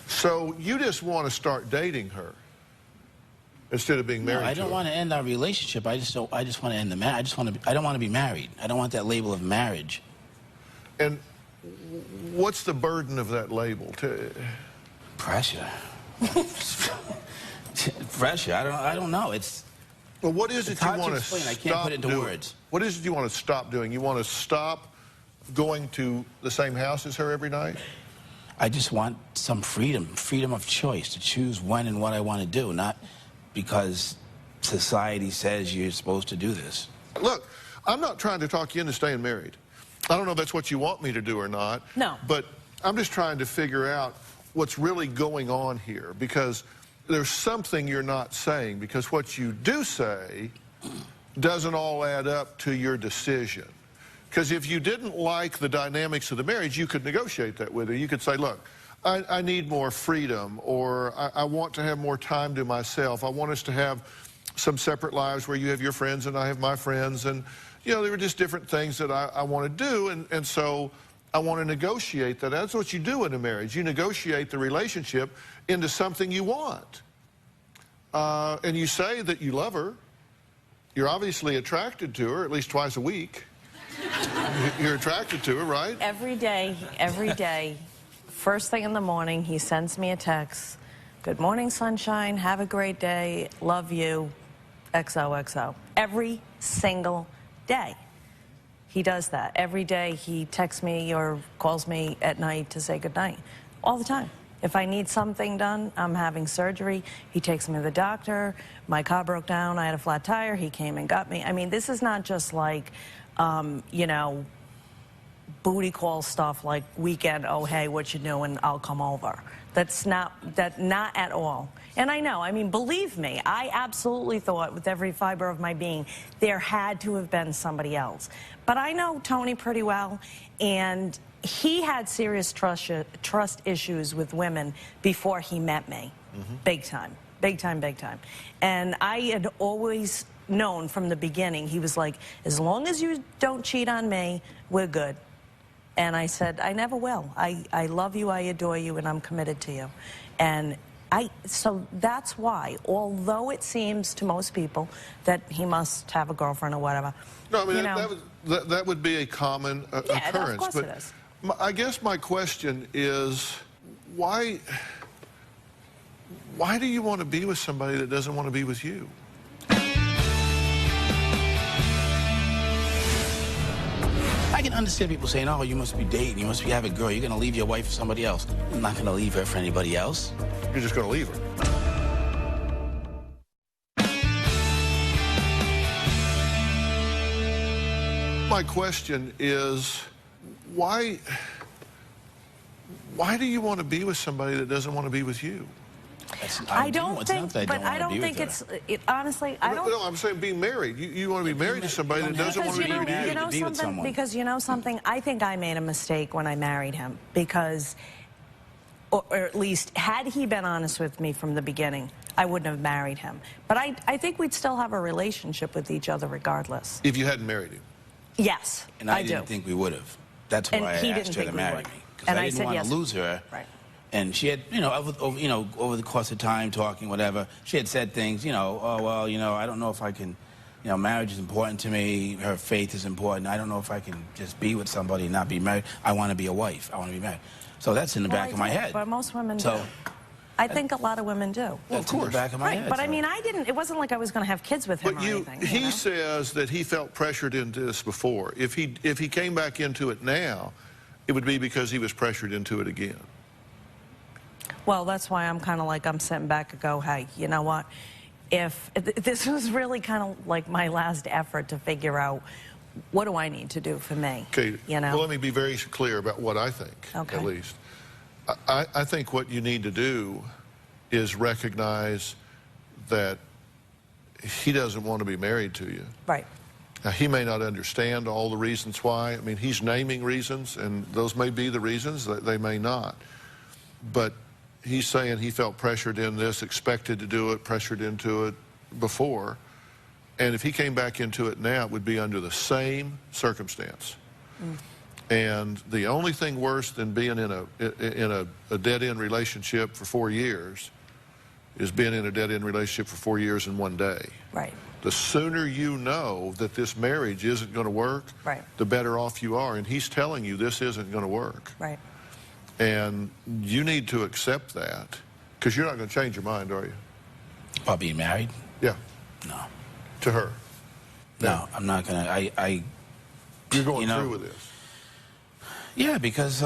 Speaker 1: So you just want to start dating her instead of being married to her?
Speaker 14: I don't want to end our relationship. I just want to end the marriage. I don't want to be married. I don't want that label of marriage.
Speaker 1: And what's the burden of that label?
Speaker 14: Pressure. Pressure. I don't know.
Speaker 1: Well, what is it you want to stop
Speaker 14: I can't put it into
Speaker 1: doing?
Speaker 14: words.
Speaker 1: What is it you want to stop doing? You want to stop going to the same house as her every night?
Speaker 14: I just want some freedom of choice to choose when and what I want to do, not because society says you're supposed to do this.
Speaker 1: Look, I'm not trying to talk you into staying married. I don't know if that's what you want me to do or not.
Speaker 12: No.
Speaker 1: But I'm just trying to figure out what's really going on here, because there's something you're not saying, because what you do say doesn't all add up to your decision. Because if you didn't like the dynamics of the marriage, you could negotiate that with her. You could say, look, I need more freedom, or I want to have more time to myself. I want us to have some separate lives where you have your friends and I have my friends. And, you know, there were just different things that I want to do. And so I want to negotiate that. That's what you do in a marriage. You negotiate the relationship into something you want. And you say that you love her. You're obviously attracted to her at least twice a week. You're attracted to her, right?
Speaker 12: Every day, first thing in the morning, he sends me a text. Good morning, sunshine. Have a great day. Love you. XOXO. Every single day. He does that. Every day he texts me or calls me at night to say goodnight. All the time. If I need something done, I'm having surgery, he takes me to the doctor. My car broke down, I had a flat tire, he came and got me. I mean, this is not just like, you know, booty call stuff like weekend, oh, hey, what you doing, I'll come over. That's not at all. And I know, I mean, believe me, I absolutely thought with every fiber of my being, there had to have been somebody else. But I know Tony pretty well, and he had serious trust issues with women before he met me. Big time, big time, big time. And I had always known from the beginning, he was like, as long as you don't cheat on me, we're good. And I said, I never will. I love you, I adore you, and I'm committed to you. And so that's why, although it seems to most people that he must have a girlfriend or whatever.
Speaker 1: No, I mean, that would be a common occurrence.
Speaker 12: Of course it is.
Speaker 1: I guess my question is, why do you want to be with somebody that doesn't want to be with you?
Speaker 14: I can understand people saying, oh, you must be dating, you must be having a girl, you're going to leave your wife for somebody else. I'm not going to leave her for anybody else.
Speaker 1: You're just going to leave her. My question is, why do you want to be with somebody that doesn't want to be with you?
Speaker 12: I don't think, but I don't think it's, honestly, I don't.
Speaker 1: No, I'm saying being married. You want to be married to somebody that doesn't want to be with you.
Speaker 12: You know something? Because you know something? I think I made a mistake when I married him because, or at least, had he been honest with me from the beginning, I wouldn't have married him. But I think we'd still have a relationship with each other regardless.
Speaker 1: If you hadn't married him?
Speaker 12: Yes,
Speaker 14: and I didn't think we would have. That's why I asked her to marry me. Because I didn't want to lose her.
Speaker 12: Right.
Speaker 14: And she had, over the course of time, talking, whatever, she had said things, oh, well, I don't know if I can, marriage is important to me, her faith is important, I don't know if I can just be with somebody and not be married. I want to be a wife, I want to be married. So that's in the back of my head.
Speaker 12: But most women do. I think a lot of women do.
Speaker 14: Well, of course. In the back of my head.
Speaker 12: But I mean, it wasn't like I was going to have kids with him or anything.
Speaker 1: He says that he felt pressured into this before. If he came back into it now, it would be because he was pressured into it again.
Speaker 12: Well, that's why I'm kind of like, I'm sitting back and go, hey, you know what? If this was really kind of like my last effort to figure out what do I need to do for me?
Speaker 1: Okay, well, let me be very clear about what I think, at least. I think what you need to do is recognize that he doesn't want to be married to you.
Speaker 12: Right.
Speaker 1: Now, he may not understand all the reasons why. I mean, he's naming reasons, and those may be the reasons, they may not. But he's saying he felt pressured in this, expected to do it, pressured into it before. And if he came back into it now, it would be under the same circumstance. And the only thing worse than being in a dead-end relationship for 4 years is being in a dead-end relationship for 4 years and 1 day.
Speaker 12: Right.
Speaker 1: The sooner you know that this marriage isn't going to work, the better off you are. And he's telling you this isn't going to work.
Speaker 12: Right.
Speaker 1: And you need to accept that, because you're not going to change your mind, are you?
Speaker 14: About being married?
Speaker 1: Yeah.
Speaker 14: No.
Speaker 1: To her?
Speaker 14: No, I'm not going to.
Speaker 1: You're going through with this?
Speaker 14: Yeah, because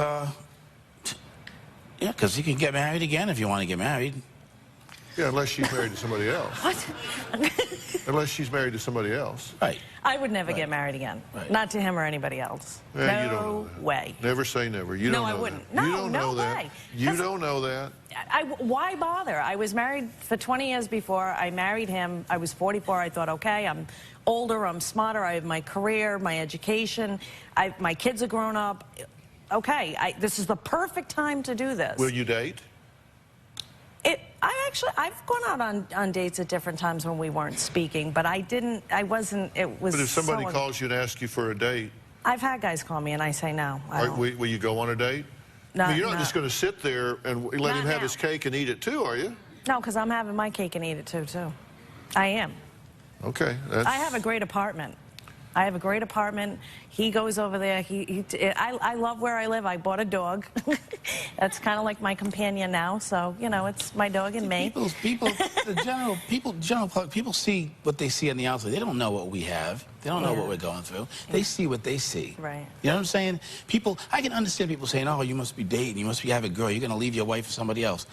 Speaker 14: you can get married again if you want to get married.
Speaker 1: Yeah, unless she's married to somebody else.
Speaker 12: What?
Speaker 1: Unless she's married to somebody else.
Speaker 14: Right.
Speaker 12: I would never get married again.
Speaker 14: Right.
Speaker 12: Not to him or anybody else.
Speaker 1: Yeah, you don't
Speaker 12: No
Speaker 1: know that.
Speaker 12: way.
Speaker 1: Never say never. You
Speaker 12: No,
Speaker 1: don't
Speaker 12: I
Speaker 1: know
Speaker 12: wouldn't.
Speaker 1: that.
Speaker 12: No,
Speaker 1: You don't
Speaker 12: no
Speaker 1: know that.
Speaker 12: way.
Speaker 1: You don't know that.
Speaker 12: Why bother? I was married for 20 years before. I married him. I was 44. I thought, okay, I'm older, I'm smarter, I have my career, my education, my kids are grown up. Okay, this is the perfect time to do this.
Speaker 1: Will you date?
Speaker 12: I've gone out on dates at different times when we weren't speaking, but I wasn't, it was
Speaker 1: But if somebody calls you and asks you for a date,
Speaker 12: I've had guys call me and I say no.
Speaker 1: will you go on a date?
Speaker 12: No,
Speaker 1: I mean, you're not
Speaker 12: no.
Speaker 1: just going to sit there and let
Speaker 12: Not
Speaker 1: him have
Speaker 12: now.
Speaker 1: his cake and eat it too, are you?
Speaker 12: No, because I'm having my cake and eat it too. I am.
Speaker 1: Okay.
Speaker 12: I have a great apartment. I have a great apartment. He goes over there. I love where I live. I bought a dog. That's kind of like my companion now. So, you know, it's my dog and me.
Speaker 14: The general public, people see what they see on the outside. They don't know what we have. They don't know what we're going through. They see what they see.
Speaker 12: Right.
Speaker 14: You know what I'm saying? People, I can understand people saying, oh, you must be dating. You must be having a girl. You're going to leave your wife for somebody else.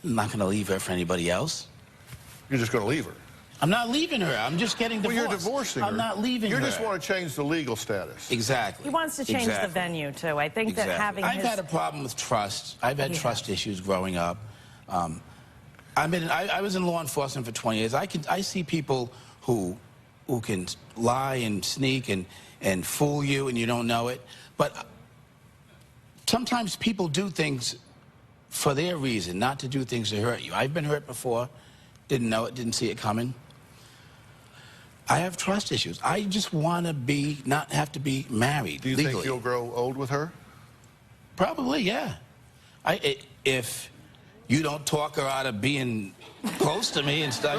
Speaker 14: I'm not going to leave her for anybody else.
Speaker 1: You're just going to leave her.
Speaker 14: I'm not leaving her. I'm just getting divorced.
Speaker 1: Well, you're divorcing her.
Speaker 14: I'm not leaving her.
Speaker 1: You just want to change the legal status.
Speaker 14: Exactly.
Speaker 12: He wants to change the venue, too. I think that having
Speaker 14: I've had a problem with trust. I've had trust issues growing up. I was in law enforcement for 20 years. I see people who can lie and sneak and fool you and you don't know it. But sometimes people do things for their reason, not to do things to hurt you. I've been hurt before, didn't know it, didn't see it coming. I have trust issues. I just want to not have to be married
Speaker 1: Do you
Speaker 14: legally.
Speaker 1: think you'll grow old with her?
Speaker 14: Probably, yeah. If you don't talk her out of being close to me and stuff,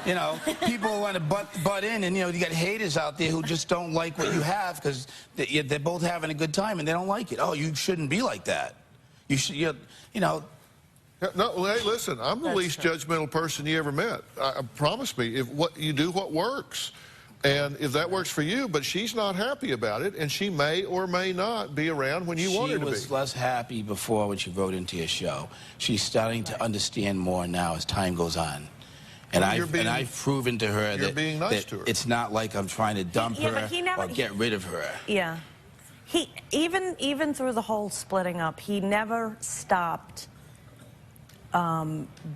Speaker 14: you know, people want to butt in, and you know, you got haters out there who just don't like what you have because they're both having a good time and they don't like it. Oh, you shouldn't be like that. You should, you know.
Speaker 1: No, hey, listen, I'm the least judgmental person you ever met. Promise me, if what you do what works. And if that works for you, but she's not happy about it, and she may or may not be around when you want her to be.
Speaker 14: She was less happy before when she wrote into your show. She's starting to understand more now as time goes on. And I've proven to her that,
Speaker 1: being nice
Speaker 14: that
Speaker 1: to her.
Speaker 14: It's not like I'm trying to dump her or get rid of her.
Speaker 12: Yeah. Even through the whole splitting up, he never stopped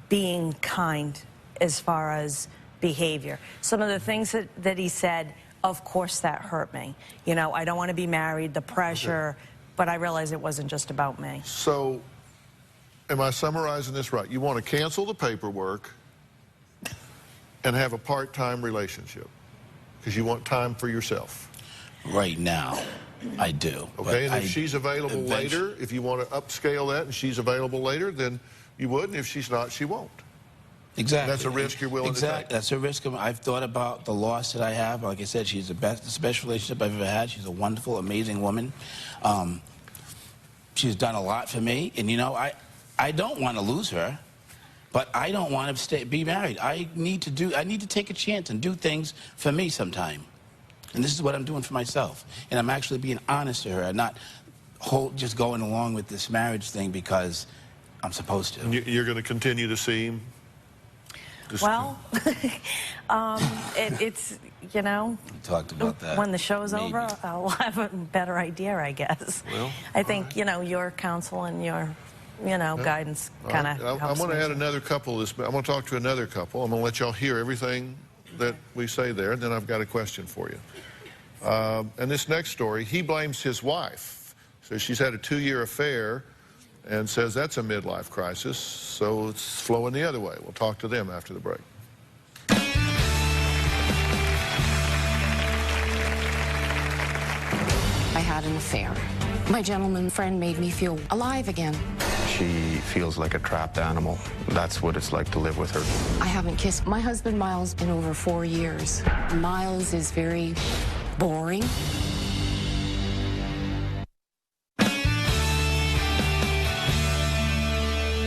Speaker 12: being kind as far as behavior. Some of the things that he said, of course that hurt me. You know, I don't want to be married, the pressure, but I realized it wasn't just about me.
Speaker 1: So, am I summarizing this right? You want to cancel the paperwork and have a part-time relationship because you want time for yourself.
Speaker 14: Right now, I do.
Speaker 1: Okay, and if she's available later, if you want to upscale that and she's available later, then you would, and if she's not, she won't.
Speaker 14: Exactly.
Speaker 1: That's a risk you're willing to take.
Speaker 14: That's a risk. I've thought about the loss that I have. Like I said, she's the best relationship I've ever had. She's a wonderful, amazing woman. She's done a lot for me, and you know, I don't want to lose her, but I don't want to be married. I need to take a chance and do things for me sometime. And this is what I'm doing for myself. And I'm actually being honest to her and not just going along with this marriage thing because I'm supposed to.
Speaker 1: And you're going to continue to see him?
Speaker 12: Well, it's, you know,
Speaker 14: we talked about that.
Speaker 12: When the show's over, I'll have a better idea, I guess.
Speaker 1: Well,
Speaker 12: I think, you know, your counsel and your, you know, guidance kind of helps.
Speaker 1: I'm going to add another couple. I'm going to talk to another couple. I'm going to let y'all hear everything that we say there, and then I've got a question for you. And this next story, he blames his wife. Says she's had a 2-year affair and says that's a midlife crisis, so it's flowing the other way. We'll talk to them after the break.
Speaker 8: I had an affair. My gentleman friend made me feel alive again.
Speaker 15: She feels like a trapped animal. That's what it's like to live with her.
Speaker 8: I haven't kissed my husband Miles in over 4 years. Miles is very boring.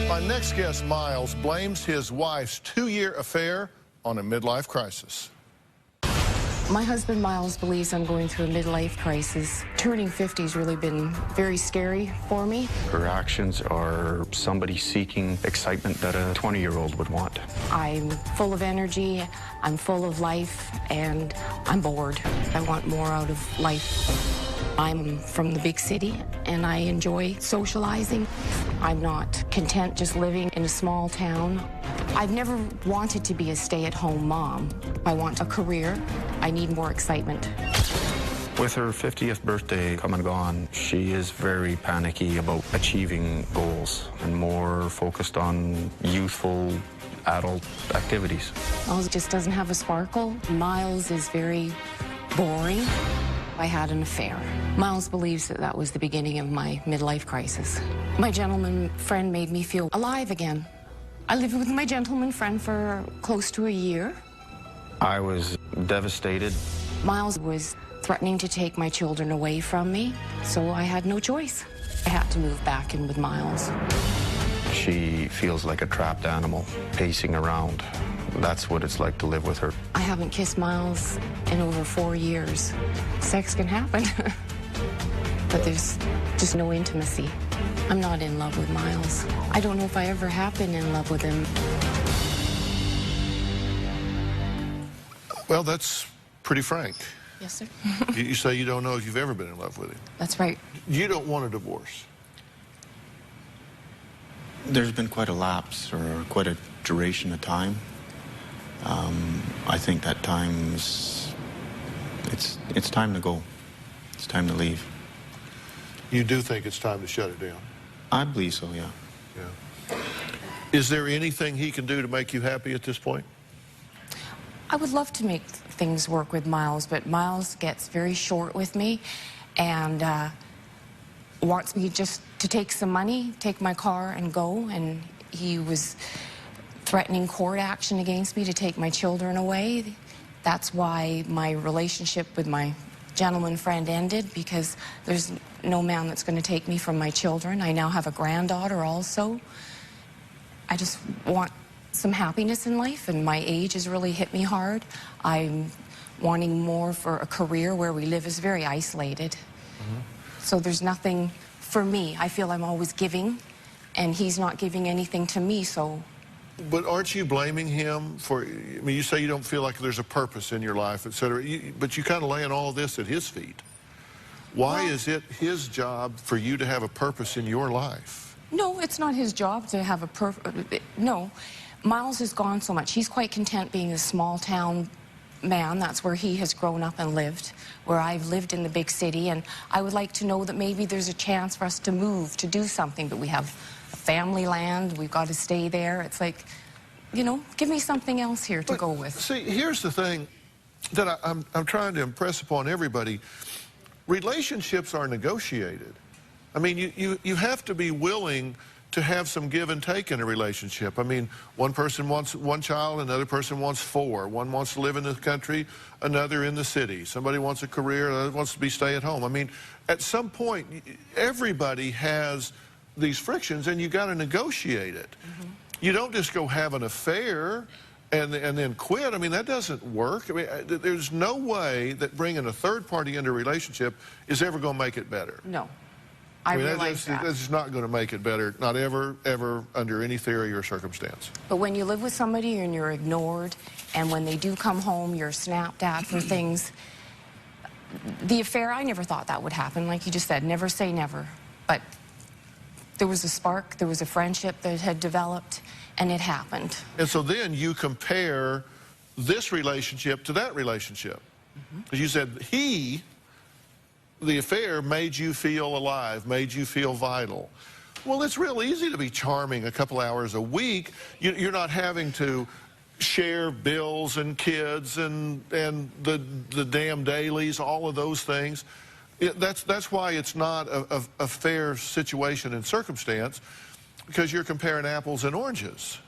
Speaker 1: My next guest, Miles, blames his wife's 2-year affair on a midlife crisis.
Speaker 8: My husband, Miles, believes I'm going through a midlife crisis. Turning 50 has really been very scary for me.
Speaker 15: Her actions are somebody seeking excitement that a 20-year-old would want.
Speaker 8: I'm full of energy, I'm full of life, and I'm bored. I want more out of life. I'm from the big city, and I enjoy socializing. I'm not content just living in a small town. I've never wanted to be a stay-at-home mom. I want a career. I need more excitement.
Speaker 15: With her 50th birthday come and gone, she is very panicky about achieving goals and more focused on youthful adult activities.
Speaker 8: Miles just doesn't have a sparkle. Miles is very boring. I had an affair. Miles believes that that was the beginning of my midlife crisis. My gentleman friend made me feel alive again. I lived with my gentleman friend for close to a year.
Speaker 15: I was devastated.
Speaker 8: Miles was threatening to take my children away from me, so I had no choice. I had to move back in with Miles.
Speaker 15: She feels like a trapped animal, pacing around. That's what it's like to live with her.
Speaker 8: I haven't kissed Miles in over 4 years. Sex can happen, but there's just no intimacy. I'm not in love with Miles. I don't know if I ever have been in love with him.
Speaker 1: Well, that's pretty frank.
Speaker 8: Yes, sir.
Speaker 1: You say you don't know if you've ever been in love with him.
Speaker 8: That's right.
Speaker 1: You don't want a divorce.
Speaker 13: There's been quite a lapse, or quite a duration of time. I think that time's, it's time to go. It's time to leave.
Speaker 1: You do think it's time to shut it down?
Speaker 13: I believe so, yeah.
Speaker 1: Yeah. Is there anything he can do to make you happy at this point?
Speaker 8: I would love to make things work with Miles, but Miles gets very short with me and wants me just to take some money, take my car and go, and he was threatening court action against me to take my children away. That's why my relationship with my gentleman friend ended, because there's no man that's going to take me from my children. I now have a granddaughter also. I just want some happiness in life, and my age has really hit me hard. I'm wanting more for a career where we live is very isolated. So there's nothing for me. I feel I'm always giving, and he's not giving anything to me, so...
Speaker 1: But aren't you blaming him for, I mean, you say you don't feel like there's a purpose in your life, et cetera, but you kind of laying all this at his feet. Why is it his job for you to have a purpose in your life?
Speaker 8: No, it's not his job to have a no. Miles has gone so much. He's quite content being a small town man. That's where he has grown up and lived, where I've lived in the big city, and I would like to know that maybe there's a chance for us to move, to do something, but we have family land, we've got to stay there. It's like, you know, give me something else here to go with.
Speaker 1: See, here's the thing that I'm trying to impress upon everybody. Relationships are negotiated. I mean, you have to be willing to have some give and take in a relationship. I mean, one person wants one child, another person wants 4. One wants to live in the country, another in the city. Somebody wants a career, another wants to be stay at home. I mean, at some point, everybody has these frictions, and you got to negotiate it. You don't just go have an affair and then quit. I mean, that doesn't work. I mean, there's no way that bringing a third party into a relationship is ever going to make it better.
Speaker 8: No. I mean, realize that.
Speaker 1: That's just not going to make it better, not ever, ever, under any theory or circumstance.
Speaker 8: But when you live with somebody and you're ignored, and when they do come home, you're snapped at for things. The affair, I never thought that would happen. Like you just said, never say never. But there was a spark, there was a friendship that had developed, and it happened.
Speaker 1: And so then you compare this relationship to that relationship. As you said, the affair made you feel alive, made you feel vital. Well, it's real easy to be charming a couple hours a week. You're not having to share bills and kids and the damn dailies, all of those things. That's why it's not a fair situation and circumstance, because you're comparing apples and oranges.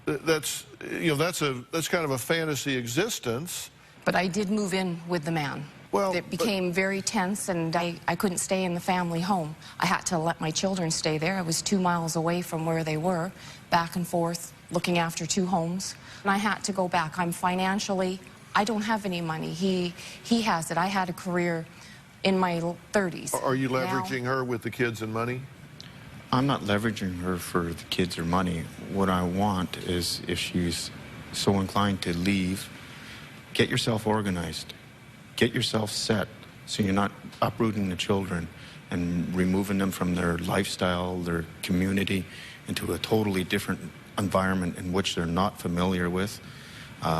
Speaker 1: That's kind of a fantasy existence.
Speaker 8: But I did move in with the man. Well, it became very tense, and I couldn't stay in the family home. I had to let my children stay there. I was 2 miles away from where they were, back and forth, looking after 2 homes. And I had to go back. I'm financially I don't have any money. He has it. I had a career in my 30s.
Speaker 1: Are you
Speaker 8: Now-
Speaker 1: leveraging her with the kids and money?
Speaker 13: I'm not leveraging her for the kids or money. What I want is, if she's so inclined to leave, get yourself organized. Get yourself set so you're not uprooting the children and removing them from their lifestyle, their community, into a totally different environment in which they're not familiar with.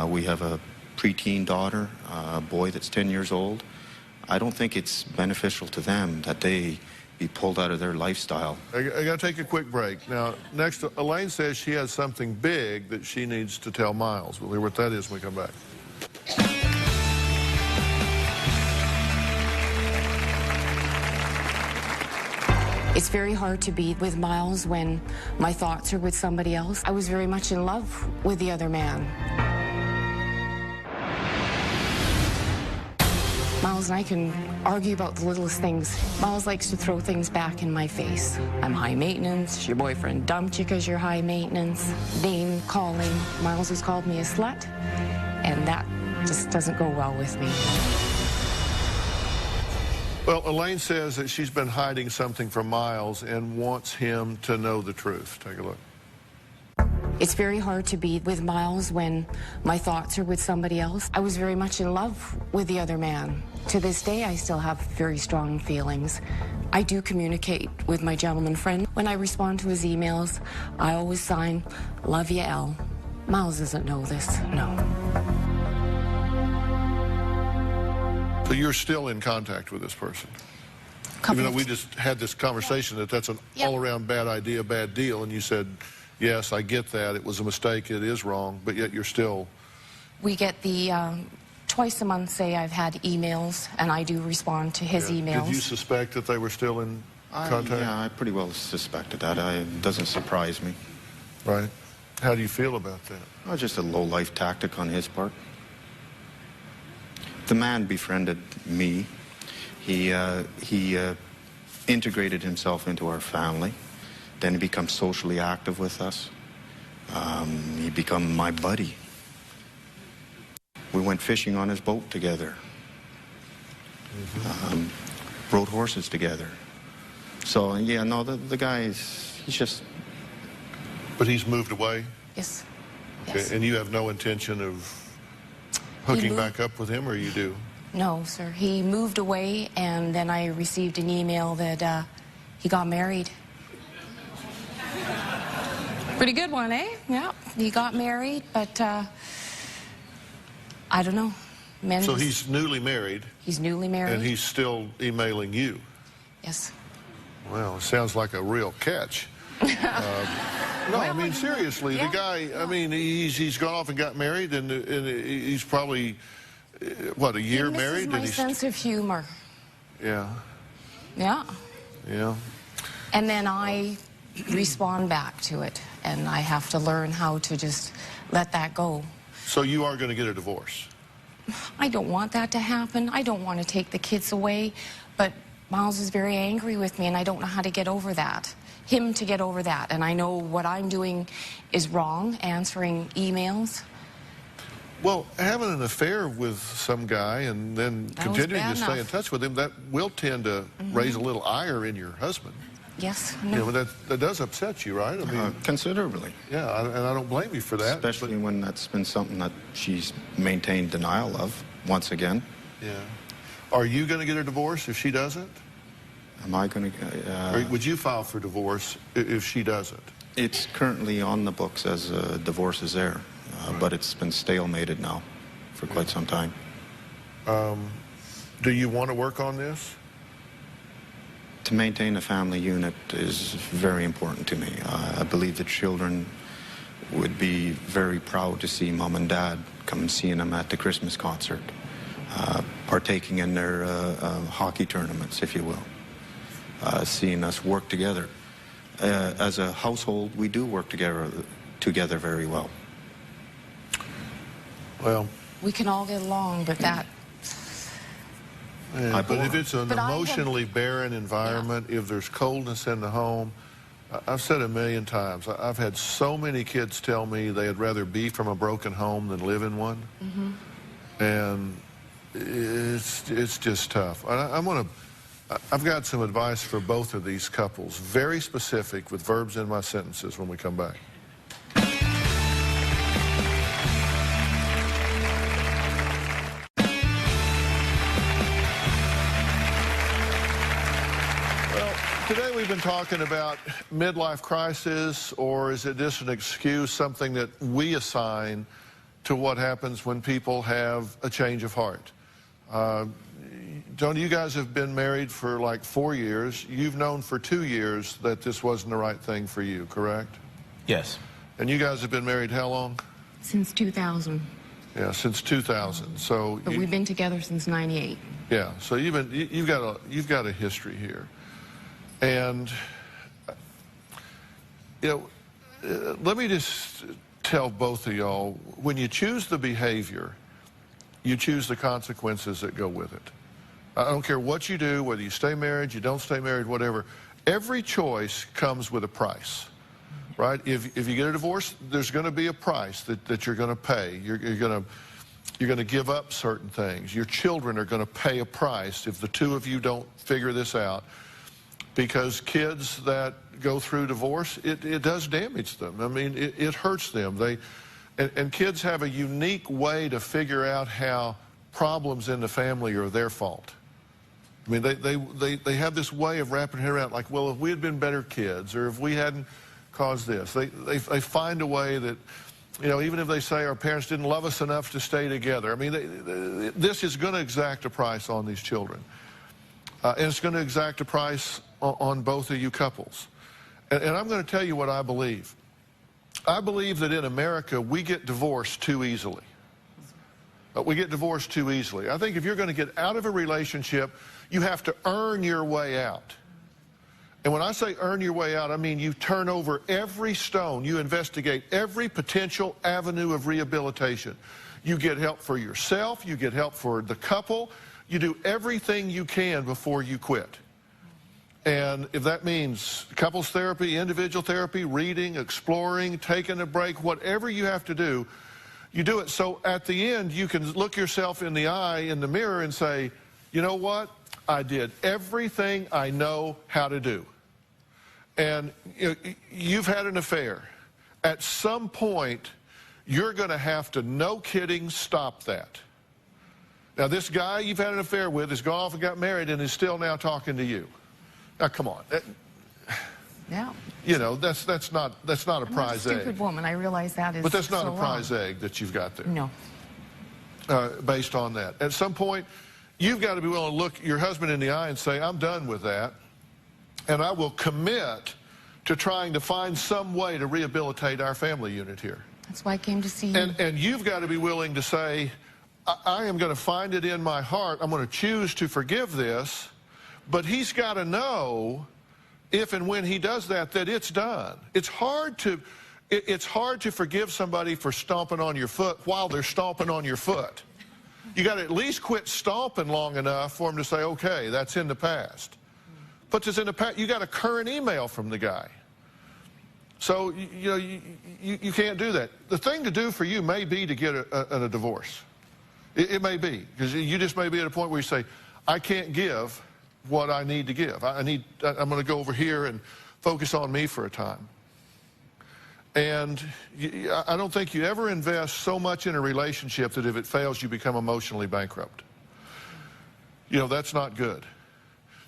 Speaker 13: We have a preteen daughter, a boy that's 10 years old. I don't think it's beneficial to them that they be pulled out of their lifestyle.
Speaker 1: I got to take a quick break. Now, next, Elaine says she has something big that she needs to tell Miles. We'll hear what that is when we come back.
Speaker 8: It's very hard to be with Miles when my thoughts are with somebody else. I was very much in love with the other man. Miles and I can argue about the littlest things. Miles likes to throw things back in my face. I'm high maintenance. Your boyfriend dumped you because you're high maintenance. Name calling. Miles has called me a slut, and that just doesn't go well with me.
Speaker 1: Well, Elaine says that she's been hiding something from Miles and wants him to know the truth. Take a look.
Speaker 8: It's very hard to be with Miles when my thoughts are with somebody else. I was very much in love with the other man. To this day, I still have very strong feelings. I do communicate with my gentleman friend. When I respond to his emails, I always sign, "Love ya, L." Miles doesn't know this, no.
Speaker 1: So you're still in contact with this person? Even though we just had this conversation that that's an all-around bad idea, bad deal, and you said, yes, I get that, it was a mistake, it is wrong, but yet you're still...
Speaker 8: We get the, twice a month, say I've had emails, and I do respond to his emails.
Speaker 1: Did you suspect that they were still in contact?
Speaker 13: Yeah, I pretty well suspected that. It doesn't surprise me.
Speaker 1: Right. How do you feel about that?
Speaker 13: Oh, just a low-life tactic on his part. The man befriended me. He integrated himself into our family. Then he becomes socially active with us. He became my buddy. We went fishing on his boat together. Rode horses together. So, yeah, no, the guy he's just...
Speaker 1: But he's moved away?
Speaker 8: Yes.
Speaker 1: Okay.
Speaker 8: Yes.
Speaker 1: And you have no intention of hooking back up with him, or you do?
Speaker 8: No, sir. He moved away, and then I received an email that he got married. Pretty good one, eh? Yeah, he got married, but I don't know.
Speaker 1: So he's newly married?
Speaker 8: He's newly married.
Speaker 1: And he's still emailing you?
Speaker 8: Yes.
Speaker 1: Well, it sounds like a real catch. No, I mean, seriously, the guy, I mean, he's gone off and got married, and he's probably, what, a year married?
Speaker 8: He misses my sense of humor.
Speaker 1: Yeah.
Speaker 8: Yeah.
Speaker 1: Yeah.
Speaker 8: And then I respond back to it, and I have to learn how to just let that go.
Speaker 1: So you are going to get a divorce?
Speaker 8: I don't want that to happen. I don't want to take the kids away, but Miles is very angry with me, and I don't know how to get over that. Him to get over that, and I know what I'm doing is wrong, answering emails.
Speaker 1: Well, having an affair with some guy and then continuing to stay in touch with him, that will tend to raise a little ire in your husband.
Speaker 8: Yes,
Speaker 1: You know, that does upset you, right? I mean,
Speaker 13: considerably.
Speaker 1: Yeah, and I don't blame you for that.
Speaker 13: Especially when that's been something that she's maintained denial of, once again.
Speaker 1: Yeah. Are you going to get a divorce if she doesn't?
Speaker 13: Am I going to...
Speaker 1: Or would you file for divorce if she doesn't?
Speaker 13: It's currently on the books as a divorce is there, but it's been stalemated now for quite some time.
Speaker 1: Do you want to work on this?
Speaker 13: To maintain a family unit is very important to me. I believe the children would be very proud to see Mom and Dad come and seeing them at the Christmas concert, partaking in their hockey tournaments, if you will, seeing us work together. As a household, we do work together very well.
Speaker 1: Well,
Speaker 8: we can all get along, but that...
Speaker 1: Yeah, but if it's an emotionally barren environment, if there's coldness in the home, I've said a million times, I've had so many kids tell me they'd rather be from a broken home than live in one. And it's just tough. I've got some advice for both of these couples, very specific with verbs in my sentences when we come back. Today we've been talking about midlife crisis, or is it just an excuse, something that we assign to what happens when people have a change of heart. Tony, you guys have been married for like 4 years. You've known for 2 years that this wasn't the right thing for you, correct?
Speaker 14: Yes.
Speaker 1: And you guys have been married how long?
Speaker 8: Since 2000.
Speaker 1: Yeah, since 2000. So
Speaker 8: But we've been together since 98.
Speaker 1: Yeah, so you've got a history here. And, you know, let me just tell both of y'all, when you choose the behavior, you choose the consequences that go with it. I don't care what you do, whether you stay married, you don't stay married, whatever. Every choice comes with a price, right? If you get a divorce, there's going to be a price that you're going to pay. You're going to give up certain things. Your children are going to pay a price if the two of you don't figure this out. Because kids that go through divorce, it does damage them. I mean, it hurts them. And kids have a unique way to figure out how problems in the family are their fault. I mean, they have this way of wrapping it around, like, well, if we had been better kids, or if we hadn't caused this. They find a way that, you know, even if they say our parents didn't love us enough to stay together, I mean, this is going to exact a price on these children. And it's going to exact a price on both of you couples. And I'm going to tell you what I believe. I believe that in America, we get divorced too easily. We get divorced too easily. I think if you're going to get out of a relationship, you have to earn your way out. And when I say earn your way out, I mean you turn over every stone. You investigate every potential avenue of rehabilitation. You get help for yourself. You get help for the couple. You do everything you can before you quit. And if that means couples therapy, individual therapy, reading, exploring, taking a break, whatever you have to do, you do it. So at the end, you can look yourself in the eye, in the mirror, and say, you know what? I did everything I know how to do. And you've had an affair. At some point, you're going to have to, no kidding, stop that. Now, this guy you've had an affair with has gone off and got married and is still now talking to you. Now, come on.
Speaker 8: Yeah.
Speaker 1: You know, that's not a prize egg.
Speaker 8: I'm not a stupid woman. I realize that is.
Speaker 1: But that's not
Speaker 8: so
Speaker 1: a prize
Speaker 8: wrong.
Speaker 1: egg that you've got there.
Speaker 8: No.
Speaker 1: Based on that. At some point, you've got to be willing to look your husband in the eye and say, I'm done with that, and I will commit to trying to find some way to rehabilitate our family unit here.
Speaker 8: That's why I came to see you.
Speaker 1: And you've got to be willing to say, I am going to find it in my heart. I'm going to choose to forgive this. But he's got to know, if and when he does that, that it's done. It's hard to forgive somebody for stomping on your foot while they're stomping on your foot. You got to at least quit stomping long enough for him to say, okay, that's in the past. Puts us in the past. You got a current email from the guy. So, you know, you can't do that. The thing to do for you may be to get a divorce. It may be, because you just may be at a point where you say, I can't give what I need to give. I'm going to go over here and focus on me for a time. And I don't think you ever invest so much in a relationship that if it fails, you become emotionally bankrupt. You know, that's not good.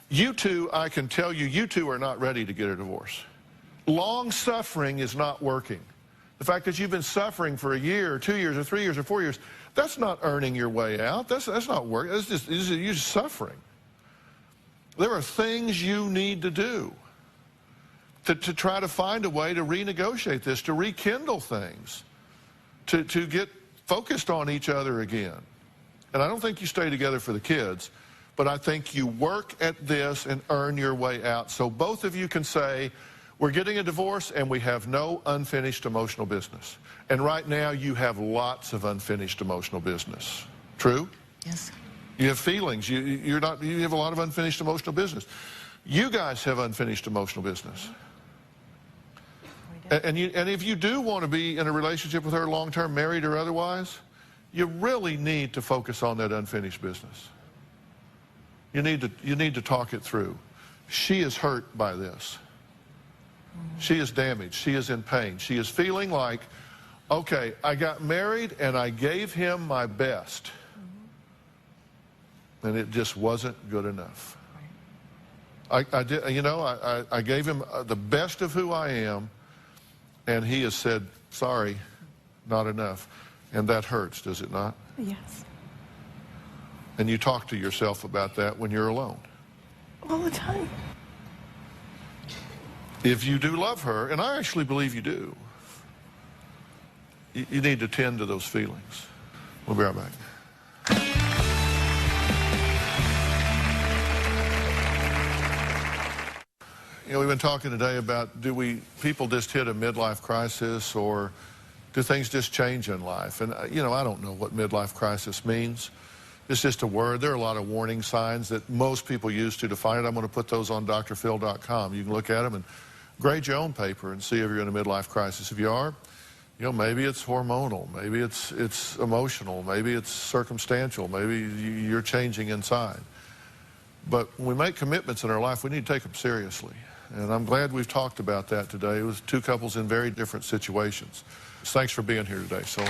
Speaker 1: You two, I can tell you, you two are not ready to get a divorce. Long suffering is not working. The fact that you've been suffering for a year or 2 years or 3 years or 4 years, that's not earning your way out. That's not working. You're just suffering. There are things you need to do to try to find a way to renegotiate this, to rekindle things, to get focused on each other again. And I don't think you stay together for the kids, but I think you work at this and earn your way out so both of you can say, we're getting a divorce and we have no unfinished emotional business. And right now you have lots of unfinished emotional business. True?
Speaker 8: Yes.
Speaker 1: You have feelings. You have a lot of unfinished emotional business. You guys have unfinished emotional business. And if you do want to be in a relationship with her long-term, married or otherwise, you really need to focus on that unfinished business. You need to talk it through. She is hurt by this. She is damaged. She is in pain. She is feeling like, okay, I got married and I gave him my best. And it just wasn't good enough. I did, you know, I gave him the best of who I am, and he has said, sorry, not enough. And that hurts, does it not?
Speaker 9: Yes.
Speaker 1: And you talk to yourself about that when you're alone.
Speaker 9: All the time.
Speaker 1: If you do love her, and I actually believe you do, you need to tend to those feelings. We'll be right back. You know, we've been talking today about people just hit a midlife crisis, or do things just change in life? And, you know, I don't know what midlife crisis means. It's just a word. There are a lot of warning signs that most people use to define it. I'm going to put those on drphil.com. You can look at them and grade your own paper and see if you're in a midlife crisis. If you are, you know, maybe it's hormonal, maybe it's emotional, maybe it's circumstantial, maybe you're changing inside. But when we make commitments in our life, we need to take them seriously. And I'm glad we've talked about that today. It was two couples in very different situations. Thanks for being here today. So.